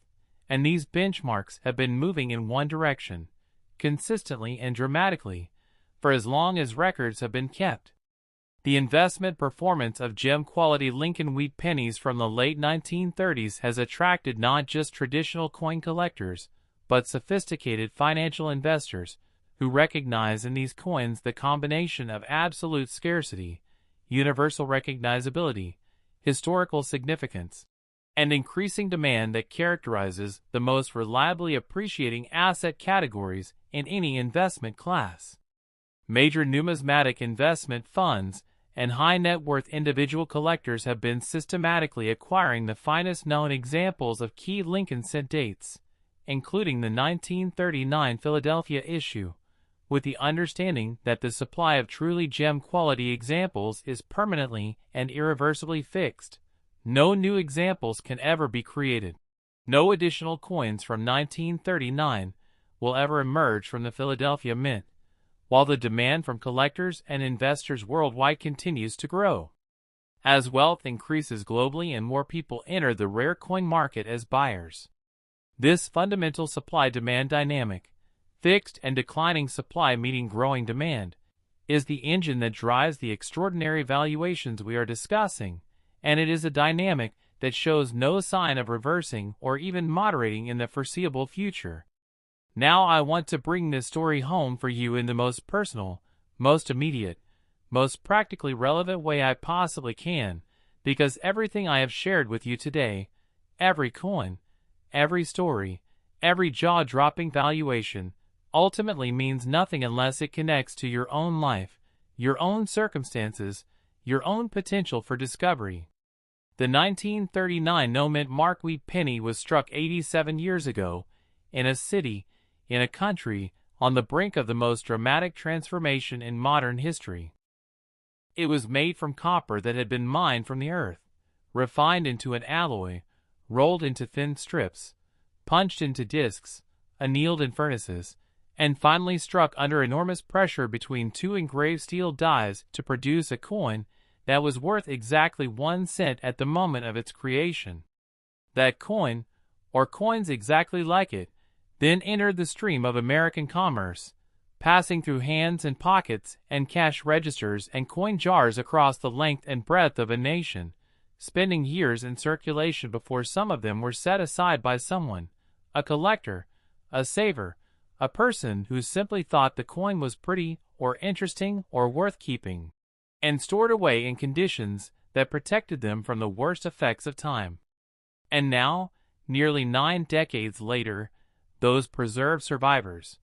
and these benchmarks have been moving in one direction, consistently and dramatically, for as long as records have been kept. The investment performance of gem-quality Lincoln Wheat Pennies from the late 1930s has attracted not just traditional coin collectors, but sophisticated financial investors who recognize in these coins the combination of absolute scarcity, universal recognizability, historical significance, and increasing demand that characterizes the most reliably appreciating asset categories in any investment class. Major numismatic investment funds and high-net-worth individual collectors have been systematically acquiring the finest known examples of key Lincoln cent dates, including the 1939 Philadelphia issue, with the understanding that the supply of truly gem-quality examples is permanently and irreversibly fixed. No new examples can ever be created. No additional coins from 1939 will ever emerge from the Philadelphia Mint, while the demand from collectors and investors worldwide continues to grow. As wealth increases globally and more people enter the rare coin market as buyers, this fundamental supply-demand dynamic, fixed and declining supply meeting growing demand, is the engine that drives the extraordinary valuations we are discussing, and it is a dynamic that shows no sign of reversing or even moderating in the foreseeable future. Now I want to bring this story home for you in the most personal, most immediate, most practically relevant way I possibly can, because everything I have shared with you today, every coin, every story, every jaw-dropping valuation, ultimately means nothing unless it connects to your own life, your own circumstances, your own potential for discovery. The 1939 no-mint wheat penny was struck 87 years ago, in a city, in a country, on the brink of the most dramatic transformation in modern history. It was made from copper that had been mined from the earth, refined into an alloy, rolled into thin strips, punched into discs, annealed in furnaces, and finally struck under enormous pressure between two engraved steel dies to produce a coin that was worth exactly 1 cent at the moment of its creation. That coin, or coins exactly like it, then entered the stream of American commerce, passing through hands and pockets and cash registers and coin jars across the length and breadth of a nation, spending years in circulation before some of them were set aside by someone, a collector, a saver, a person who simply thought the coin was pretty or interesting or worth keeping, and stored away in conditions that protected them from the worst effects of time. And now, nearly 9 decades later, those preserved survivors,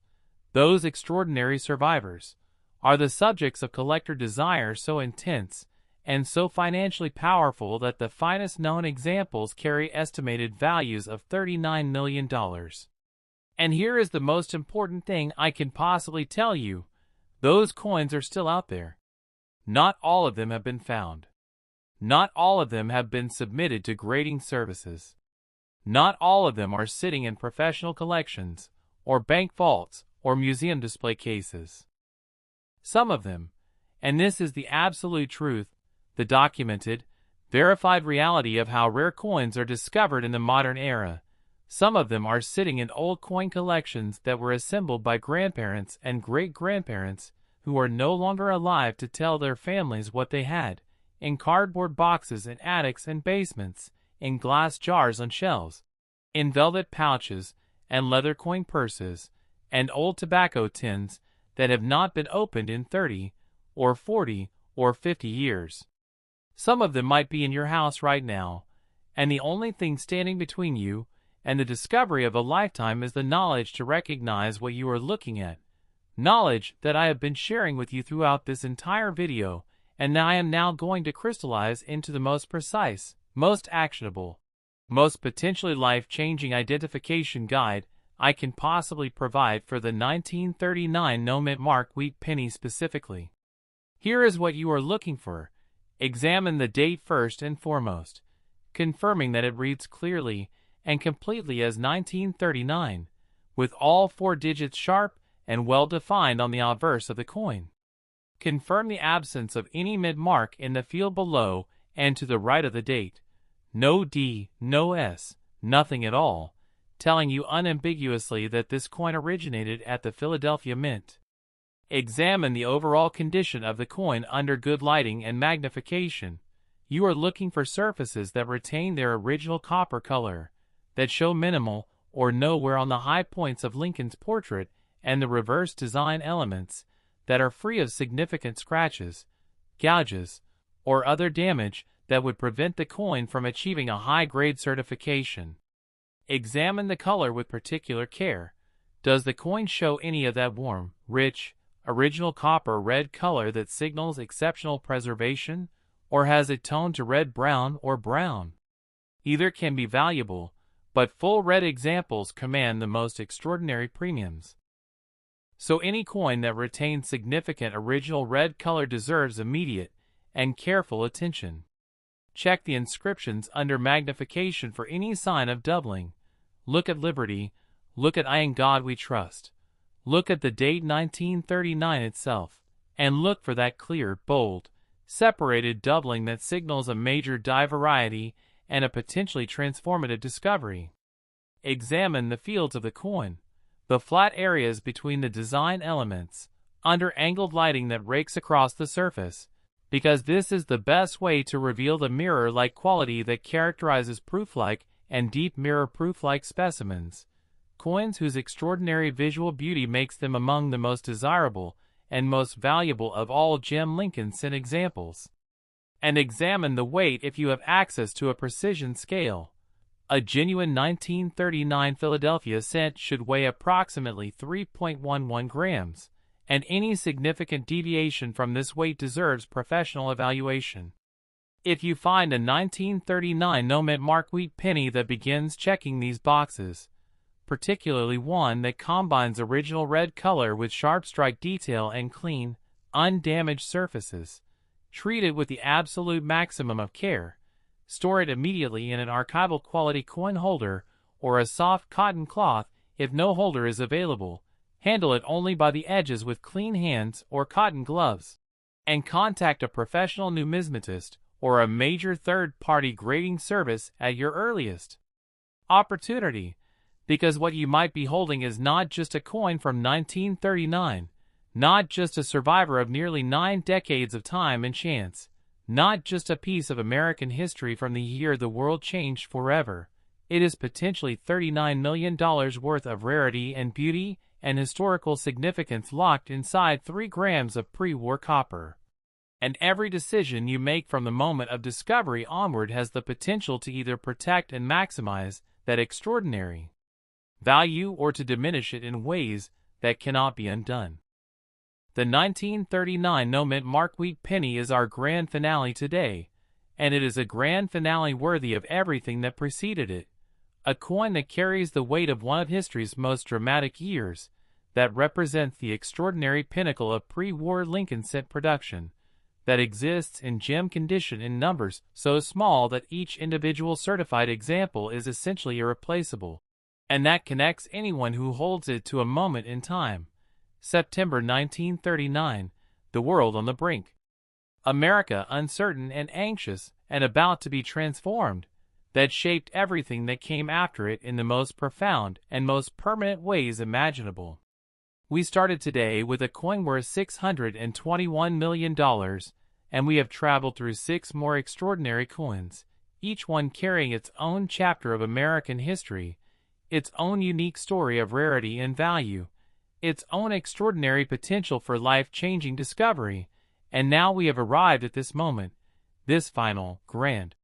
those extraordinary survivors, are the subjects of collector desire so intense and so financially powerful that the finest known examples carry estimated values of $39 million. And here is the most important thing I can possibly tell you: those coins are still out there. Not all of them have been found. Not all of them have been submitted to grading services. Not all of them are sitting in professional collections, or bank vaults, or museum display cases. Some of them, and this is the absolute truth, the documented, verified reality of how rare coins are discovered in the modern era, some of them are sitting in old coin collections that were assembled by grandparents and great-grandparents who are no longer alive to tell their families what they had, in cardboard boxes in attics and basements, in glass jars on shelves, in velvet pouches and leather coin purses, and old tobacco tins that have not been opened in 30, or 40, or 50 years. Some of them might be in your house right now, and the only thing standing between you and the discovery of a lifetime is the knowledge to recognize what you are looking at, knowledge that I have been sharing with you throughout this entire video, and I am now going to crystallize into the most precise, most actionable, most potentially life-changing identification guide I can possibly provide for the 1939 no-mint wheat penny specifically. Here is what you are looking for. Examine the date first and foremost, confirming that it reads clearly and completely as 1939, with all 4 digits sharp and well-defined on the obverse of the coin. Confirm the absence of any mid-mark in the field below and to the right of the date. No D, no S, nothing at all, telling you unambiguously that this coin originated at the Philadelphia Mint. Examine the overall condition of the coin under good lighting and magnification. You are looking for surfaces that retain their original copper color, that show minimal or no wear on the high points of Lincoln's portrait and the reverse design elements, that are free of significant scratches, gouges, or other damage that would prevent the coin from achieving a high-grade certification. Examine the color with particular care. Does the coin show any of that warm, rich, original copper red color that signals exceptional preservation, or has it toned to red-brown or brown? Either can be valuable, but full red examples command the most extraordinary premiums. So any coin that retains significant original red color deserves immediate and careful attention. Check the inscriptions under magnification for any sign of doubling. Look at Liberty, look at In God We Trust. Look at the date 1939 itself, and look for that clear, bold, separated doubling that signals a major die variety and a potentially transformative discovery. Examine the fields of the coin, the flat areas between the design elements, under angled lighting that rakes across the surface, because this is the best way to reveal the mirror-like quality that characterizes proof-like and deep mirror proof-like specimens, coins whose extraordinary visual beauty makes them among the most desirable and most valuable of all gem Lincoln cent examples. And examine the weight if you have access to a precision scale. A genuine 1939 Philadelphia cent should weigh approximately 3.11 grams, and any significant deviation from this weight deserves professional evaluation. If you find a 1939 Numismatic wheat penny that begins checking these boxes, particularly one that combines original red color with sharp strike detail and clean, undamaged surfaces, treat it with the absolute maximum of care. Store it immediately in an archival quality coin holder or a soft cotton cloth if no holder is available. Handle it only by the edges with clean hands or cotton gloves. And contact a professional numismatist or a major third-party grading service at your earliest opportunity, because what you might be holding is not just a coin from 1939, not just a survivor of nearly 9 decades of time and chance, not just a piece of American history from the year the world changed forever. It is potentially $39 million worth of rarity and beauty and historical significance locked inside 3 grams of pre-war copper. And every decision you make from the moment of discovery onward has the potential to either protect and maximize that extraordinary value or to diminish it in ways that cannot be undone. The 1939 Numismatic wheat penny is our grand finale today, and it is a grand finale worthy of everything that preceded it. A coin that carries the weight of one of history's most dramatic years, that represents the extraordinary pinnacle of pre-war Lincoln cent production, that exists in gem condition in numbers so small that each individual certified example is essentially irreplaceable, and that connects anyone who holds it to a moment in time. September 1939, the world on the brink. America uncertain and anxious and about to be transformed, that shaped everything that came after it in the most profound and most permanent ways imaginable. We started today with a coin worth $621 million, and we have traveled through 6 more extraordinary coins, each one carrying its own chapter of American history, its own unique story of rarity and value, its own extraordinary potential for life-changing discovery, and now we have arrived at this moment, this final, grand,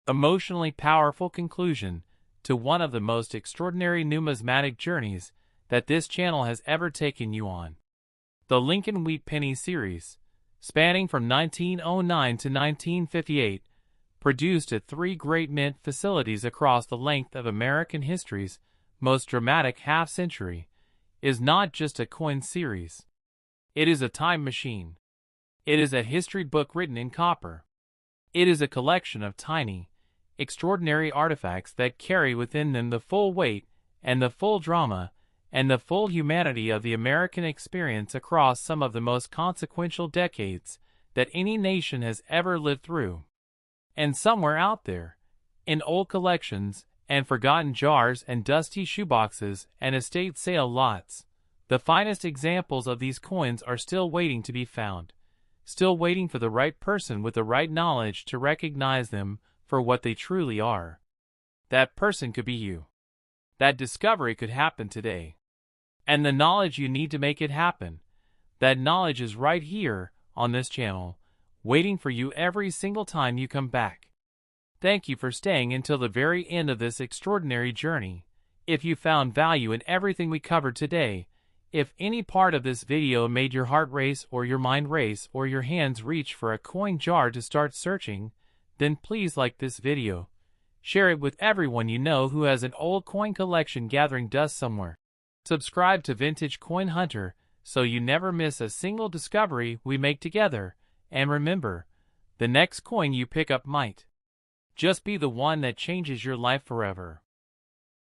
emotionally powerful conclusion to one of the most extraordinary numismatic journeys that this channel has ever taken you on. The Lincoln Wheat Penny series, spanning from 1909 to 1958, produced at 3 great mint facilities across the length of American history's most dramatic half-century, is not just a coin series. It is a time machine. It is a history book written in copper. It is a collection of tiny, extraordinary artifacts that carry within them the full weight and the full drama and the full humanity of the American experience across some of the most consequential decades that any nation has ever lived through. And somewhere out there, in old collections and forgotten jars and dusty shoeboxes and estate sale lots, the finest examples of these coins are still waiting to be found, still waiting for the right person with the right knowledge to recognize them for what they truly are. That person could be you. That discovery could happen today. And the knowledge you need to make it happen, that knowledge is right here on this channel, waiting for you every single time you come back. Thank you for staying until the very end of this extraordinary journey. If you found value in everything we covered today, if any part of this video made your heart race or your mind race or your hands reach for a coin jar to start searching, then please like this video. Share it with everyone you know who has an old coin collection gathering dust somewhere. Subscribe to Vintage Coin Hunter so you never miss a single discovery we make together, and remember, the next coin you pick up might just be the one that changes your life forever.